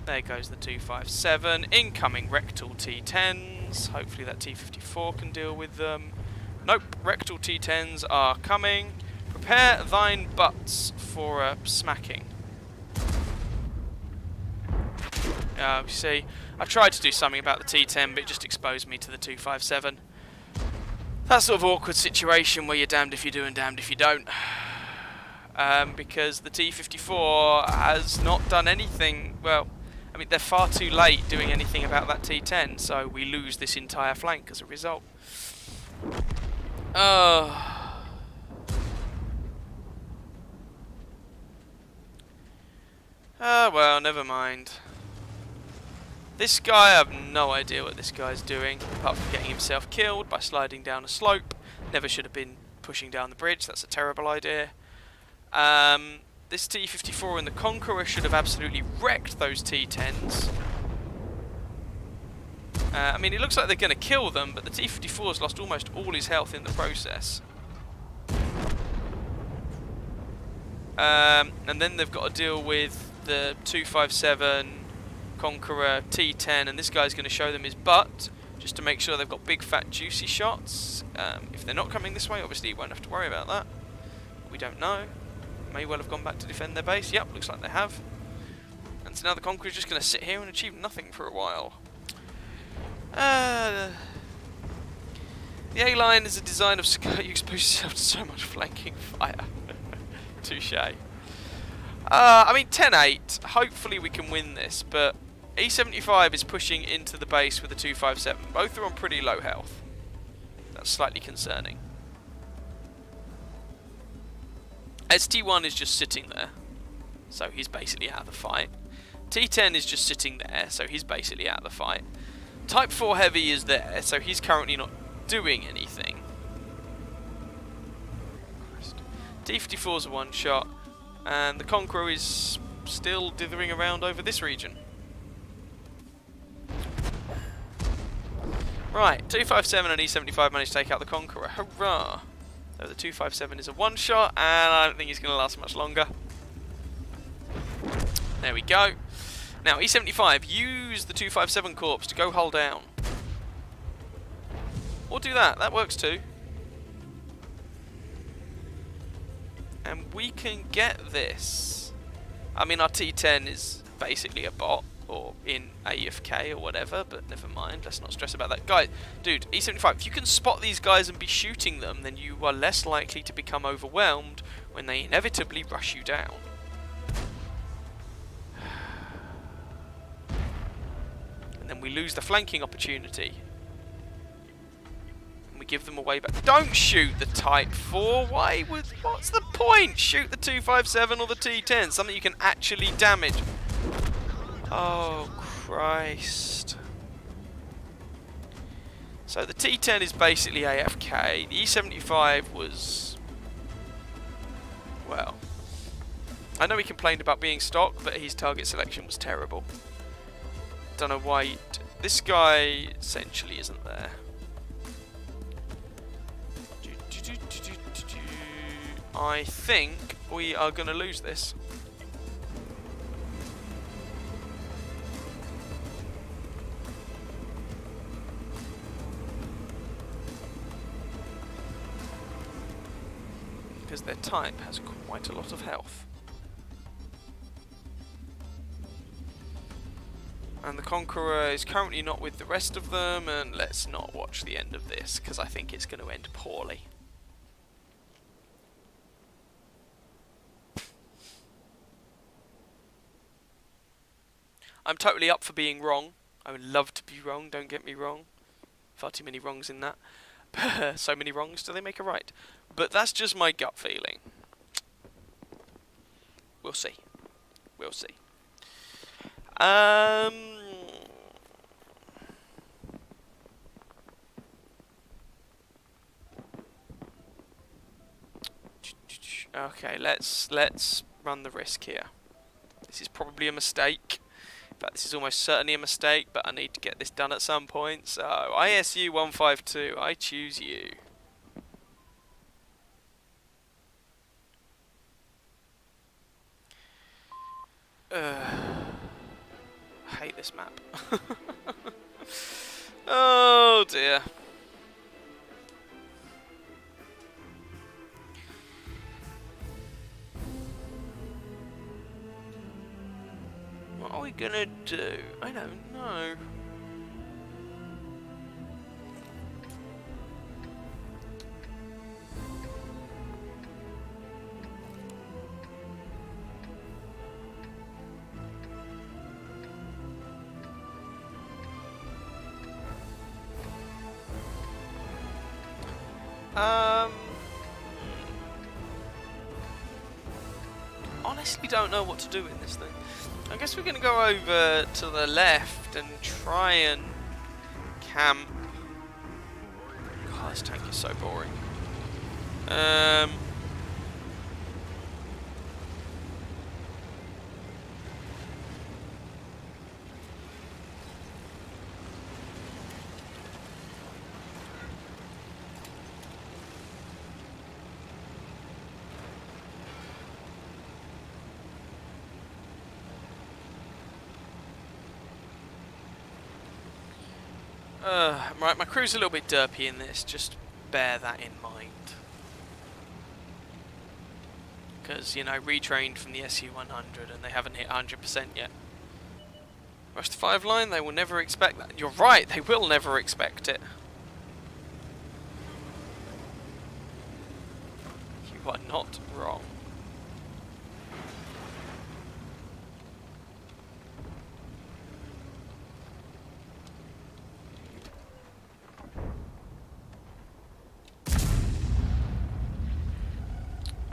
Speaker 1: There goes the 257. Incoming rectal T10s. Hopefully that T54 can deal with them. Nope, rectal T10s are coming. Prepare thine butts for a smacking. You see, I tried to do something about the T10, but it just exposed me to the 257. That sort of awkward situation where you're damned if you do and damned if you don't. Because the T54 has not done anything, well, I mean, they're far too late doing anything about that T10, so we lose this entire flank as a result. Oh. Oh, well, never mind. This guy, I have no idea what this guy's doing, apart from getting himself killed by sliding down a slope. Never should have been pushing down the bridge, that's a terrible idea. This T-54 and the Conqueror should have absolutely wrecked those T-10s. I mean, it looks like they're going to kill them, but the T-54's lost almost all his health in the process. And then they've got to deal with the 257, Conqueror, T-10, and this guy's going to show them his butt, just to make sure they've got big, fat, juicy shots. If they're not coming this way, obviously you won't have to worry about that. We don't know. May well have gone back to defend their base. Yep, looks like they have. And so now the Conqueror's just going to sit here and achieve nothing for a while. The A-line is a design of skirt. You expose yourself to so much flanking fire. Touche. I mean, 10-8. Hopefully we can win this, but E75 is pushing into the base with the 257. Both are on pretty low health. That's slightly concerning. ST1 is just sitting there. so he's basically out of the fight. T10 is just sitting there, so he's basically out of the fight. Type 4 Heavy is there, so he's currently not doing anything. T-54 is a one-shot, and the Conqueror is still dithering around over this region. Right, 257 and E75 managed to take out the Conqueror. Hurrah! So the 257 is a one-shot, and I don't think he's going to last much longer. There we go. Now, E75, use the 257 corpse to go hull down. Or do that, that works too. And we can get this. I mean, our T10 is basically a bot, or in AFK or whatever, but never mind, let's not stress about that. Guys, dude, E75, if you can spot these guys and be shooting them, then you are less likely to become overwhelmed when they inevitably rush you down. And then we lose the flanking opportunity. And we give them away back. Don't shoot the Type 4, what's the point? Shoot the 257 or the T10, something you can actually damage. Oh, Christ. So the T10 is basically AFK. The E75 was... well... I know he complained about being stock, but his target selection was terrible. Don't know why... this guy essentially isn't there. I think we are going to lose this. Because their type has quite a lot of health. And the Conqueror is currently not with the rest of them, and let's not watch the end of this, because I think it's going to end poorly. I'm totally up for being wrong. I would love to be wrong, don't get me wrong. Far too many wrongs in that. So many wrongs, do they make a right? But that's just my gut feeling. We'll see. We'll see. Okay, let's run the risk here. This is probably a mistake. In fact, this is almost certainly a mistake, but I need to get this done at some point. So, ISU 152, I choose you. I hate this map. Oh dear. What are we gonna do? I don't know. Honestly don't know what to do in this thing. I guess we're going to go over to the left and try and camp. God, this tank is so boring. Right, my crew's a little bit derpy in this, just bear that in mind. Because, you know, retrained from the SU-100 and they haven't hit 100% yet. Rush the 5 line, they will never expect that. You're right, they will never expect it. You are not wrong.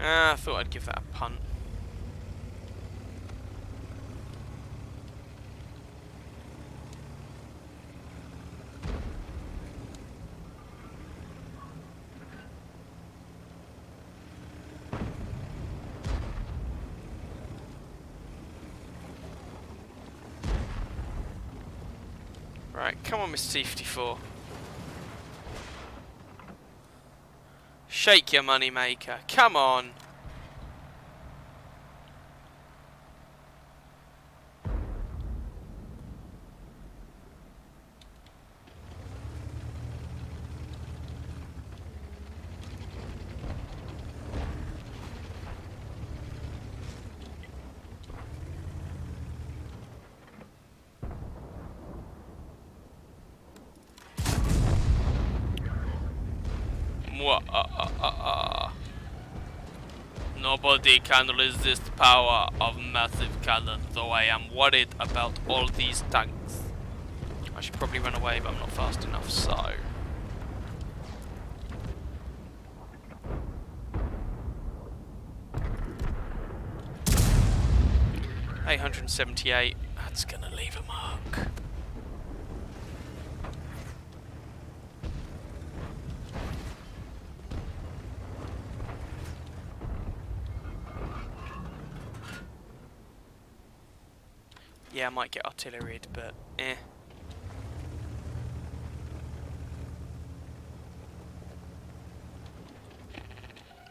Speaker 1: I thought I'd give that a punt. Right, come on, Mr. T54. Shake your money maker. Come on. Nobody can resist the power of massive cannon, though I am worried about all these tanks. I should probably run away, but I'm not fast enough, so... 878. That's gonna leave a mark. Yeah, I might get artilleried, but eh.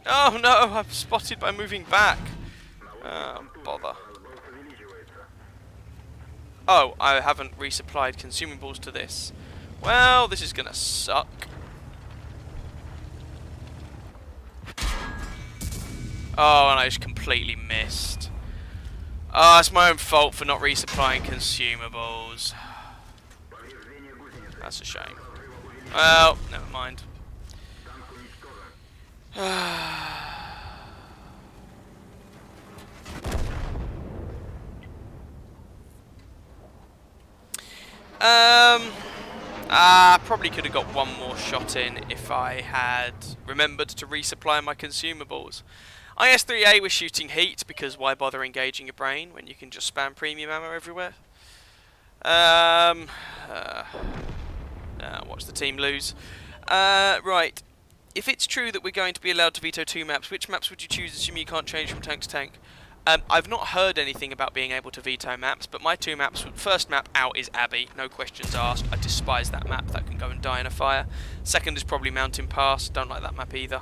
Speaker 1: Oh no, I'm spotted by moving back. Bother. Oh, I haven't resupplied consumables to this. Well, this is gonna suck. Oh, and I just completely missed. Oh, it's my own fault for not resupplying consumables. That's a shame. Well, never mind. Probably could have got one more shot in if I had remembered to resupply my consumables. IS-3A was shooting heat because why bother engaging your brain when you can just spam premium ammo everywhere? Watch the team lose. Right. If it's true that we're going to be allowed to veto 2 maps, which maps would you choose, assuming you can't change from tank to tank? I've not heard anything about being able to veto maps, but my 2 maps, first map out is Abbey, no questions asked. I despise that map, that can go and die in a fire. Second is probably Mountain Pass, don't like that map either.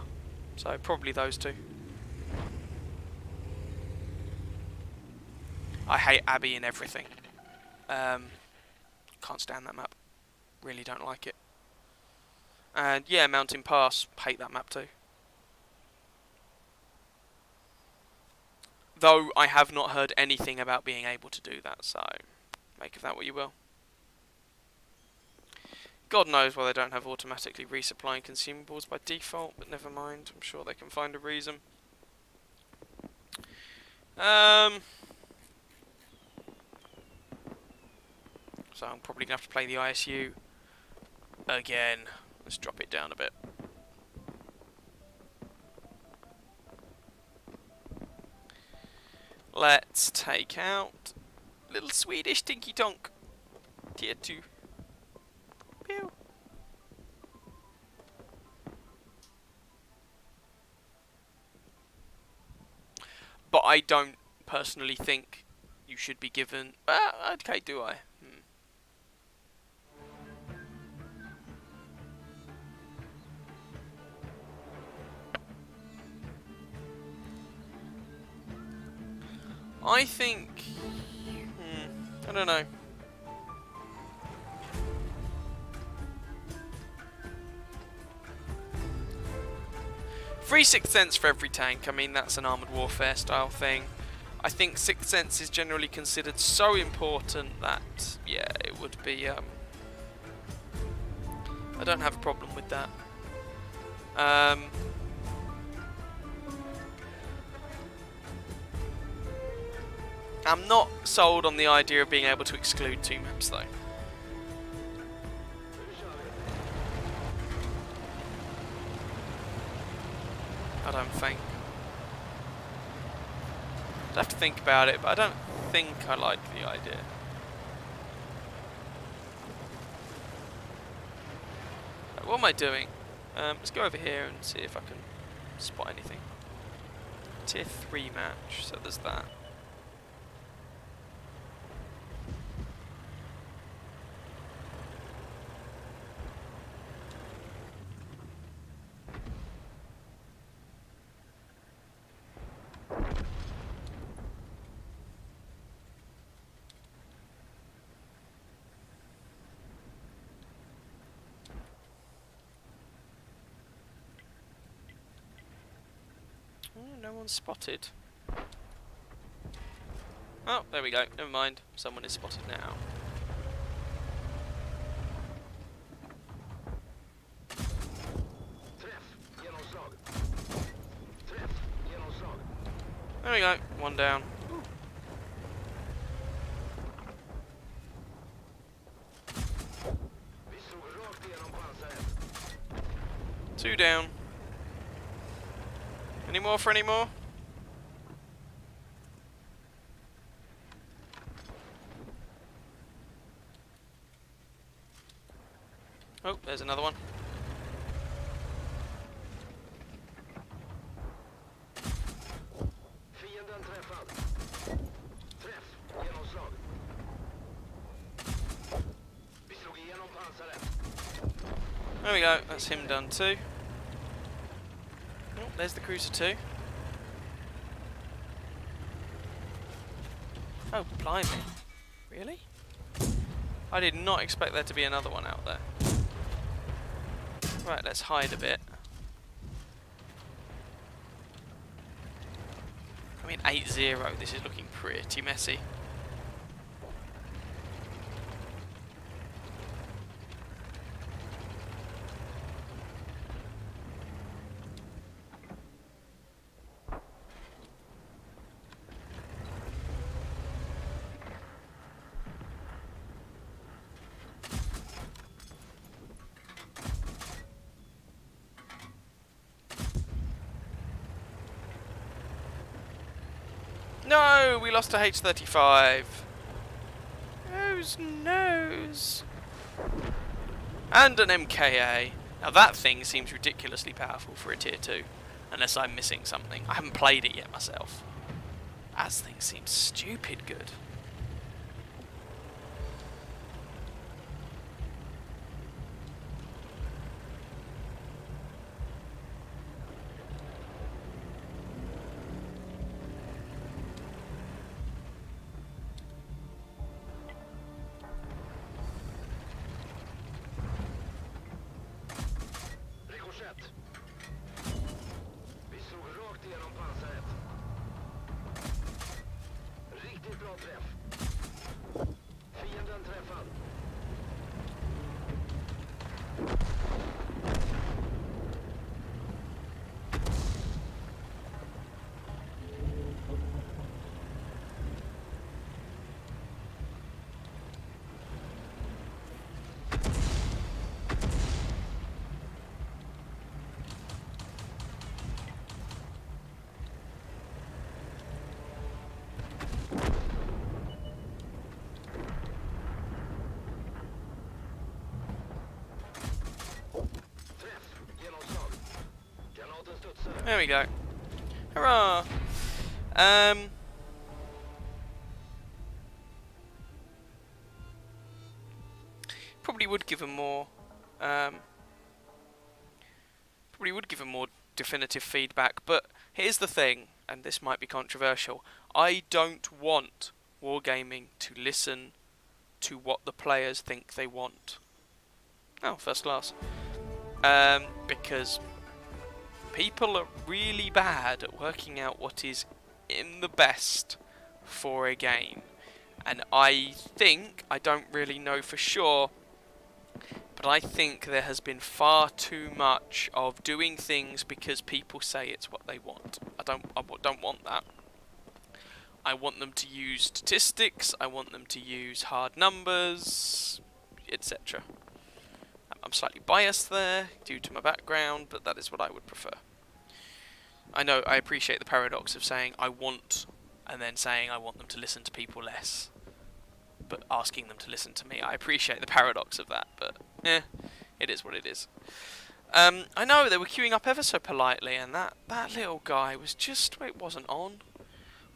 Speaker 1: So probably those 2. I hate Abbey in everything. Can't stand that map. Really don't like it. And yeah, Mountain Pass, hate that map too. Though I have not heard anything about being able to do that, so make of that what you will. God knows why they don't have automatically resupplying consumables by default, but never mind, I'm sure they can find a reason. So I'm probably going to have to play the ISU again. Let's drop it down a bit. Let's take out little Swedish Tinky Tonk. Tier 2. Pew. But I don't personally think you should be given... okay, do I? I think... I don't know. 3 Sixth Sense for every tank. I mean, that's an Armoured Warfare style thing. I think Sixth Sense is generally considered so important that, yeah, it would be... I don't have a problem with that. I'm not sold on the idea of being able to exclude 2 maps though. I don't think. I'd have to think about it, but I don't think I like the idea. What am I doing? Let's go over here and see if I can spot anything. Tier 3 match, so there's that. Oh, no one's spotted. Oh, there we go. Never mind. Someone is spotted now. There we go. One down. Two down. Any more for any more? Oh, there's another one. There we go, that's him done too. Oh, there's the cruiser too. Oh, blimey. Really? I did not expect there to be another one out there. Right, let's hide a bit. I mean, 8-0, this is looking pretty messy. No, we lost to H-35. Whose nose? And an MKA. Now that thing seems ridiculously powerful for a tier 2. Unless I'm missing something. I haven't played it yet myself. That thing seems stupid good. There we go. Hurrah! Probably would give a more definitive feedback, but here's the thing, and this might be controversial. I don't want Wargaming to listen to what the players think they want. Oh, first class. Because people are really bad at working out what is in the best for a game. And I think, I don't really know for sure, but I think there has been far too much of doing things because people say it's what they want. I don't want that. I want them to use statistics, I want them to use hard numbers, etc. I'm slightly biased there due to my background, but that is what I would prefer. I know, I appreciate the paradox of saying I want, and then saying I want them to listen to people less, but asking them to listen to me. I appreciate the paradox of that, but it is what it is. I know, they were queuing up ever so politely, and that little guy was just, it wasn't on.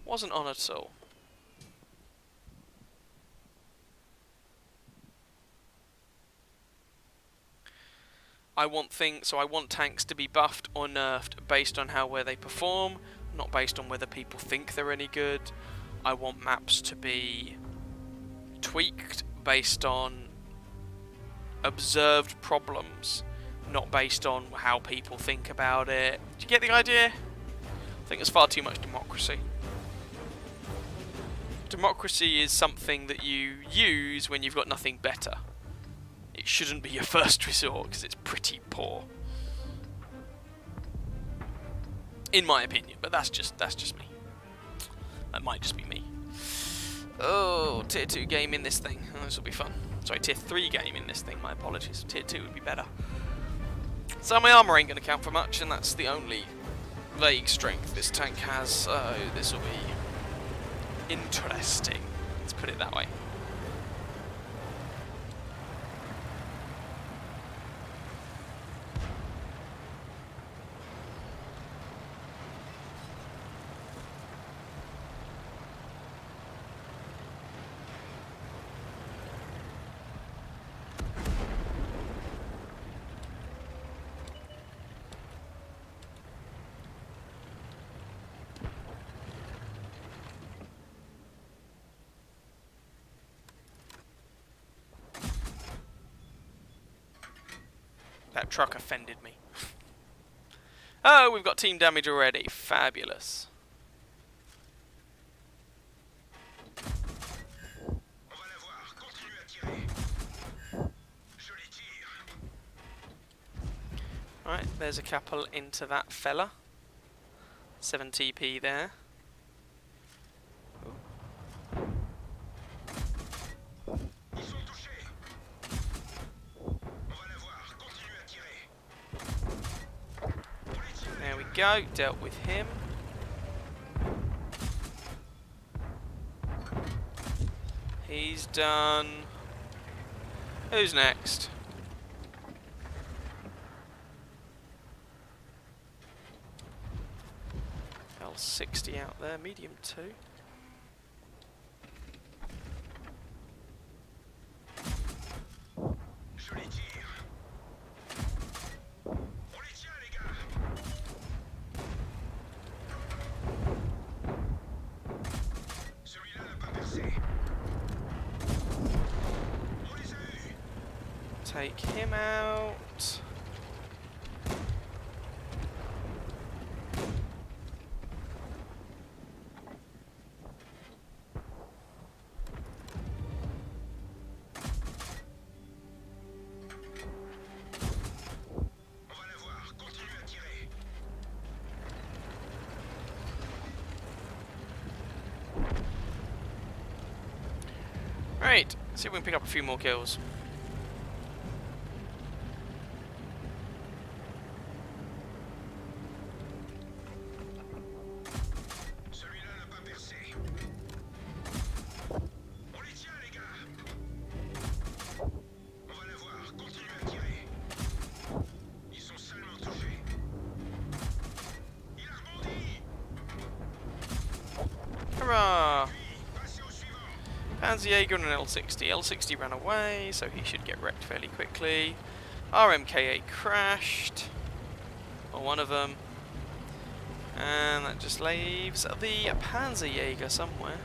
Speaker 1: Wasn't on at all. I want tanks to be buffed or nerfed based on where they perform, not based on whether people think they're any good. I want maps to be tweaked based on observed problems, not based on how people think about it. Do you get the idea? I think there's far too much democracy. Democracy is something that you use when you've got nothing better. It shouldn't be your first resort because it's pretty poor, in my opinion. But that's just me. That might just be me. Oh, tier 2 game in this thing. Oh, this will be fun. Sorry, tier 3 game in this thing. My apologies. Tier 2 would be better. So my armour ain't going to count for much, and that's the only vague strength this tank has. So this will be interesting. Let's put it that way. That truck offended me. Oh, we've got team damage already. Fabulous. Right, there's a couple into that fella. 7 TP there. There we go, dealt with him. He's done. Who's next? L60 out there, medium 2. Take him out. Right, see if we can pick up a few more kills. Hurrah! Panzerjäger and an L60. L60 ran away, so he should get wrecked fairly quickly. RMK8 crashed. Or one of them. And that just leaves the Panzerjäger somewhere.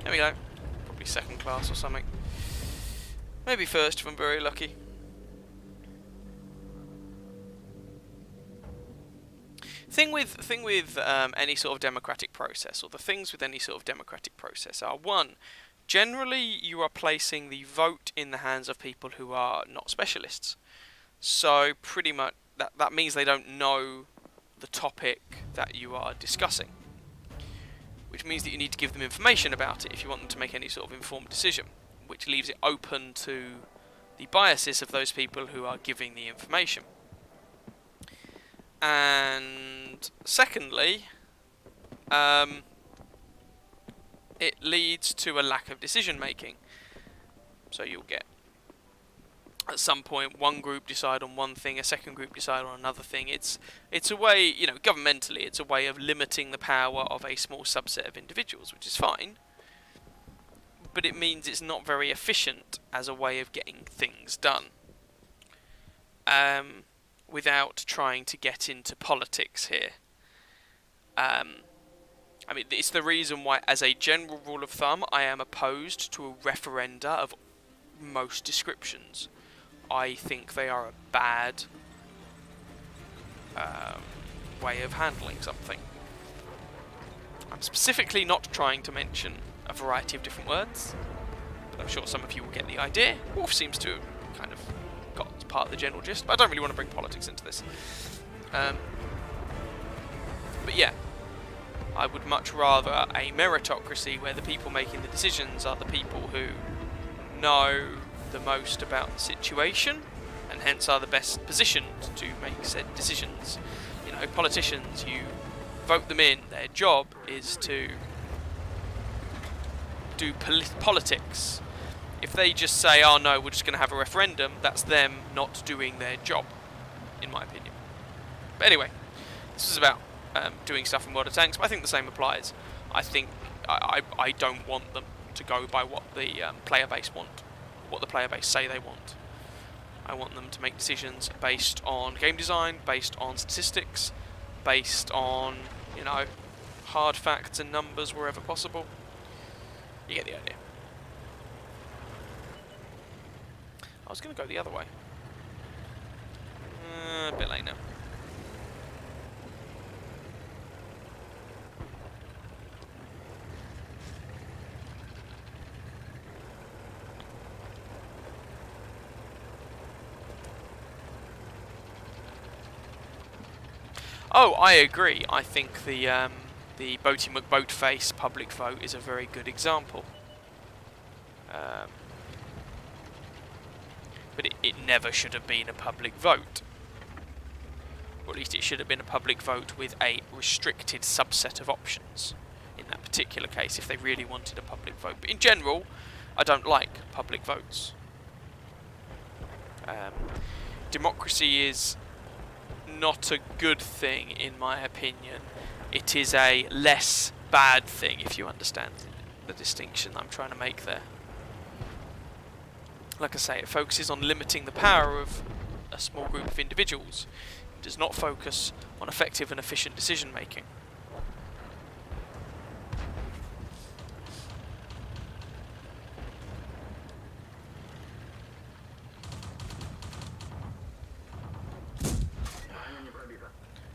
Speaker 1: There we go. Probably second class or something. Maybe first if I'm very lucky. Thing with any sort of democratic process, or the things with any sort of democratic process, are one, generally you are placing the vote in the hands of people who are not specialists. So pretty much that means they don't know the topic that you are discussing, which means that you need to give them information about it if you want them to make any sort of informed decision, which leaves it open to the biases of those people who are giving the information. And secondly, it leads to a lack of decision making. So you'll get, at some point, one group decide on one thing, a second group decide on another thing. It's a way, you know, governmentally, it's a way of limiting the power of a small subset of individuals, which is fine. But it means it's not very efficient as a way of getting things done. Without trying to get into politics here. I mean, it's the reason why, as a general rule of thumb, I am opposed to a referenda of most descriptions. I think they are a bad way of handling something. I'm specifically not trying to mention a variety of different words, but I'm sure some of you will get the idea. Wolf seems to have kind of got part of the general gist, but I don't really want to bring politics into this. But yeah, I would much rather a meritocracy where the people making the decisions are the people who know the most about the situation and hence are the best positioned to make said decisions. You know, politicians, you vote them in, their job is to do politics. If they just say, oh no, we're just going to have a referendum, that's them not doing their job, in my opinion. But anyway, this is about doing stuff in World of Tanks, but I think the same applies. I think I don't want them to go by what the player base want, what the player base say they want. I want them to make decisions based on game design, based on statistics, based on, you know, hard facts and numbers wherever possible. You get the idea. I was going to go the other way. A bit late now. Oh, I agree. I think the Boaty McBoatface public vote is a very good example. But it never should have been a public vote. Or at least it should have been a public vote with a restricted subset of options. In that particular case, if they really wanted a public vote. But in general, I don't like public votes. Democracy is not a good thing, in my opinion. It is a less bad thing, if you understand the distinction I'm trying to make there. Like I say, it focuses on limiting the power of a small group of individuals. It does not focus on effective and efficient decision making.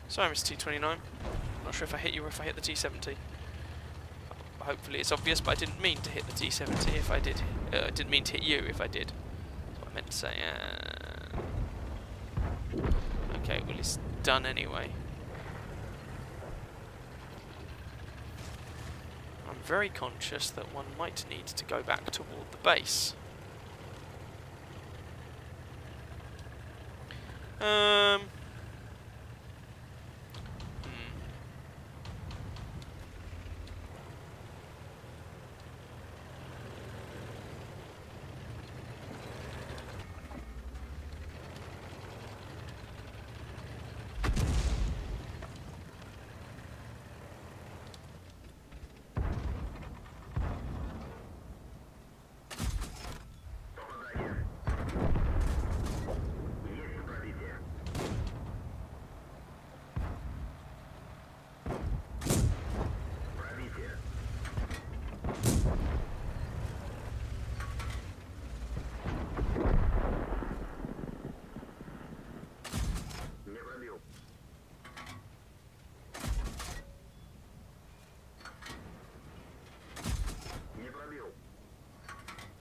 Speaker 1: Sorry, Mr. T29. Not sure if I hit you or if I hit the T70. Hopefully it's obvious, but I didn't mean to hit the T70 if I did. I didn't mean to hit you if I did. That's what I meant to say. Okay, well it's done anyway. I'm very conscious that one might need to go back toward the base.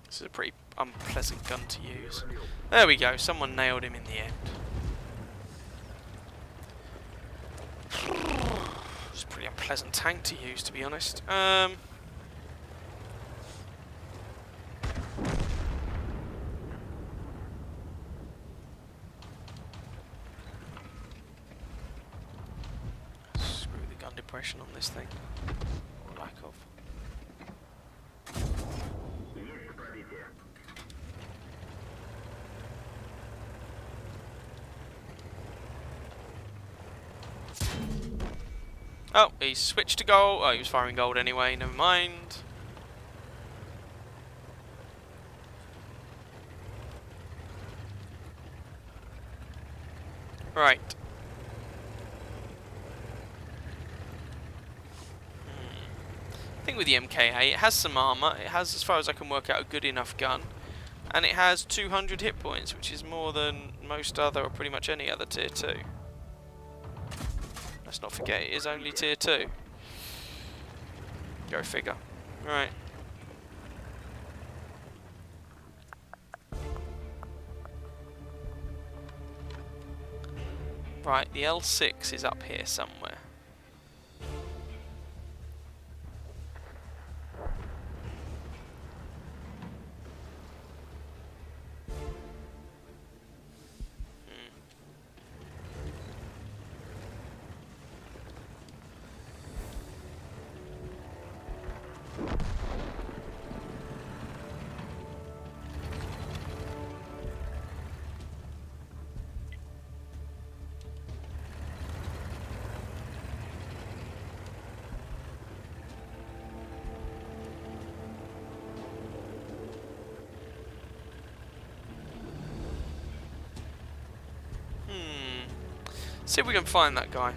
Speaker 1: This is a pretty unpleasant gun to use. There we go, someone nailed him in the end. It's a pretty unpleasant tank to use, to be honest. Screw the gun depression on this thing. Or lack of. Oh, he's switched to gold. Oh, he was firing gold anyway, never mind. Right. thing with the MK8, it has some armour, it has, as far as I can work out, a good enough gun, and it has 200 hit points, which is more than most other, or pretty much any other tier 2. Let's not forget, it is only tier 2. Go figure. Right. Right, the L6 is up here somewhere. See if we can find that guy.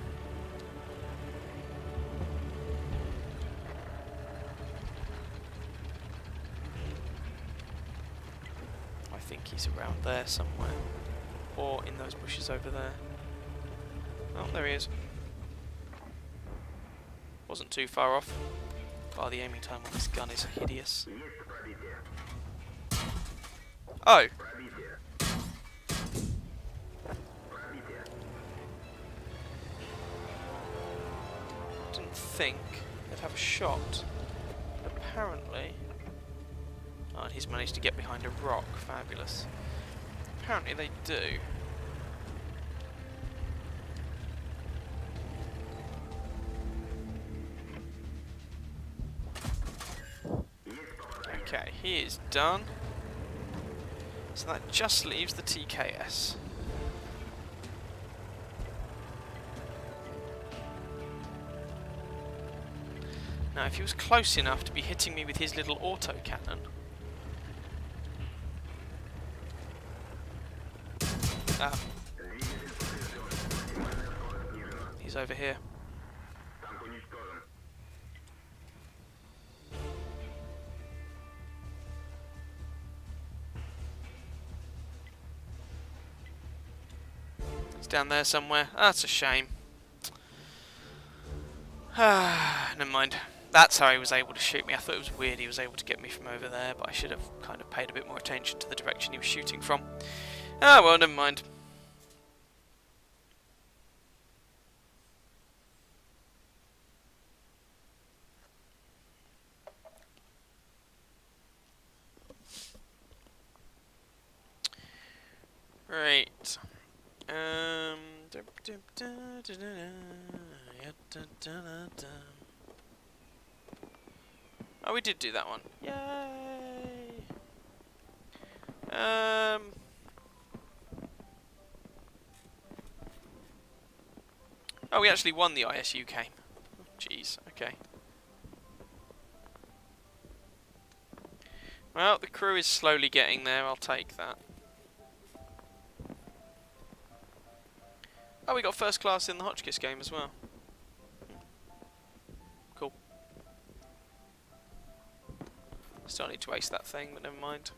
Speaker 1: I think he's around there somewhere. Or in those bushes over there. Oh, there he is. Wasn't too far off. Oh, the aiming time on this gun is hideous. Oh! Think they'd have a shot, but apparently, oh, and he's managed to get behind a rock. Fabulous. Apparently they do. Okay, he is done. So that just leaves the TKS. Now, if he was close enough to be hitting me with his little auto cannon. Ah. He's over here. He's down there somewhere. That's a shame. Never mind. That's how he was able to shoot me. I thought it was weird he was able to get me from over there, but I should have kind of paid a bit more attention to the direction he was shooting from. Ah, well, never mind. Right. Oh, we did do that one. Yay! Oh, we actually won the ISU game. Jeez, okay. Well, the crew is slowly getting there, I'll take that. Oh, we got first class in the Hotchkiss game as well. Cool. Still need to ace that thing, but never mind.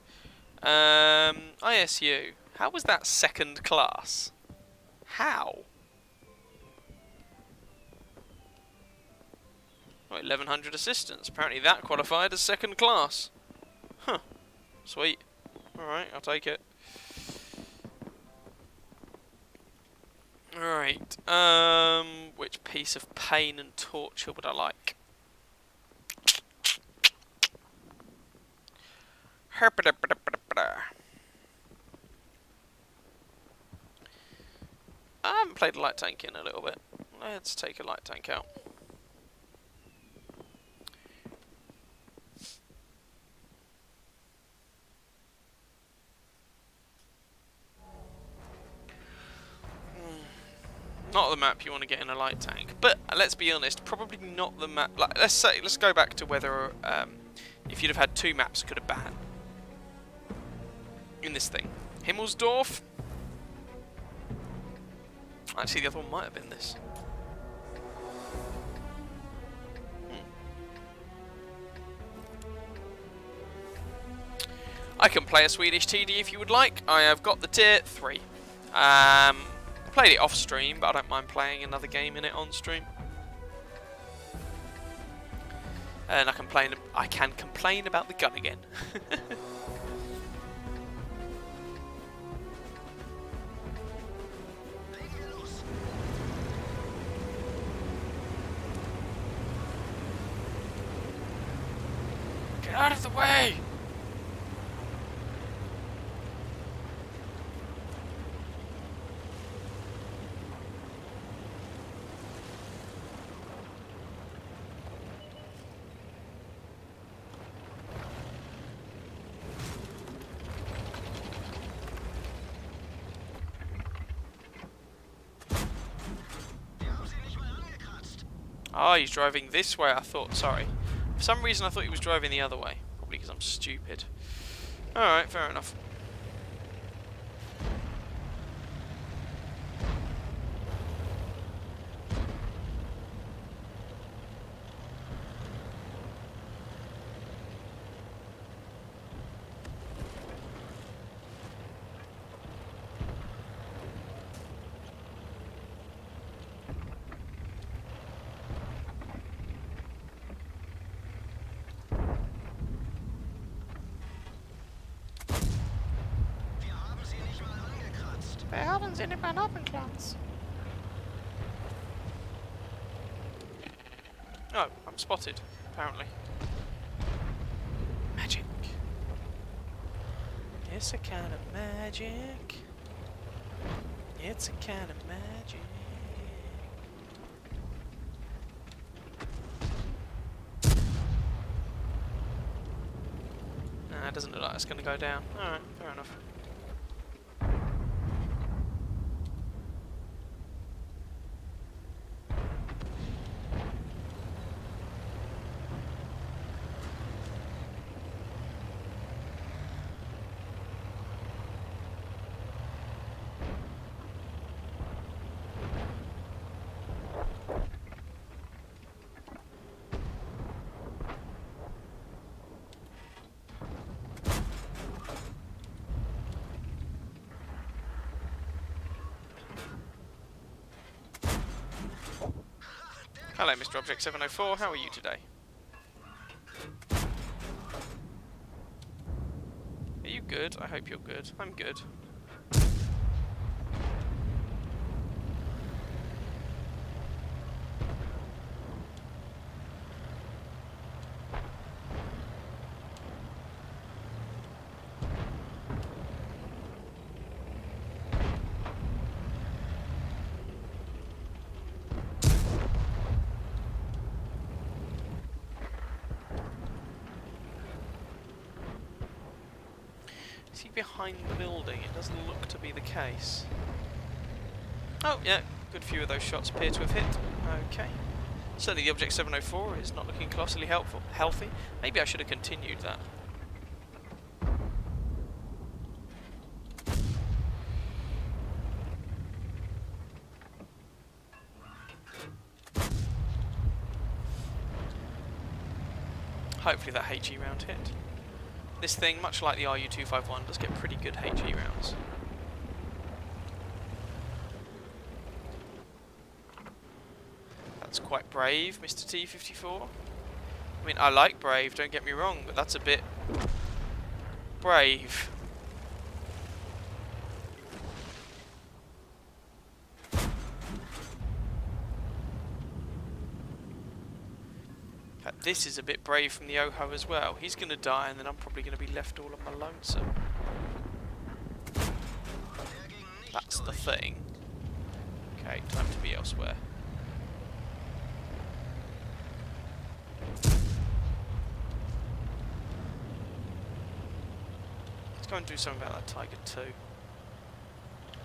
Speaker 1: ISU. How was that second class? How? Oh, 1100 assistants. Apparently that qualified as second class. Huh. Sweet. Alright, I'll take it. Alright. Which piece of pain and torture would I like? I haven't played a light tank in a little bit. Let's take a light tank out. Not the map you want to get in a light tank, but let's be honest, probably not the map. Like, let's go back to whether if you'd have had two maps, could have banned in this thing. Himmelsdorf. Actually, the other one might have been this. I can play a Swedish TD if you would like. I have got the tier 3. Played it off stream, but I don't mind playing another game in it on stream. And I can complain about the gun again. Get out of the way! Oh, he's driving this way, I thought. Sorry. For some reason I thought he was driving the other way. Probably because I'm stupid. Alright, fair enough. Wir haben sie nicht mal abgekratzt. Oh, I'm spotted, apparently. Magic. It's a kind of magic. It's a kind of magic. Nah, it doesn't look like it's going to go down. Alright, fair enough. Hello, Mr. Object 704. How are you today? Are you good? I hope you're good. I'm good. Is he behind the building? It doesn't look to be the case. Oh, yeah, good few of those shots appear to have hit. Okay. Certainly the Object 704 is not looking colossally healthy. Maybe I should have continued that. Hopefully that HE round hit. This thing, much like the RU-251, does get pretty good HE rounds. That's quite brave, Mr. T-54. I mean, I like brave, don't get me wrong, but that's a bit brave. This is a bit brave from the Oho as well. He's going to die and then I'm probably going to be left all on my lonesome. That's the thing. Okay, time to be elsewhere. Let's go and do something about that Tiger 2.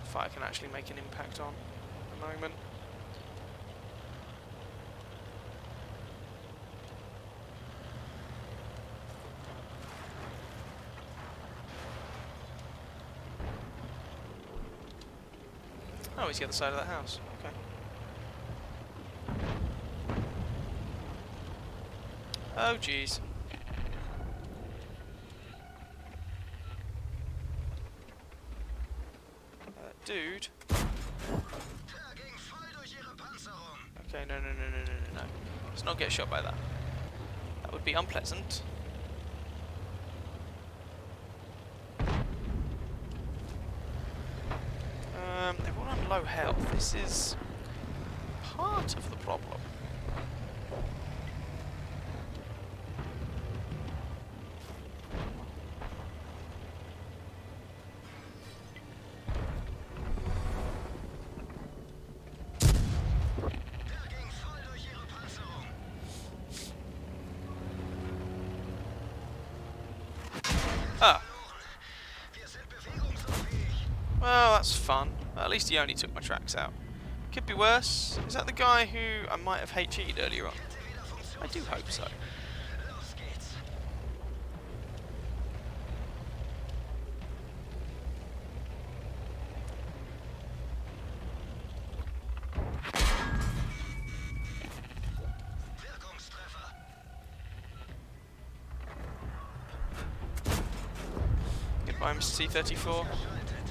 Speaker 1: If I can actually make an impact on at the moment. Oh, he's the other side of that house. Okay. Oh, jeez. Dude. Okay, no. Let's not get shot by that. That would be unpleasant. They're all on low health. This is part of the problem. Ah. Well, that's fun. At least he only took my tracks out. Could be worse. Is that the guy who I might have HE'd earlier on? I do hope so. Goodbye, Mr. T-34.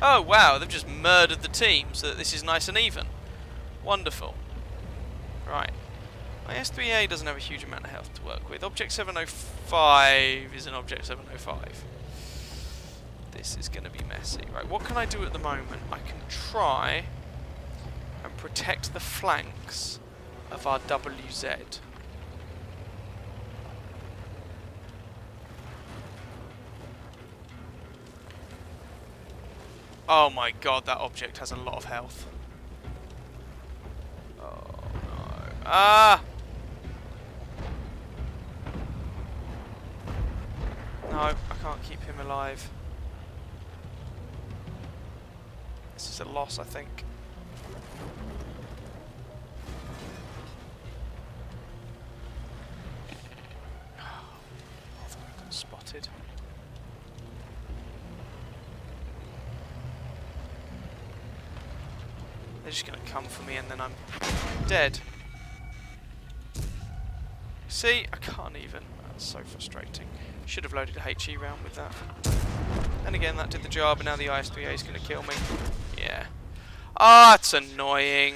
Speaker 1: Oh wow, they've just murdered the team so that this is nice and even. Wonderful. Right. My S3A doesn't have a huge amount of health to work with. Object 705 is an Object 705. This is going to be messy. Right, what can I do at the moment? I can try and protect the flanks of our WZ. Oh my god, that object has a lot of health. Oh no. Ah! No, I can't keep him alive. This is a loss, I think. Oh, I thought I got spotted. They're just going to come for me and then I'm dead. See, I can't even. That's so frustrating. Should have loaded a HE round with that. And again, that did the job, and now the IS-3A is going to kill me. Yeah. Ah, it's annoying.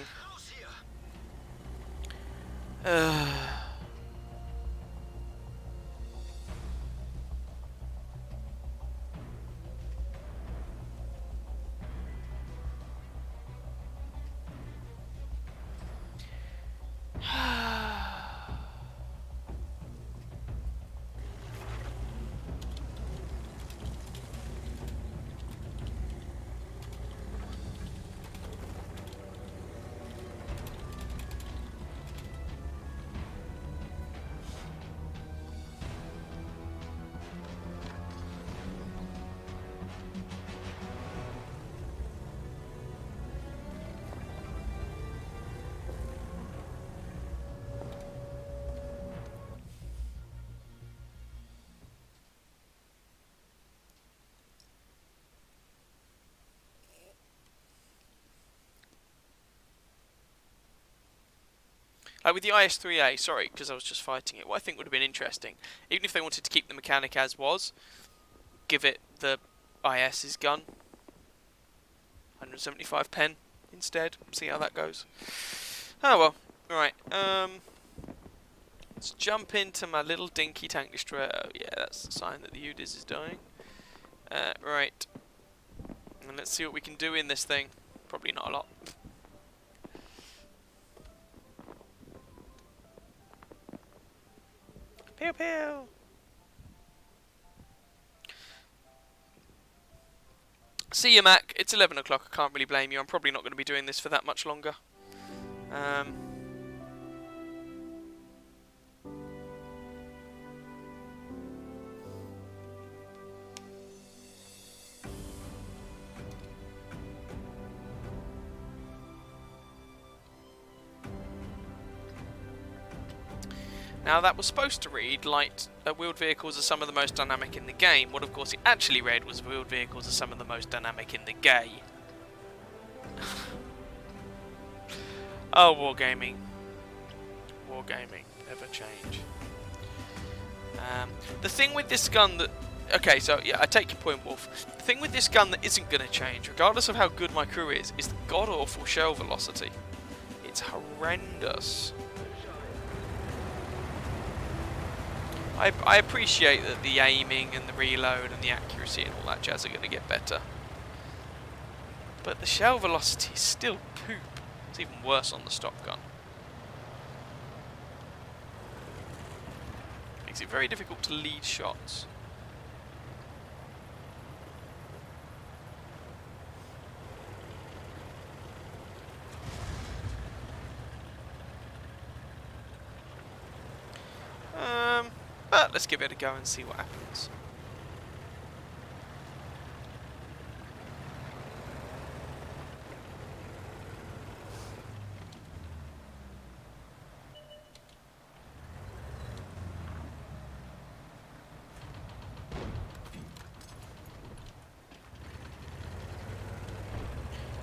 Speaker 1: With the IS-3A, sorry, because I was just fighting it, what I think would have been interesting, even if they wanted to keep the mechanic as was, give it the IS's gun, 175 pen instead, see how that goes. Oh well, right, let's jump into my little dinky tank destroyer. Oh yeah, that's the sign that the UDIS is dying. Right, and let's see what we can do in this thing. Probably not a lot. Pew pew! See you, Mac. It's 11 o'clock. I can't really blame you. I'm probably not going to be doing this for that much longer. Now that was supposed to read light wheeled vehicles are some of the most dynamic in the game. What of course it actually read was wheeled vehicles are some of the most dynamic in the gay. Oh, wargaming. Wargaming, never change. The thing with this gun that okay, so yeah, I take your point, Wolf. The thing with this gun that isn't going to change, regardless of how good my crew is the god-awful shell velocity. It's horrendous. I appreciate that the aiming and the reload and the accuracy and all that jazz are going to get better. But the shell velocity is still poop. It's even worse on the stock gun. Makes it very difficult to lead shots. But let's give it a go and see what happens.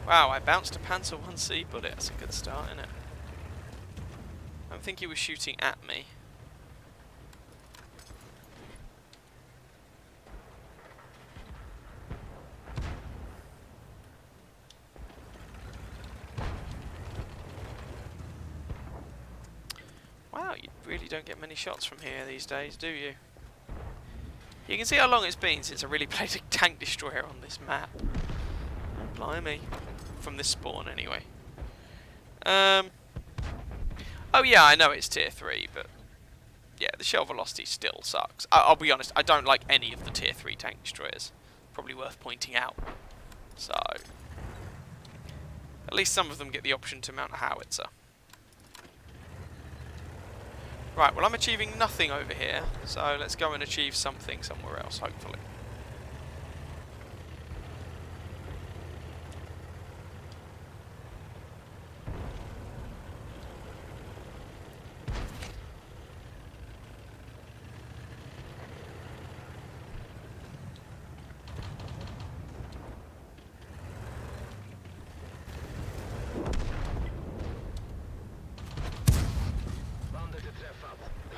Speaker 1: Wow, I bounced a Panzer 1C bullet. That's a good start, isn't it? I don't think he was shooting at me. Wow, you really don't get many shots from here these days, do you? You can see how long it's been since I really played a tank destroyer on this map. Oh, blimey. From this spawn, anyway. Oh yeah, I know it's tier 3, but yeah, the shell velocity still sucks. I'll be honest, I don't like any of the tier 3 tank destroyers. Probably worth pointing out. So, at least some of them get the option to mount a howitzer. Right, well I'm achieving nothing over here, so let's go and achieve something somewhere else, hopefully.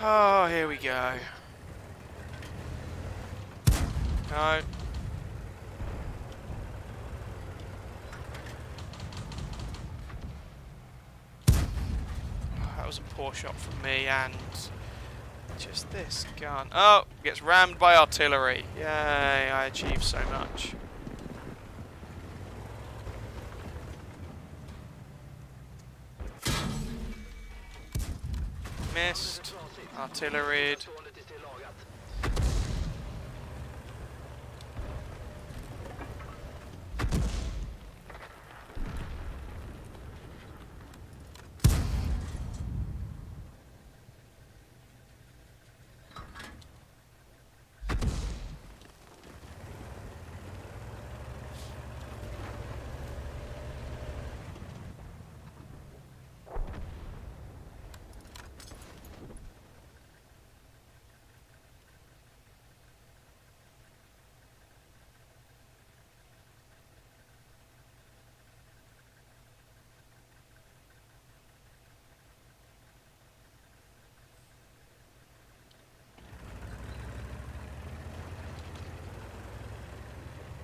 Speaker 1: Oh, here we go. No. That was a poor shot from me, and just this gun. Oh, gets rammed by artillery. Yay, I achieved so much. Missed. Artilleried.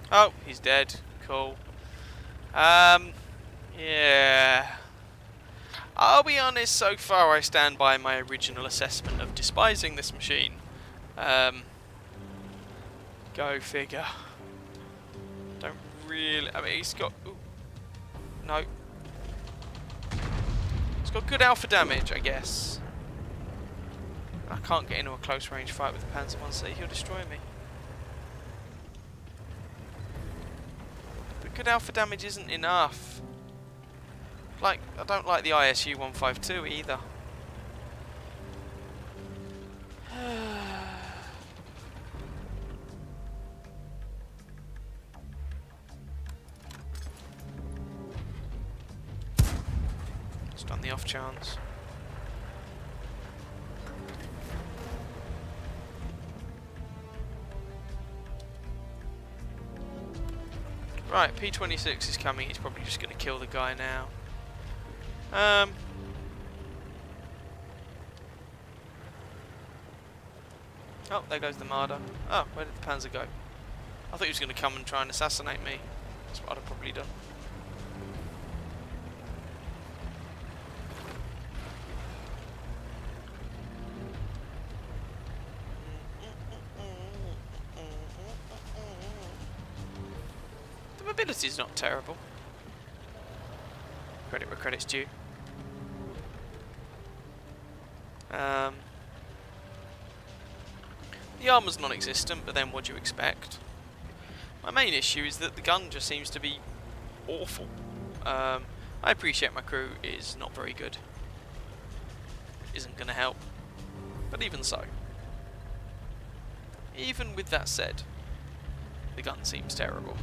Speaker 1: Oh, he's dead. Cool. Yeah. I'll be honest, so far I stand by my original assessment of despising this machine. Go figure. Don't really... I mean, he's got... Ooh, no. He's got good alpha damage, I guess. I can't get into a close range fight with the Panzer 1C. He'll destroy me. But good alpha damage isn't enough. Like, I don't like the ISU 152 either. Just on the off chance. Right, P26 is coming. He's probably just going to kill the guy now. Oh, there goes the Marder. Oh, where did the Panzer go? I thought he was going to come and try and assassinate me. That's what I'd have probably done. The mobility's not terrible. Credit where credit's due. The armour's non-existent, but then what do you expect? My main issue is that the gun just seems to be awful. I appreciate my crew is not very good. Isn't going to help. But even so. Even with that said, the gun seems terrible.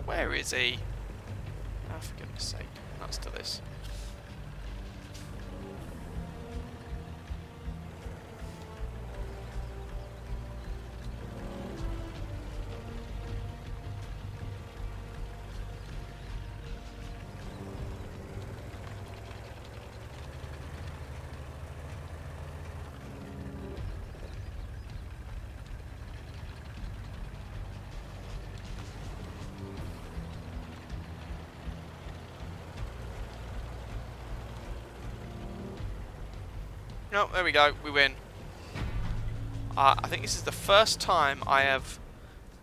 Speaker 1: Where is he? Oh, for goodness sake. Nuts to this. No, there we go, we win. I think this is the first time I have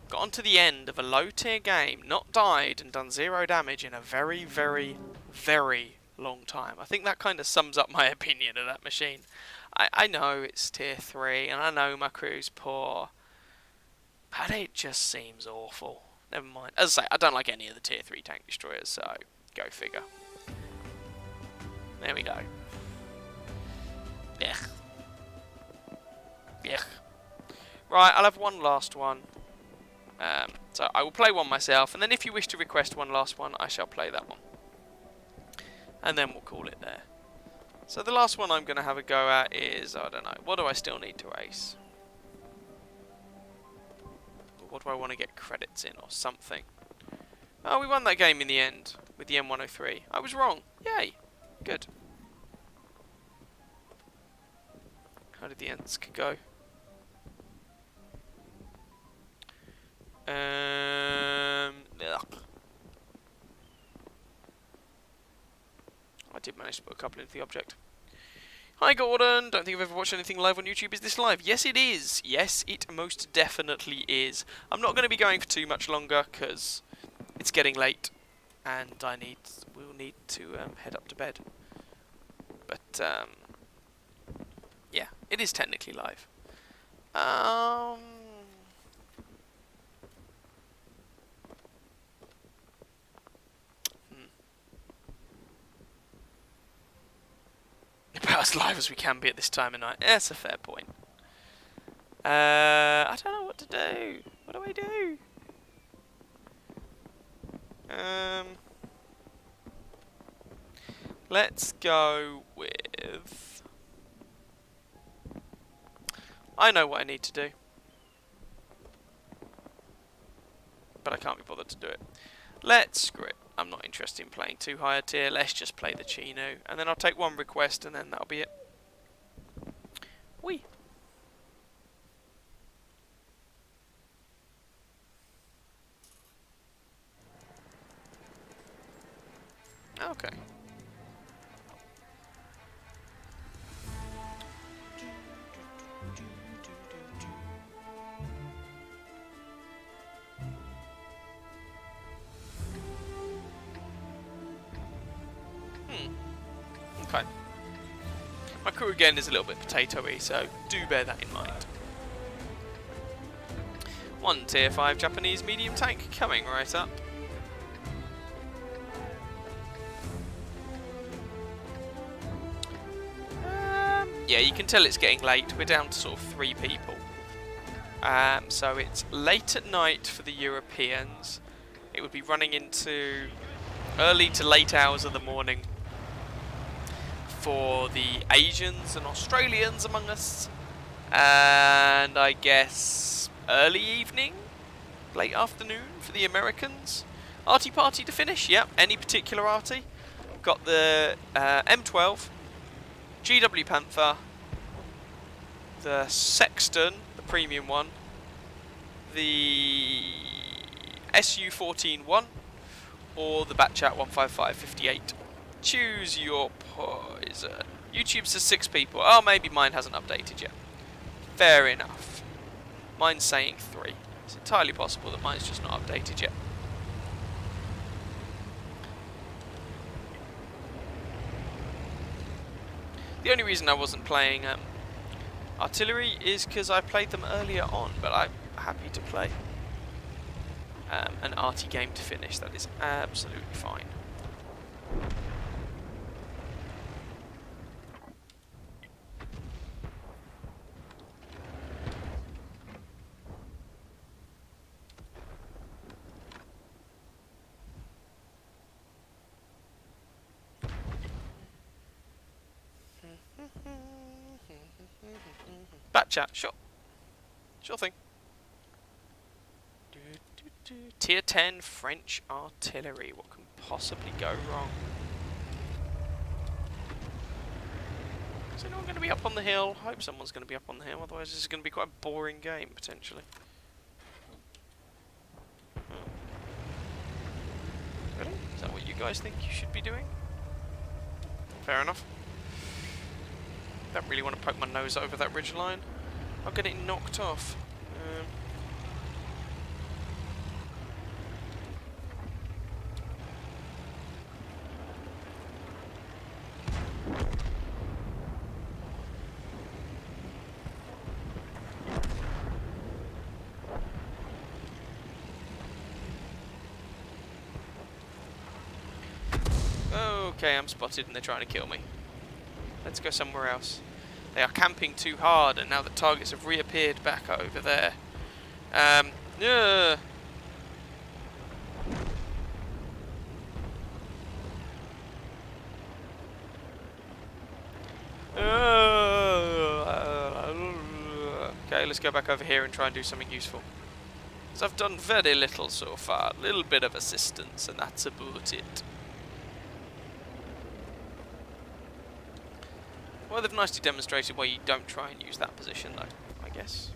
Speaker 1: gotten to the end of a low tier game, not died and done 0 damage in a very, very, very long time. I think that kind of sums up my opinion of that machine. I know it's tier 3 and I know my crew's poor, but it just seems awful. Never mind. As I say, I don't like any of the tier 3 tank destroyers, so go figure. There we go. Yeah. Yeah. Right, I'll have one last one. So I will play one myself, and then if you wish to request one last one, I shall play that one. And then we'll call it there. So the last one I'm going to have a go at is, I don't know, what do I still need to ace? What do I want to get credits in or something? Oh, we won that game in the end with the M103. I was wrong. Yay. Good. How did the ends go? Ugh. I did manage to put a couple into the object. Hi Gordon, don't think I've ever watched anything live on YouTube. Is this live? Yes it is. Yes, it most definitely is. I'm not going to be going for too much longer because it's getting late and we'll need to head up to bed. But yeah, it is technically live. About as live as we can be at this time of night. That's a fair point. I don't know what to do. What do I do? Let's go with... I know what I need to do. But I can't be bothered to do it. Let's screw it. I'm not interested in playing too high a tier. Let's just play the Chino. And then I'll take one request and then that'll be it. Whee! Okay. Okay. My crew again is a little bit potatoey, so do bear that in mind. One tier 5 Japanese medium tank coming right up. Yeah, you can tell it's getting late. We're down to sort of 3 people. So it's late at night for the Europeans. It would be running into early to late hours of the morning for the Asians and Australians among us, and I guess early evening, late afternoon for the Americans. Arty party to finish, yep. Any particular arty? Got the M12, GW Panther, the Sexton, the premium one, the SU-14-1, or the Batchat 155-58. Choose your poison. YouTube says 6 people. Oh, maybe mine hasn't updated yet. Fair enough. Mine's saying 3. It's entirely possible that mine's just not updated yet. The only reason I wasn't playing artillery is because I played them earlier on, but I'm happy to play an arty game to finish. That is absolutely fine. Bat chat, sure. Sure thing. Tier 10 French artillery. What can possibly go wrong? Is anyone going to be up on the hill? I hope someone's going to be up on the hill, otherwise this is going to be quite a boring game, potentially. Really? Is that what you guys think you should be doing? Fair enough. Don't really want to poke my nose over that ridge line. I'll get it knocked off. Okay, I'm spotted and they're trying to kill me. Let's go somewhere else. They are camping too hard, and now the targets have reappeared back over there. Yeah. Okay, let's go back over here and try and do something useful. Because I've done very little so far. A little bit of assistance, and that's about it. Well, they've nicely demonstrated why you don't try and use that position, though, I guess.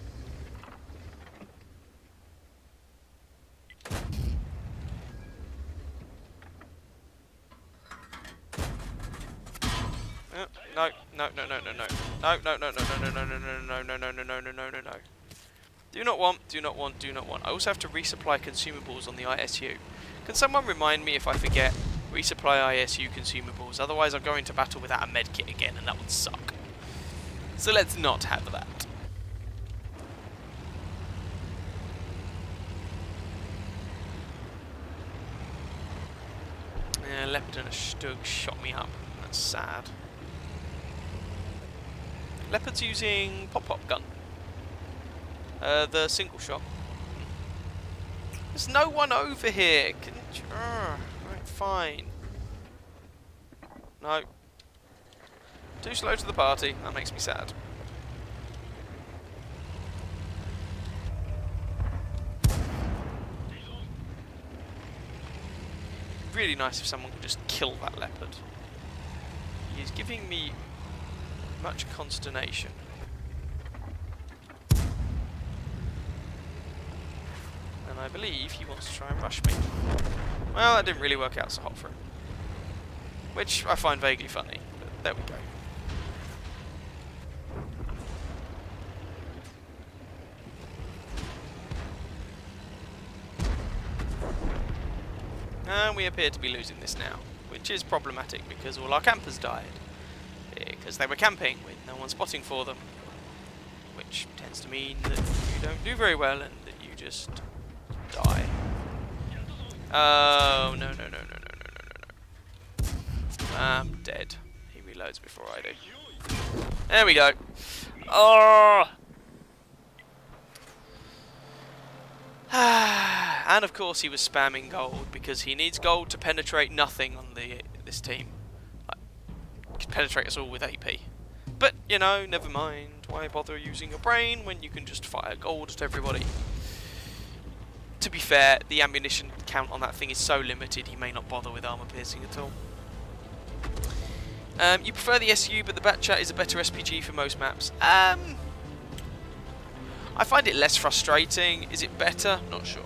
Speaker 1: No, no, no, no, no, no. No, no, no, no, no, no, no, no, no, no, no, no, no, no, no, no, no, no. Do not want, do not want, do not want. I also have to resupply consumables on the ISU. Can someone remind me if I forget? Resupply ISU consumables, otherwise I'll go into battle without a medkit again, and that would suck. So let's not have that. Yeah, Leopard and a Stug shot me up. That's sad. Leopard's using pop-pop gun. The single shot. There's no one over here. Can you, right, fine. No. Too slow to the party. That makes me sad. Really nice if someone could just kill that leopard. He is giving me much consternation. And I believe he wants to try and rush me. Well, that didn't really work out so hot for him. Which I find vaguely funny, but there we go. And we appear to be losing this now, which is problematic because all our campers died. Because they were camping with no one spotting for them. Which tends to mean that you don't do very well and that you just die. Oh, no, no, no, no, no, no, no, no, no. I'm dead. He reloads before I do. There we go. Oh! And of course he was spamming gold because he needs gold to penetrate nothing on this team. Like, can penetrate us all with AP. But, you know, never mind. Why bother using your brain when you can just fire gold at everybody? To be fair, the ammunition count on that thing is so limited, he may not bother with armor piercing at all. You prefer the SU, but the Batchat is a better SPG for most maps. I find it less frustrating. Is it better? Not sure.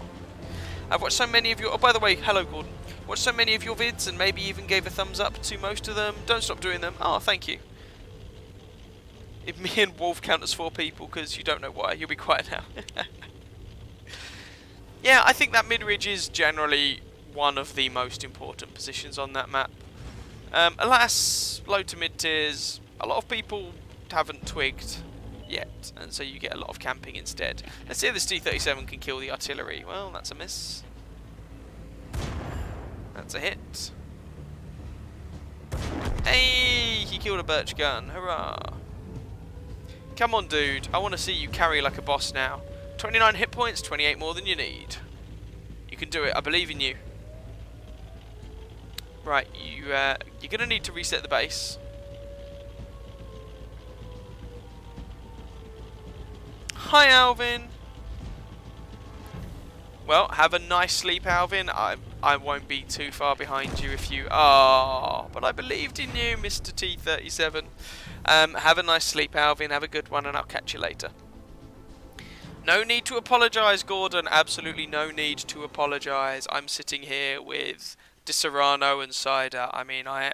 Speaker 1: I've watched so many of your... Oh, by the way, hello, Gordon. Watched so many of your vids and maybe even gave a thumbs up to most of them. Don't stop doing them. Oh, thank you. If me and Wolf count as 4 people, because you don't know why, you'll be quiet now. Yeah, I think that mid-ridge is generally one of the most important positions on that map. Alas, low to mid-tiers, a lot of people haven't twigged yet, and so you get a lot of camping instead. Let's see if this T-37 can kill the artillery. Well, that's a miss. That's a hit. Hey, he killed a birch gun. Hurrah. Come on, dude. I want to see you carry like a boss now. 29 hit points, 28 more than you need. You can do it. I believe in you. Right, you're going to need to reset the base. Hi, Alvin. Well, have a nice sleep, Alvin. I won't be too far behind you if you... Oh, but I believed in you, Mr. T-37. Have a nice sleep, Alvin. Have a good one, and I'll catch you later. No need to apologise, Gordon. Absolutely no need to apologise. I'm sitting here with DeSerrano and cider. I mean, I'm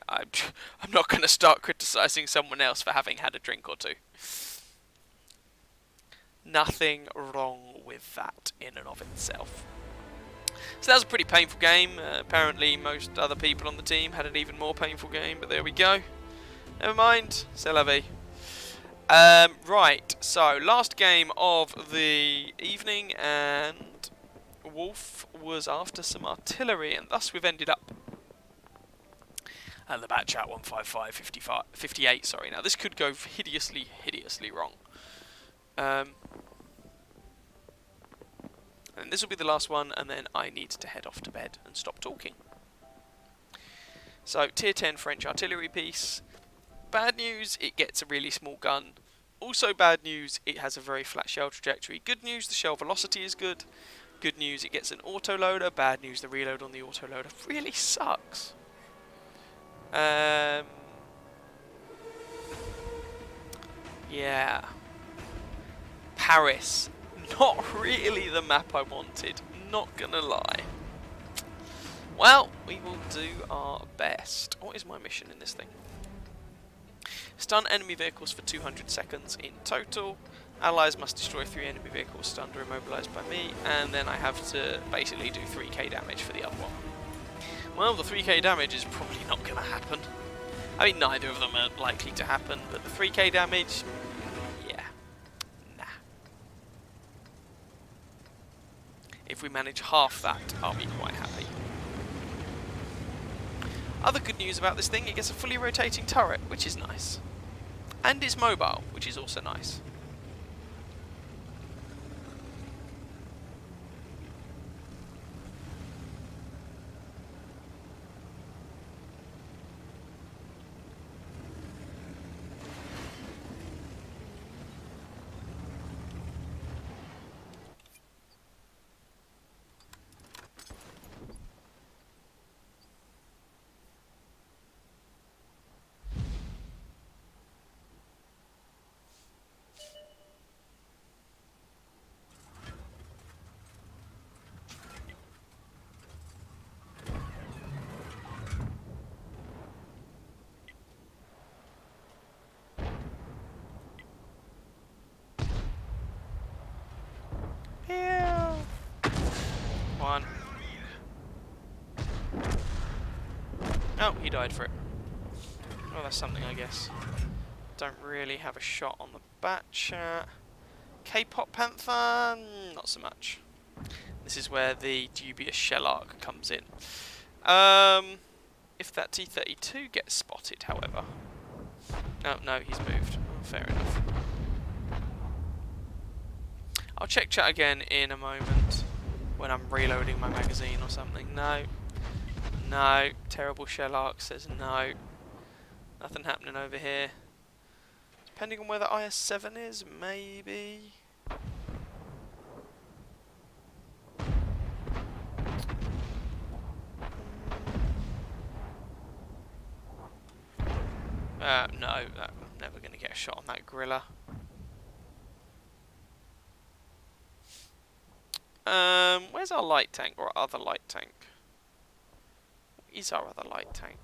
Speaker 1: not going to start criticising someone else for having had a drink or two. Nothing wrong with that in and of itself. So that was a pretty painful game. Apparently most other people on the team had an even more painful game, but there we go. Never mind. C'est la vie. Right, so last game of the evening, and Wolf was after some artillery, and thus we've ended up at the Batchat 155 58. Sorry, now this could go hideously wrong. And this will be the last one, and then I need to head off to bed and stop talking. So, tier 10 French artillery piece. Bad news, it gets a really small gun. Also bad news, it has a very flat shell trajectory. Good news, the shell velocity is good. Good news, it gets an autoloader. Bad news, the reload on the autoloader really sucks. Yeah. Paris. Not really the map I wanted, not gonna lie. Well, we will do our best. What is my mission in this thing? Stun enemy vehicles for 200 seconds in total. Allies must destroy 3 enemy vehicles stunned or immobilized by me, and then I have to basically do 3k damage for the other one. Well, the 3k damage is probably not gonna happen. I mean, neither of them are likely to happen, but the 3k damage, yeah, nah. If we manage half that, I'll be quite happy. Other good news about this thing, it gets a fully rotating turret, which is nice. And it's mobile, which is also nice. One. Oh, he died for it. Well, that's something, I guess. Don't really have a shot on the Batchat. K-pop Panther, not so much. This is where the dubious shell arc comes in. If that T-32 gets spotted, however. Oh, no, he's moved. Oh, fair enough. I'll check chat again in a moment. when I'm reloading my magazine or something. No. No. Terrible shell arc says no. Nothing happening over here. Depending on where the IS-7 is, maybe. No, I'm never going to get a shot on that gorilla. Where's our light tank, or our other light tank? What is our other light tank?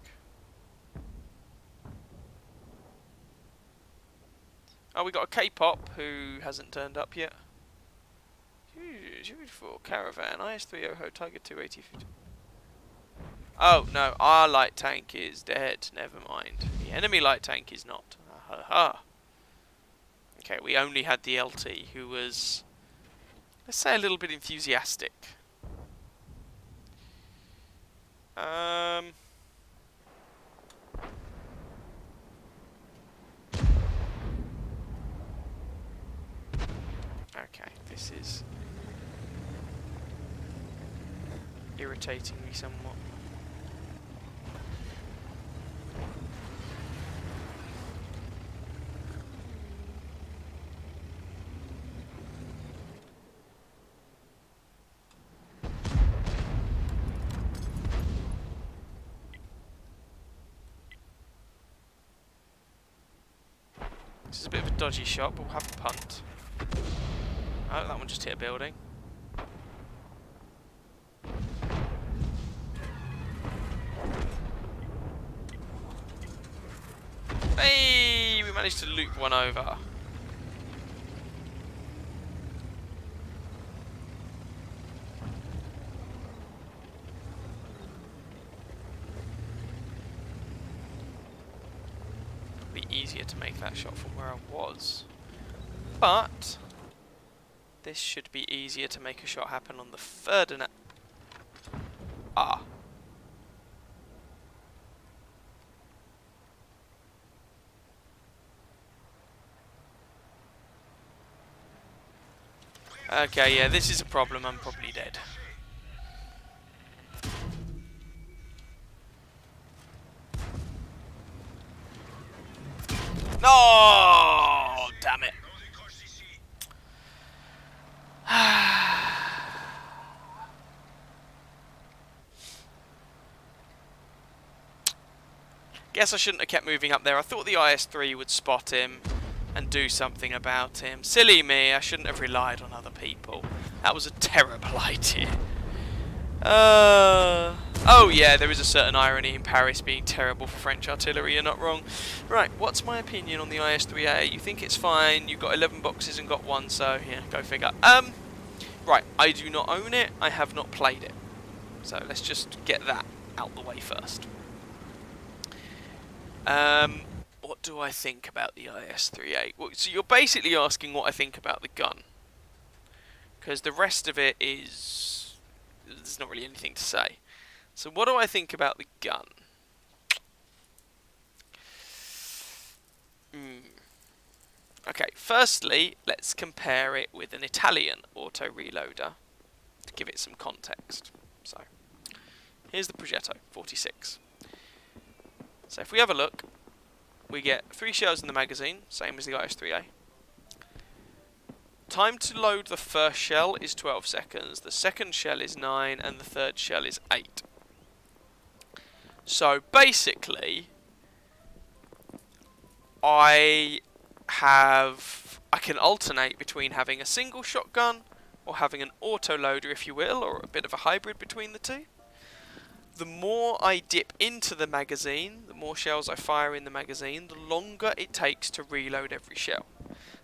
Speaker 1: Oh, we got a K-pop who hasn't turned up yet. Beautiful caravan, IS-3 Oho, Tiger 280. Oh, no, our light tank is dead. Never mind. The enemy light tank is not. Ha. Okay, we only had the LT, who was, let's say, a little bit enthusiastic. Okay, this is irritating me somewhat. This is a bit of a dodgy shot, but we'll have a punt. Oh, that one just hit a building. Hey, we managed to loop one over. Be easier to make that shot from where I was, but this should be easier to make a shot happen on the third and ah. Okay, yeah, this is a problem. I'm probably dead. No, damn it. Guess I shouldn't have kept moving up there. I thought the IS-3 would spot him and do something about him. Silly me, I shouldn't have relied on other people. That was a terrible idea. Oh yeah, there is a certain irony in Paris being terrible for French artillery, you're not wrong. Right, what's my opinion on the IS-3A? You think it's fine, you've got 11 boxes and got one, so yeah, go figure. Right, I do not own it, I have not played it. So let's just get that out the way first. What do I think about the IS-3A? Well, so you're basically asking what I think about the gun. Because the rest of it is... there's not really anything to say. So what do I think about the gun? Okay, firstly, let's compare it with an Italian auto-reloader to give it some context. So, here's the Progetto 46. So if we have a look, we get 3 shells in the magazine, same as the IS-3A. Time to load the first shell is 12 seconds, the second shell is 9, and the third shell is 8. So basically, I can alternate between having a single shotgun or having an auto-loader, if you will, or a bit of a hybrid between the two. The more I dip into the magazine, the more shells I fire in the magazine, the longer it takes to reload every shell.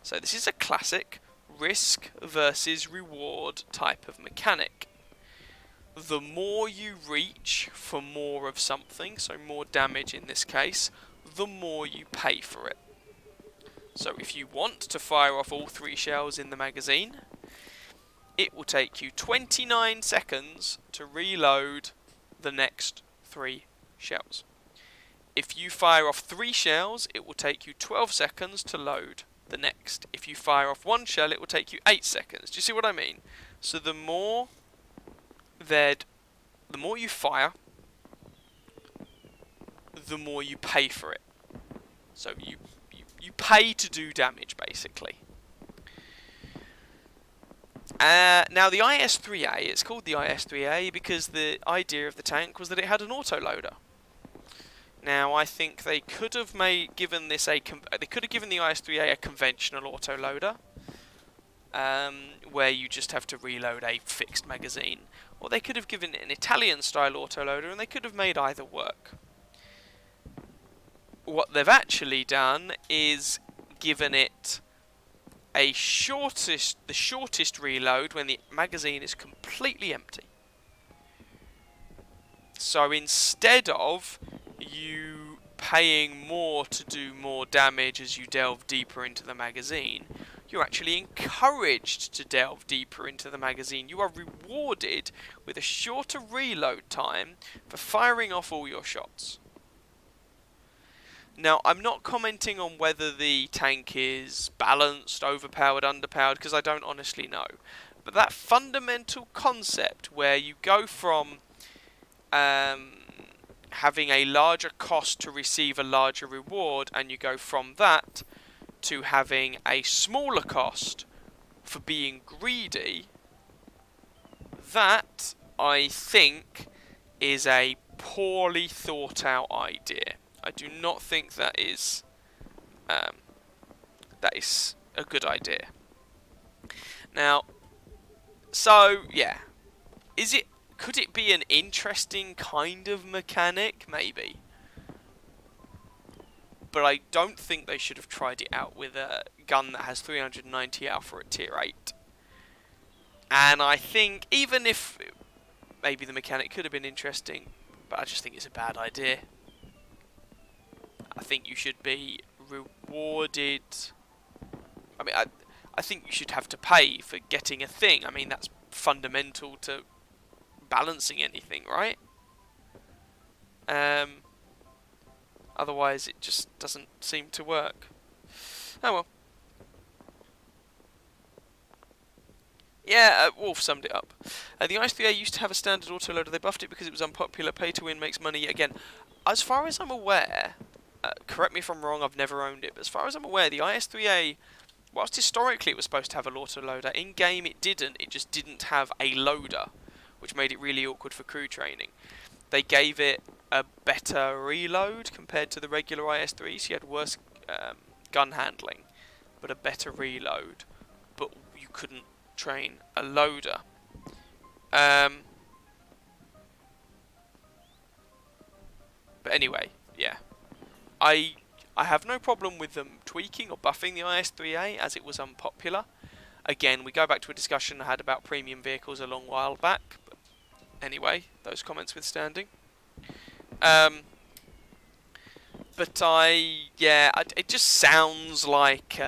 Speaker 1: So this is a classic risk versus reward type of mechanic. The more you reach for more of something, so more damage in this case, the more you pay for it. So if you want to fire off all 3 shells in the magazine, it will take you 29 seconds to reload the next 3 shells. If you fire off 3 shells, it will take you 12 seconds to load the next. If you fire off 1 shell, it will take you 8 seconds. Do you see what I mean? So the more the more you fire, the more you pay for it. So you pay to do damage, basically. Now the IS-3A, it's called the IS-3A because the idea of the tank was that it had an autoloader. Now I think they could have given the IS-3A a conventional autoloader, where you just have to reload a fixed magazine, or they could have given it an Italian-style autoloader, and they could have made either work. What they've actually done is given it the shortest reload when the magazine is completely empty. So instead of you paying more to do more damage as you delve deeper into the magazine, you're actually encouraged to delve deeper into the magazine. You are rewarded with a shorter reload time for firing off all your shots. Now, I'm not commenting on whether the tank is balanced, overpowered, underpowered, because I don't honestly know. But that fundamental concept where you go from having a larger cost to receive a larger reward, and you go from that to having a smaller cost for being greedy, that, I think, is a poorly thought out idea. I do not think that is a good idea. Now, so yeah, could it be an interesting kind of mechanic? Maybe, but I don't think they should have tried it out with a gun that has 390 alpha at tier 8. And I think even if maybe the mechanic could have been interesting, but I just think it's a bad idea. I think you should be rewarded. I mean, I think you should have to pay for getting a thing. I mean, that's fundamental to balancing anything, right? Otherwise, it just doesn't seem to work. Oh well. Yeah, Wolf summed it up. The IS-3A used to have a standard autoloader. They buffed it because it was unpopular. Pay to win makes money. Again, as far as I'm aware, correct me if I'm wrong, I've never owned it, but as far as I'm aware, the IS-3A, whilst historically it was supposed to have a autoloader, in-game it didn't. It just didn't have a loader, which made it really awkward for crew training. They gave it a better reload compared to the regular IS-3, so you had worse gun handling, but a better reload, but you couldn't train a loader. But anyway, yeah. I have no problem with them tweaking or buffing the IS-3A as it was unpopular. Again, we go back to a discussion I had about premium vehicles a long while back. But anyway, those comments withstanding. But it just sounds like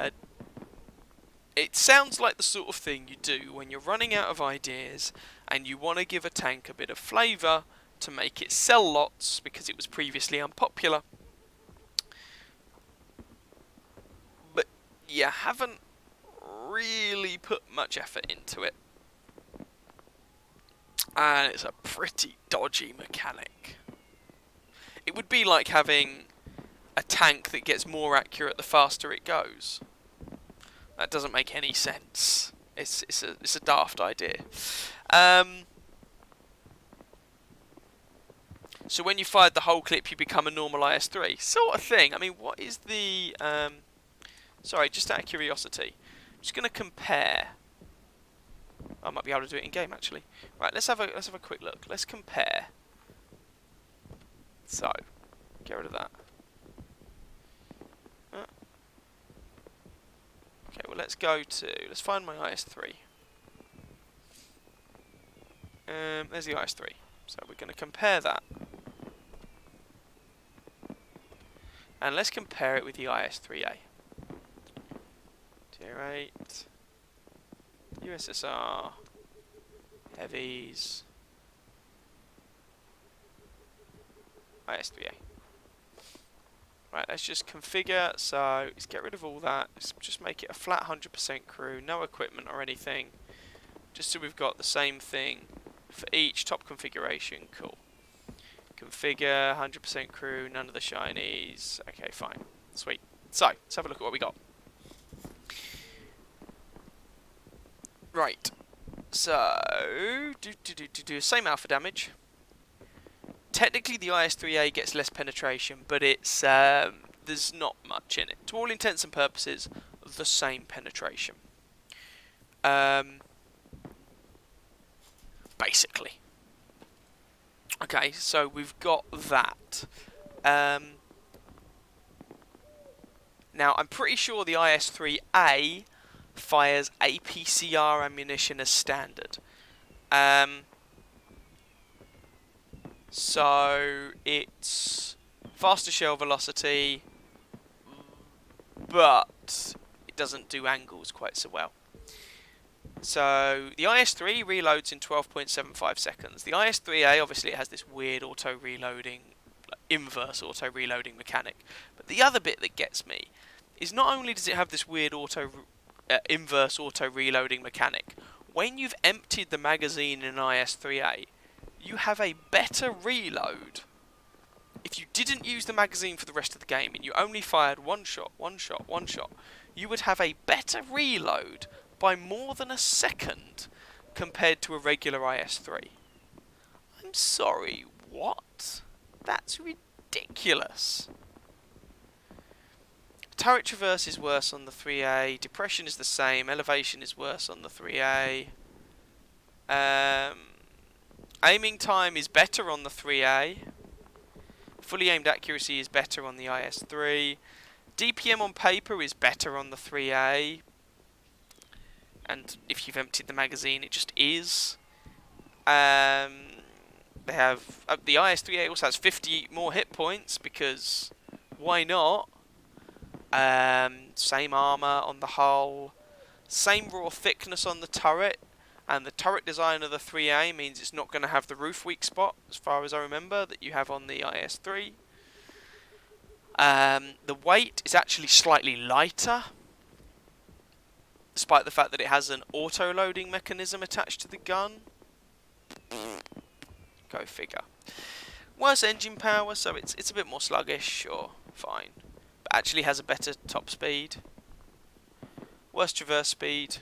Speaker 1: it sounds like the sort of thing you do when you're running out of ideas and you want to give a tank a bit of flavour to make it sell lots because it was previously unpopular. But you haven't really put much effort into it. And it's a pretty dodgy mechanic. It would be like having a tank that gets more accurate the faster it goes. That doesn't make any sense. It's a daft idea. So when you fired the whole clip, you become a normal IS-3 sort of thing. I mean, what is the? Sorry, just out of curiosity, I'm just going to compare. I might be able to do it in game actually. Right, let's have a quick look. Let's compare. So, get rid of that. Okay, well let's find my IS-3. There's the IS-3. So we're going to compare that. And let's compare it with the IS-3A. Tier 8. USSR. Heavies. IS-3A. Right, let's just configure, so let's get rid of all that, let's just make it a flat 100% crew, no equipment or anything, just so we've got the same thing for each top configuration. Cool. Configure, 100% crew, none of the shinies. Okay, fine. Sweet. So, let's have a look at what we got. Right. So, same alpha damage. Technically, the IS-3A gets less penetration, but it's there's not much in it. To all intents and purposes, the same penetration. Basically. Okay, so we've got that. Now, I'm pretty sure the IS-3A fires APCR ammunition as standard. So it's faster shell velocity, but it doesn't do angles quite so well. So the IS-3 reloads in 12.75 seconds. The IS-3A, obviously, it has this weird auto-reloading, inverse auto-reloading mechanic. But the other bit that gets me is not only does it have this weird inverse auto-reloading mechanic, when you've emptied the magazine in an IS-3A, you have a better reload. If you didn't use the magazine for the rest of the game and you only fired one shot, you would have a better reload by more than a second compared to a regular IS-3. I'm sorry, what? That's ridiculous. Turret traverse is worse on the 3A, depression is the same, elevation is worse on the 3A. Aiming time is better on the 3A. Fully aimed accuracy is better on the IS-3. DPM on paper is better on the 3A. And if you've emptied the magazine, it just is. They have the IS-3A also has 50 more hit points because why not? Same armor on the hull, same raw thickness on the turret, and the turret design of the 3A means it's not going to have the roof weak spot, as far as I remember, that you have on the IS-3. The weight is actually slightly lighter, despite the fact that it has an auto-loading mechanism attached to the gun. Go figure. Worse engine power, so it's a bit more sluggish, sure, fine. But actually has a better top speed. Worse traverse speed.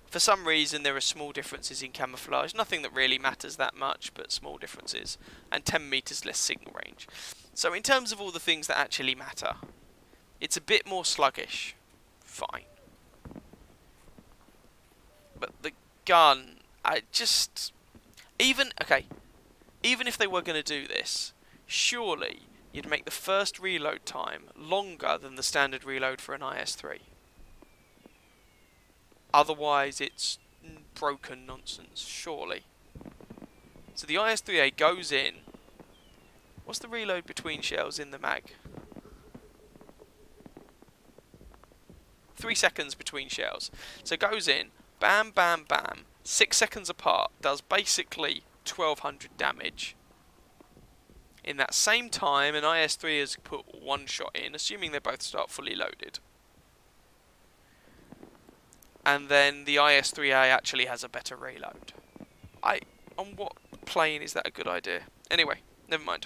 Speaker 1: For some reason there are small differences in camouflage, nothing that really matters that much, but small differences, and 10 meters less signal range. So in terms of all the things that actually matter, it's a bit more sluggish, fine. But the gun, even if they were going to do this, surely you'd make the first reload time longer than the standard reload for an IS-3. Otherwise, it's broken nonsense, surely. So the IS-3A goes in. What's the reload between shells in the mag? 3 seconds between shells. So it goes in, bam, bam, bam, 6 seconds apart, does basically 1200 damage. In that same time, an IS-3 has put one shot in, assuming they both start fully loaded. And then the IS-3A actually has a better reload. On what plane is that a good idea? Anyway, never mind.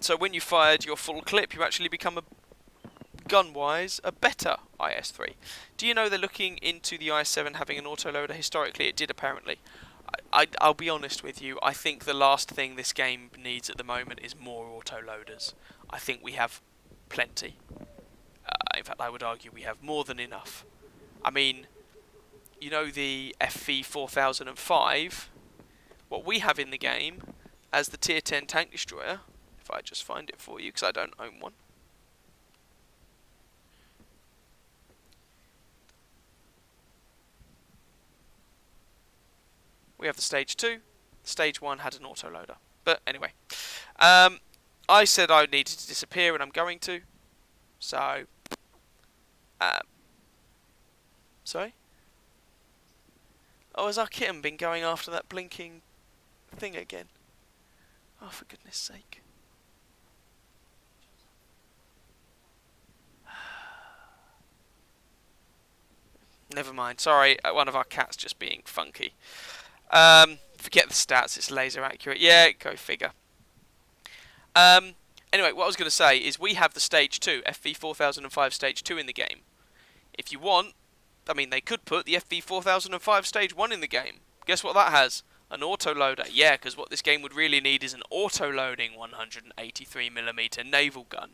Speaker 1: So when you fired your full clip, you actually become gun-wise, a better IS-3. Do you know they're looking into the IS-7 having an autoloader? Historically, it did apparently. I'll be honest with you, I think the last thing this game needs at the moment is more autoloaders. I think we have plenty. In fact, I would argue we have more than enough. I mean, you know the FV 4005? What we have in the game as the Tier 10 tank destroyer, if I just find it for you, because I don't own one. We have the Stage 2. Stage 1 had an autoloader. But anyway, I said I needed to disappear, and I'm going to. So, sorry? Oh, has our kitten been going after that blinking thing again? Oh, for goodness sake. Never mind. Sorry, one of our cats just being funky. Forget the stats. It's laser accurate. Yeah, go figure. Anyway, what I was going to say is we have the Stage 2, FV4005 Stage 2 in the game. If you want, I mean, they could put the FV4005 Stage 1 in the game. Guess what that has? An autoloader. Yeah, because what this game would really need is an auto-loading 183mm naval gun.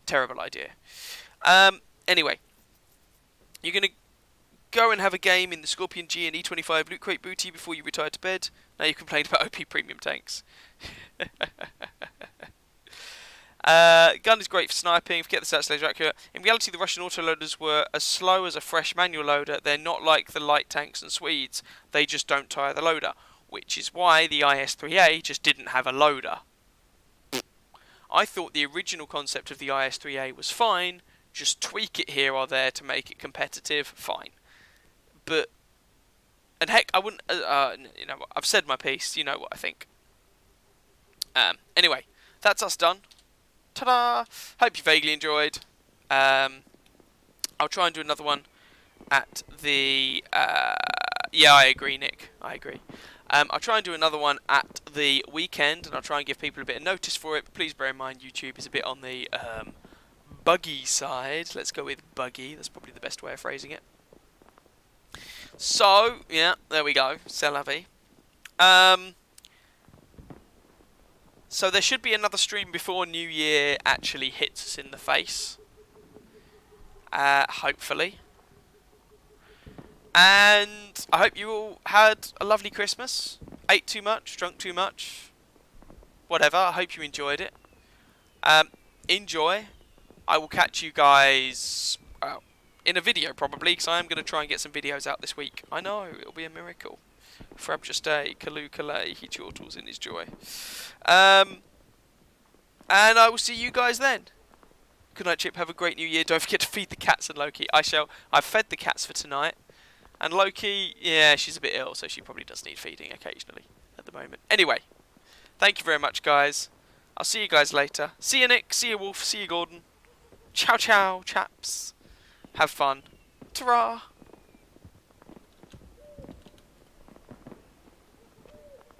Speaker 1: Terrible idea. Anyway, you're going to go and have a game in the Scorpion G and E25 Loot Crate Booty before you retire to bed. Now you complained about OP premium tanks. Gun is great for sniping. Forget the stats, laser accurate. In reality, the Russian autoloaders were as slow as a fresh manual loader. They're not like the light tanks and Swedes. They just don't tire the loader, which is why the IS-3A just didn't have a loader. I thought the original concept of the IS-3A was fine. Just tweak it here or there to make it competitive. Fine, but and heck, I wouldn't. You know, I've said my piece. You know what I think. Anyway, that's us done. Ta-da! Hope you vaguely enjoyed. I'll try and do another one at the... yeah, I agree, Nick. I agree. I'll try and do another one at the weekend, and I'll try and give people a bit of notice for it. But please bear in mind, YouTube is a bit on the buggy side. Let's go with buggy. That's probably the best way of phrasing it. So, yeah, there we go. C'est la vie. So there should be another stream before New Year actually hits us in the face. Hopefully. And I hope you all had a lovely Christmas. Ate too much, drunk too much. Whatever, I hope you enjoyed it. Enjoy. I will catch you guys in a video probably, because I am going to try and get some videos out this week. I know, it'll be a miracle. Frabjustay, Kalu Kalay, he chortles in his joy. And I will see you guys then. Good night, Chip. Have a great new year. Don't forget to feed the cats and Loki. I shall. I've fed the cats for tonight. And Loki, yeah, she's a bit ill, so she probably does need feeding occasionally at the moment. Anyway, thank you very much, guys. I'll see you guys later. See you, Nick. See you, Wolf. See you, Gordon. Ciao, ciao, chaps. Have fun. Ta-ra.